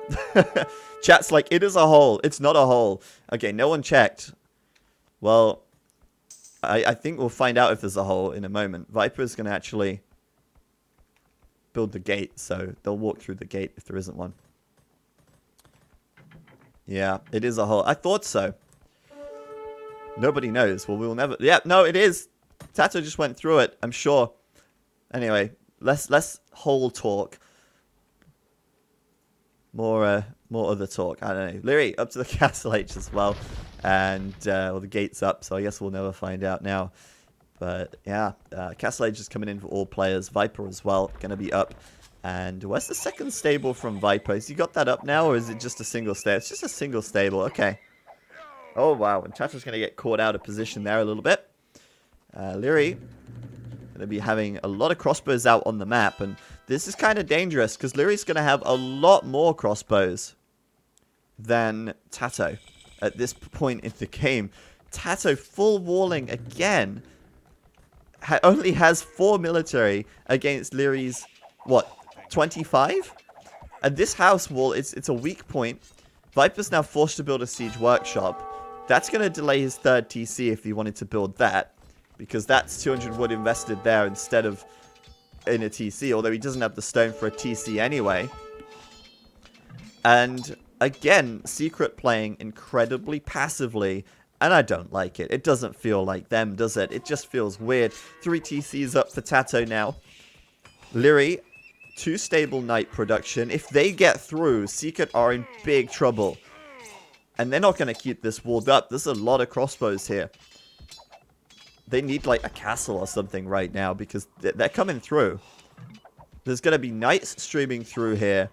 Chat's like, it is a hole. It's not a hole. Okay, no one checked. Well, I think we'll find out if there's a hole in a moment. Viper's going to actually build the gate, so they'll walk through the gate if there isn't one. Yeah, it is a hole. I thought so. Nobody knows. Well, we will never... Yeah, no, it is. Tato just went through it, I'm sure. Anyway, less hole talk. More other talk. I don't know. Leary, up to the castle H as well. And, well, the gate's up, so I guess we'll never find out now. But, yeah, castle H is coming in for all players. Viper as well, going to be up. And where's the second stable from Viper? Has he got that up now, or is it just a single stable? It's just a single stable. Okay. Oh, wow. And Tato's going to get caught out of position there a little bit. Leary going to be having a lot of crossbows out on the map. And this is kind of dangerous, because Leary's going to have a lot more crossbows than Tato at this point in the game. Tato full walling again. Only has 4 military against Leary's, what, 25? And this house wall, it's a weak point. Viper's now forced to build a siege workshop. That's going to delay his third TC if he wanted to build that. Because that's 200 wood invested there instead of in a TC. Although he doesn't have the stone for a TC anyway. And again, Secret playing incredibly passively. And I don't like it. It doesn't feel like them, does it? It just feels weird. 3 TCs up for Tato now. Leary, 2 stable knight production. If they get through, Secret are in big trouble. And they're not going to keep this walled up. There's a lot of crossbows here. They need like a castle or something right now because they're coming through. There's going to be knights streaming through here.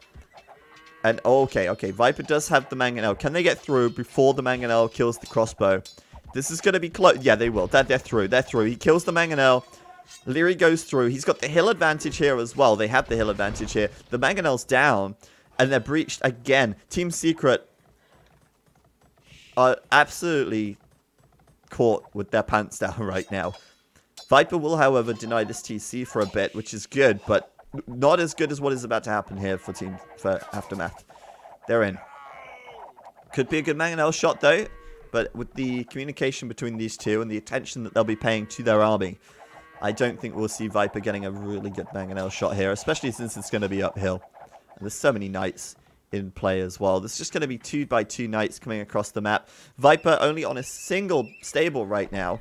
And okay, Viper does have the mangonel. Can they get through before the mangonel kills the crossbow? This is going to be close. Yeah, they will. They're through. They're through. He kills the mangonel. Leary goes through. He's got the hill advantage here as well. They have the hill advantage here. The mangonel's down. And they're breached again. Team Secret are absolutely caught with their pants down right now. Viper will, however, deny this TC for a bit, which is good, but not as good as what is about to happen here for Aftermath. They're in. Could be a good mangonel shot, though, but with the communication between these two and the attention that they'll be paying to their army, I don't think we'll see Viper getting a really good mangonel shot here, especially since it's going to be uphill. And there's so many knights in play as well. There's just going to be 2x2 knights coming across the map. Viper only on a single stable right now.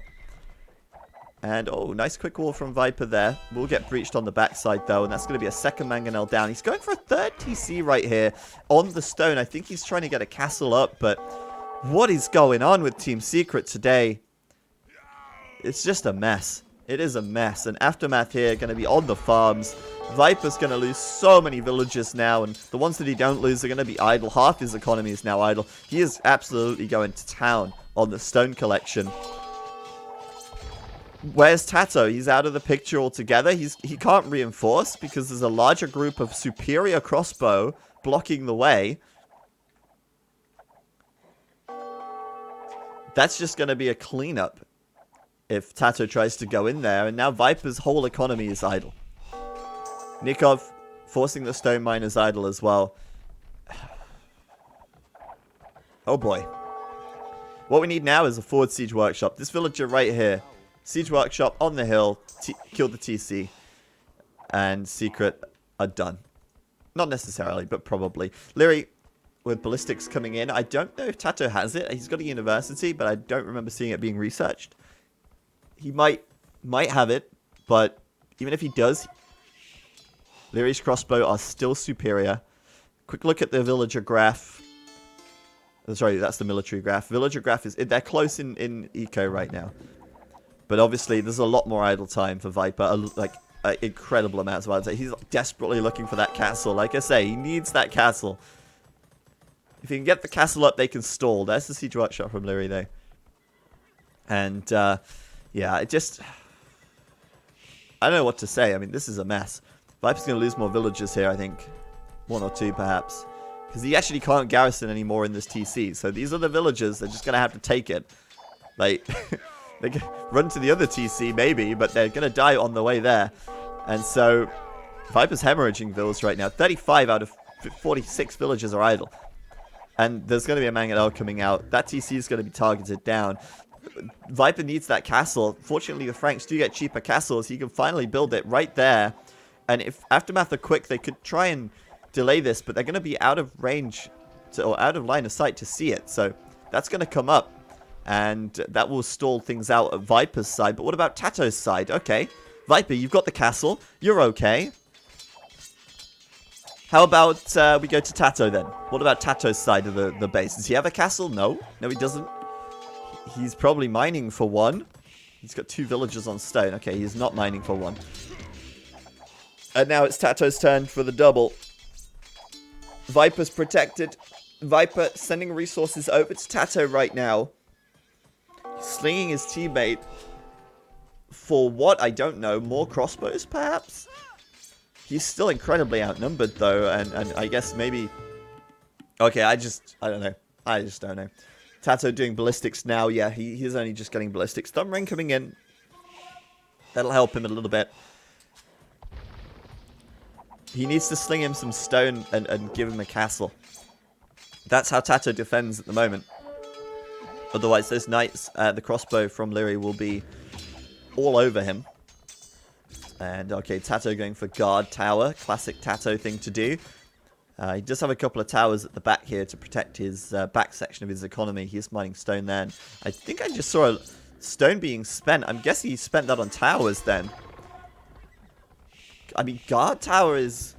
And, oh, nice quick wall from Viper there. Will get breached on the backside, though, and that's going to be a second mangonel down. He's going for a third TC right here on the stone. I think he's trying to get a castle up, but what is going on with Team Secret today? It's just a mess. It is a mess. And Aftermath here going to be on the farms. Viper's going to lose so many villagers now, and the ones that he don't lose are going to be idle. Half his economy is now idle. He is absolutely going to town on the stone collection. Where's Tato? He's out of the picture altogether. He can't reinforce because there's a larger group of superior crossbow blocking the way. That's just going to be a cleanup if Tato tries to go in there, and now Viper's whole economy is idle. Nikov forcing the stone miners idle as well. Oh boy. What we need now is a forward siege workshop. This villager right here. Siege workshop on the hill. Kill the TC. And Secret are done. Not necessarily, but probably. Leary with ballistics coming in. I don't know if Tato has it. He's got a university, but I don't remember seeing it being researched. He might have it, but even if he does, Leary's crossbow are still superior. Quick look at the villager graph. Oh, sorry, that's the military graph. Villager graph is... They're close in eco right now. But obviously, there's a lot more idle time for Viper. Like, incredible amounts of idle time. He's desperately looking for that castle. Like I say, he needs that castle. If he can get the castle up, they can stall. There's the siege workshop from Leary, though. And, yeah, it just... I don't know what to say. I mean, this is a mess. Viper's going to lose more villagers here, I think. 1 or 2, perhaps. Because he actually can't garrison anymore in this TC. So these are the villagers. They're just going to have to take it. Like, they can run to the other TC, maybe, but they're going to die on the way there. And so, Viper's hemorrhaging villas right now. 35 out of 46 villagers are idle. And there's going to be a mangonel coming out. That TC is going to be targeted down. Viper needs that castle. Fortunately, the Franks do get cheaper castles. He can finally build it right there. And if Aftermath are quick, they could try and delay this, but they're going to be out of range or out of line of sight to see it. So that's going to come up, and that will stall things out at Viper's side. But what about Tato's side? Okay, Viper, you've got the castle. You're okay. How about we go to Tato then? What about Tato's side of the base? Does he have a castle? No. No, he doesn't. He's probably mining for 1. He's got 2 villagers on stone. Okay, he's not mining for 1. And now it's Tato's turn for the double. Viper's protected. Viper sending resources over to Tato right now. Slinging his teammate. For what? I don't know. More crossbows, perhaps? He's still incredibly outnumbered, though. And I guess maybe... Okay, I don't know. I just don't know. Tato doing ballistics now. Yeah, he's only just getting ballistics. Thumb ring coming in. That'll help him a little bit. He needs to sling him some stone and give him a castle. That's how Tato defends at the moment. Otherwise, those knights, the crossbow from Leary will be all over him. And, okay, Tato going for guard tower. Classic Tato thing to do. He does have a couple of towers at the back here to protect his back section of his economy. He is mining stone there. And I think I just saw a stone being spent. I'm guessing he spent that on towers then. I mean, guard tower is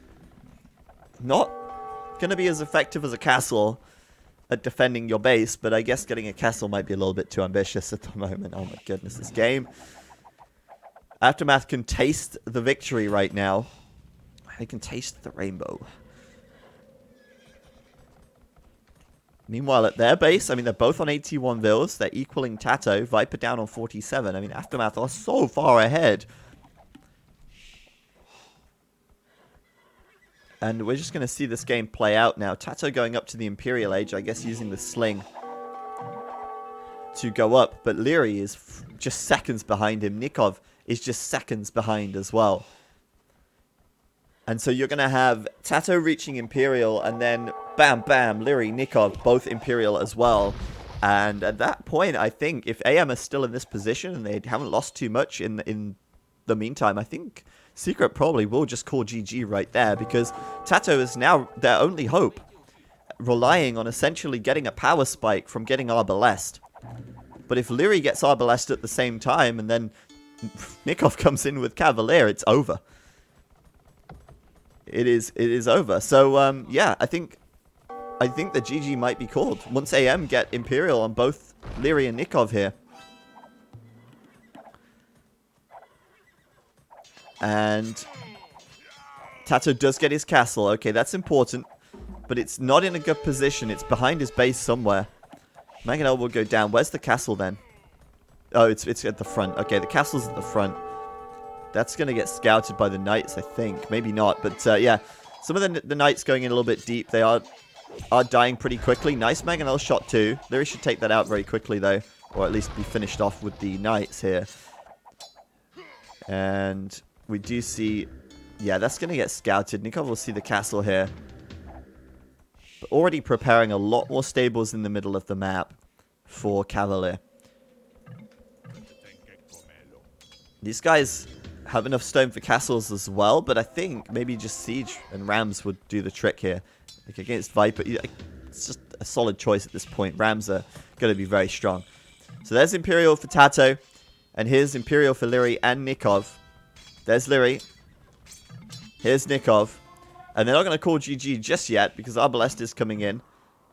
not going to be as effective as a castle at defending your base, but I guess getting a castle might be a little bit too ambitious at the moment. Oh my goodness, this game. Aftermath can taste the victory right now. They can taste the rainbow. Meanwhile, at their base, I mean, they're both on 81 vills. They're equaling Tato. Viper down on 47. I mean, Aftermath are so far ahead. And we're just going to see this game play out now. Tato going up to the Imperial Age, I guess using the sling to go up. But Leary is just seconds behind him. Nikov is just seconds behind as well. And so you're going to have Tato reaching Imperial, and then bam, bam, Leary, Nikov, both Imperial as well. And at that point, I think if AM is still in this position and they haven't lost too much in the meantime, I think Secret probably will just call GG right there, because Tato is now their only hope, relying on essentially getting a power spike from getting Arbalest. But if Leary gets Arbalest at the same time, and then Nikov comes in with Cavalier, it's over. It is over. So yeah, I think the GG might be called once AM get Imperial on both Leary and Nikov here. And Tato does get his castle. Okay, that's important, but it's not in a good position. It's behind his base somewhere. Mangonel will go down. Where's the castle then? Oh, it's at the front. Okay, the castle's at the front. That's going to get scouted by the knights, I think. Maybe not, but yeah. Some of the knights going in a little bit deep. They are dying pretty quickly. Nice Mangonel shot too. Leary should take that out very quickly, though. Or at least be finished off with the knights here. And we do see... Yeah, that's going to get scouted. Nikov will see the castle here. But already preparing a lot more stables in the middle of the map for Cavalier. These guys have enough stone for castles as well, but I think maybe just siege and rams would do the trick here. Like against Viper, it's just a solid choice at this point. Rams are going to be very strong. So there's Imperial for Tato, and here's Imperial for Leary and Nikov. There's Leary. Here's Nikov. And they're not going to call GG just yet, because Arbalest is coming in,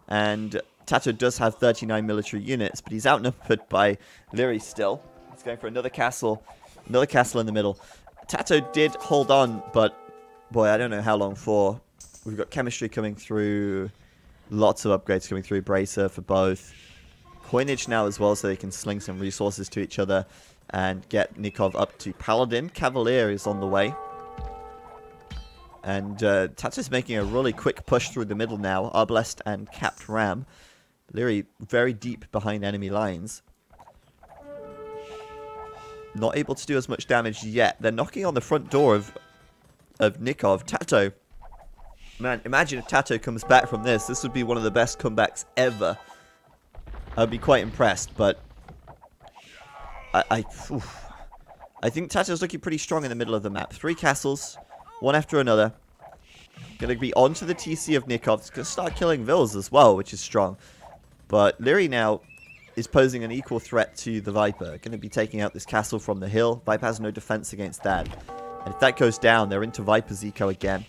and Tato does have 39 military units, but he's outnumbered by Leary still. He's going for another castle. Another castle in the middle. Tato did hold on, but boy, I don't know how long for. We've got chemistry coming through. Lots of upgrades coming through. Bracer for both. Coinage now as well, so they can sling some resources to each other and get Nikov up to Paladin. Cavalier is on the way. And Tato's making a really quick push through the middle now. Arbalest and Capped Ram. Leary very deep behind enemy lines. Not able to do as much damage yet. They're knocking on the front door of Nikov. Tato. Man, imagine if Tato comes back from this. This would be one of the best comebacks ever. I'd be quite impressed, but I think Tato's looking pretty strong in the middle of the map. 3 castles, one after another. Going to be onto the TC of Nikov. It's going to start killing vills as well, which is strong. But Leary now is posing an equal threat to the Viper. Going to be taking out this castle from the hill. Viper has no defense against that. And if that goes down, they're into Viper's eco again.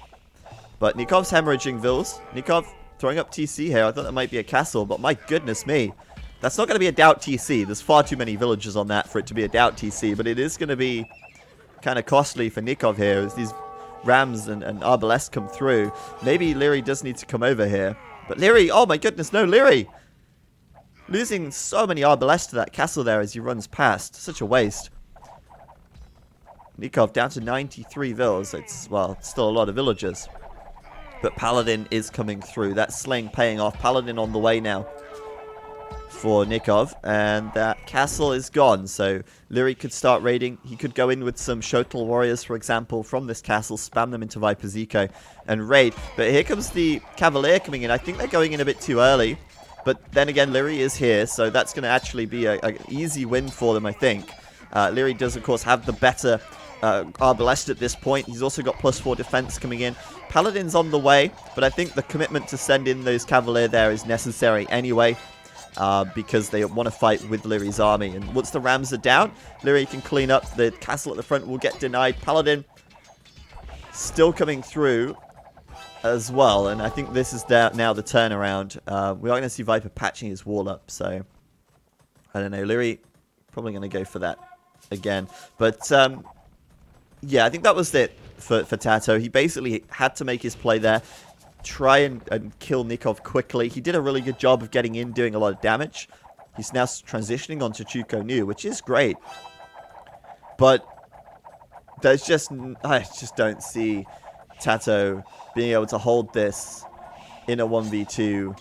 But Nikov's hemorrhaging vills. Nikov throwing up TC here. I thought that might be a castle, but my goodness me. That's not going to be a doubt TC. There's far too many villagers on that for it to be a doubt TC. But it is going to be kind of costly for Nikov here as these Rams and Arbalest come through. Maybe Leary does need to come over here. But Leary, oh my goodness, no, Leary! Losing so many Arbalest to that castle there as he runs past. Such a waste. Nikov down to 93 vills. It's, well, still a lot of villagers. But Paladin is coming through. That sling paying off. Paladin on the way now for Nikov. And that castle is gone. So Leary could start raiding. He could go in with some Shotel warriors, for example, from this castle. Spam them into Viper's eco and raid. But here comes the Cavalier coming in. I think they're going in a bit too early. But then again, Leary is here, so that's going to actually be an easy win for them, I think. Leary does, of course, have the better Arbalest at this point. He's also got +4 defense coming in. Paladin's on the way, but I think the commitment to send in those Cavalier there is necessary anyway, because they want to fight with Leary's army. And once the Rams are down, Leary can clean up. The castle at the front will get denied. Paladin still coming through as well, and I think this is now the turnaround. We are going to see Viper patching his wall up, so I don't know. Leary probably going to go for that again. But yeah, I think that was it for Tato. He basically had to make his play there, try and kill Nikov quickly. He did a really good job of getting in, doing a lot of damage. He's now transitioning onto Chuko Nu, which is great. But there's just, I just don't see Tato being able to hold this in a 1v2.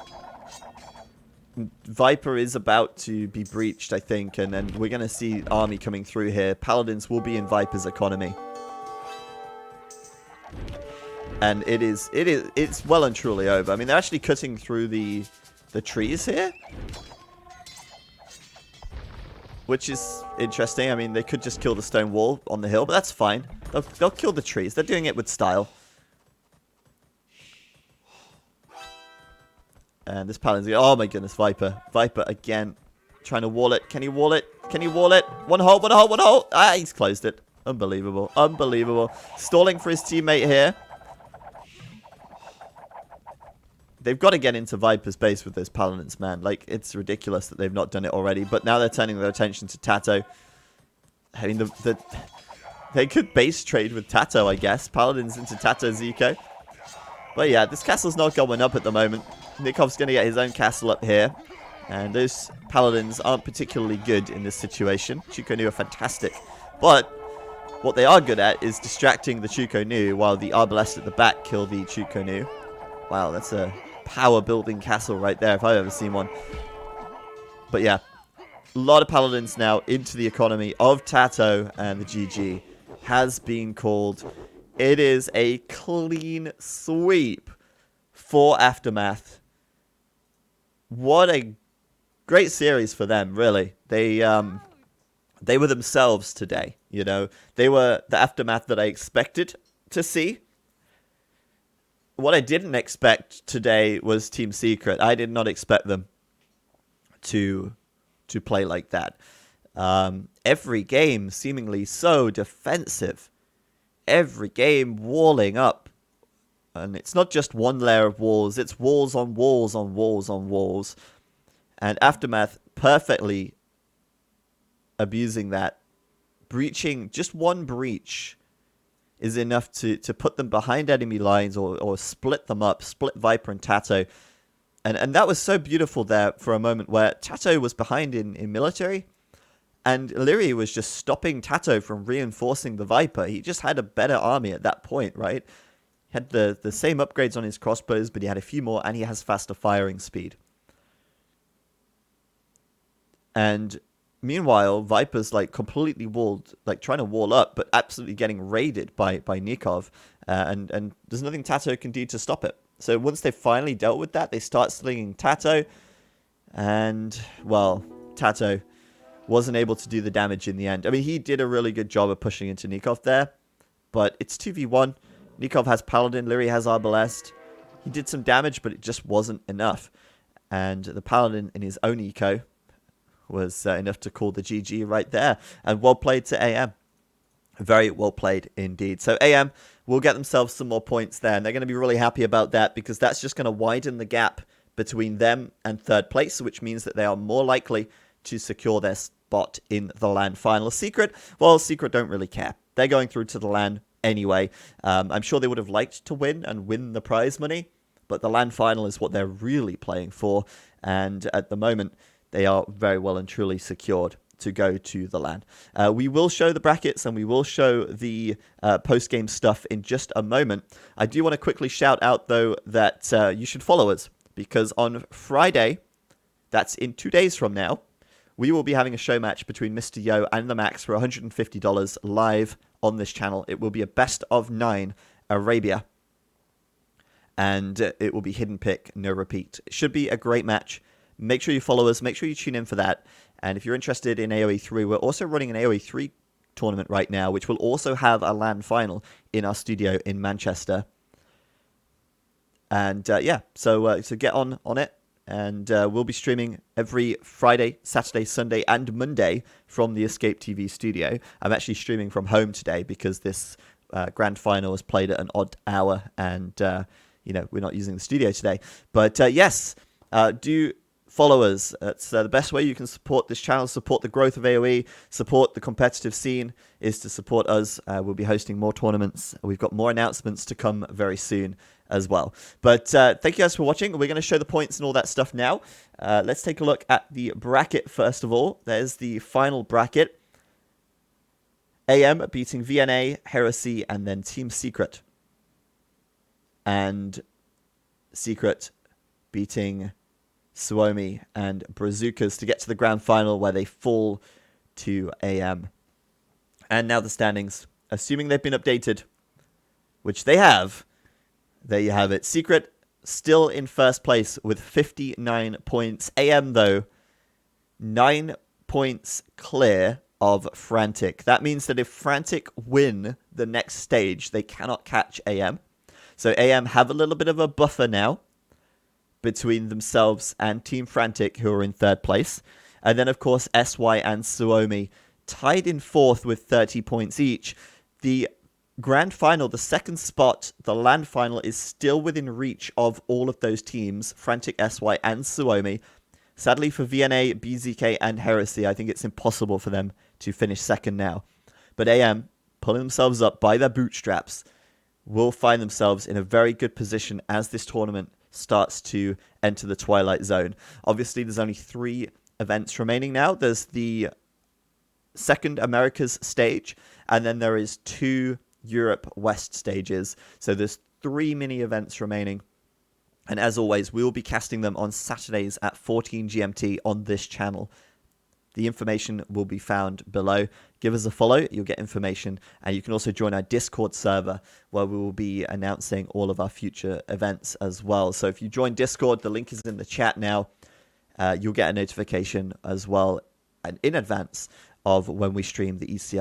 Viper is about to be breached, I think, and then we're going to see army coming through here. Paladins will be in Viper's economy. And it's well and truly over. I mean, they're actually cutting through the trees here, which is interesting. I mean, they could just kill the stone wall on the hill, but that's fine. They'll kill the trees. They're doing it with style. And this Paladin's... Oh my goodness, Viper. Viper again. Trying to wall it. Can he wall it? Can he wall it? One hole, one hole, one hole. Ah, he's closed it. Unbelievable. Unbelievable. Stalling for his teammate here. They've got to get into Viper's base with those Paladins, man. Like, it's ridiculous that they've not done it already. But now they're turning their attention to Tato. I mean, they could base trade with Tato, I guess. Paladins into Tato's eco. But yeah, this castle's not going up at the moment. Nikov's going to get his own castle up here. And those Paladins aren't particularly good in this situation. Chuko Nu are fantastic. But what they are good at is distracting the Chuko Nu while the Arbalest at the back kill the Chuko Nu. Wow, that's a power building castle right there if I've ever seen one. But yeah, a lot of Paladins now into the economy of Tato, and the GG has been called. It is a clean sweep for Aftermath. What a great series for them, really. They were themselves today, you know. They were the Aftermath that I expected to see. What I didn't expect today was Team Secret. I did not expect them to play like that. Every game seemingly so defensive. Every game walling up. And it's not just one layer of walls. It's walls on walls on walls on walls. And Aftermath perfectly abusing that. Breaching, just one breach is enough to put them behind enemy lines or split them up, split Viper and Tato. And that was so beautiful there for a moment where Tato was behind in military, and Leary was just stopping Tato from reinforcing the Viper. He just had a better army at that point, right? He had the same upgrades on his crossbows, but he had a few more, and he has faster firing speed. And meanwhile, Viper's like completely walled, like trying to wall up, but absolutely getting raided by Nikov. And there's nothing Tato can do to stop it. So once they finally dealt with that, they start slinging Tato. And, well, Tato wasn't able to do the damage in the end. I mean, he did a really good job of pushing into Nikov there. But it's 2v1. Nikov has Paladin. Leary has Arbalest. He did some damage, but it just wasn't enough. And the Paladin in his own eco was enough to call the GG right there. And well played to AM. Very well played indeed. So AM will get themselves some more points there. And they're going to be really happy about that, because that's just going to widen the gap between them and third place, which means that they are more likely to secure their spot in the LAN final. Secret, well, Secret don't really care. They're going through to the LAN anyway. I'm sure they would have liked to win the prize money, but the LAN final is what they're really playing for. And at the moment, they are very well and truly secured to go to the LAN. We will show the brackets and we will show the post-game stuff in just a moment. I do want to quickly shout out, though, that you should follow us, because on Friday, that's in 2 days from now, we will be having a show match between Mr. Yo and the Max for $150 live on this channel. It will be a best of 9 Arabia. And it will be hidden pick, no repeat. It should be a great match make sure you follow us. Make sure you tune in for that. And if you're interested in AoE 3, we're also running an AoE 3 tournament right now, which will also have a LAN final in our studio in Manchester. And so get on it. And we'll be streaming every Friday, Saturday, Sunday, and Monday from the Escape TV studio. I'm actually streaming from home today because this grand final was played at an odd hour, and we're not using the studio today. But yes, do follow us. It's the best way you can support this channel, support the growth of AoE, support the competitive scene, is to support us. We'll be hosting more tournaments. We've got more announcements to come very soon as well. But thank you guys for watching. We're going to show the points and all that stuff now. Let's take a look at the bracket first of all. There's the final bracket. AM beating VNA, Heresy, and then Team Secret. And Secret beating Suomi and Brazucas to get to the grand final, where they fall to AM. And now the standings, assuming they've been updated, which they have. There you have it. Secret still in first place with 59 points. AM, though, 9 points clear of Frantic. That means that if Frantic win the next stage, they cannot catch AM. So AM have a little bit of a buffer now between themselves and Team Frantic, who are in third place. And then, of course, SY and Suomi tied in fourth with 30 points each. The grand final, the second spot, the LAN final, is still within reach of all of those teams, Frantic, SY, and Suomi. Sadly for VNA, BZK, and Heresy, I think it's impossible for them to finish second now. But AM, pulling themselves up by their bootstraps, will find themselves in a very good position as this tournament starts to enter the Twilight Zone. Obviously, there's only 3 events remaining now. There's the second Americas stage, and then there is 2 Europe West stages. So there's 3 mini events remaining. And as always, we will be casting them on Saturdays at 14 GMT on this channel. The information will be found below. Give us a follow, you'll get information. And you can also join our Discord server, where we will be announcing all of our future events as well. So if you join Discord, the link is in the chat now. You'll get a notification as well, and in advance, of when we stream the ECL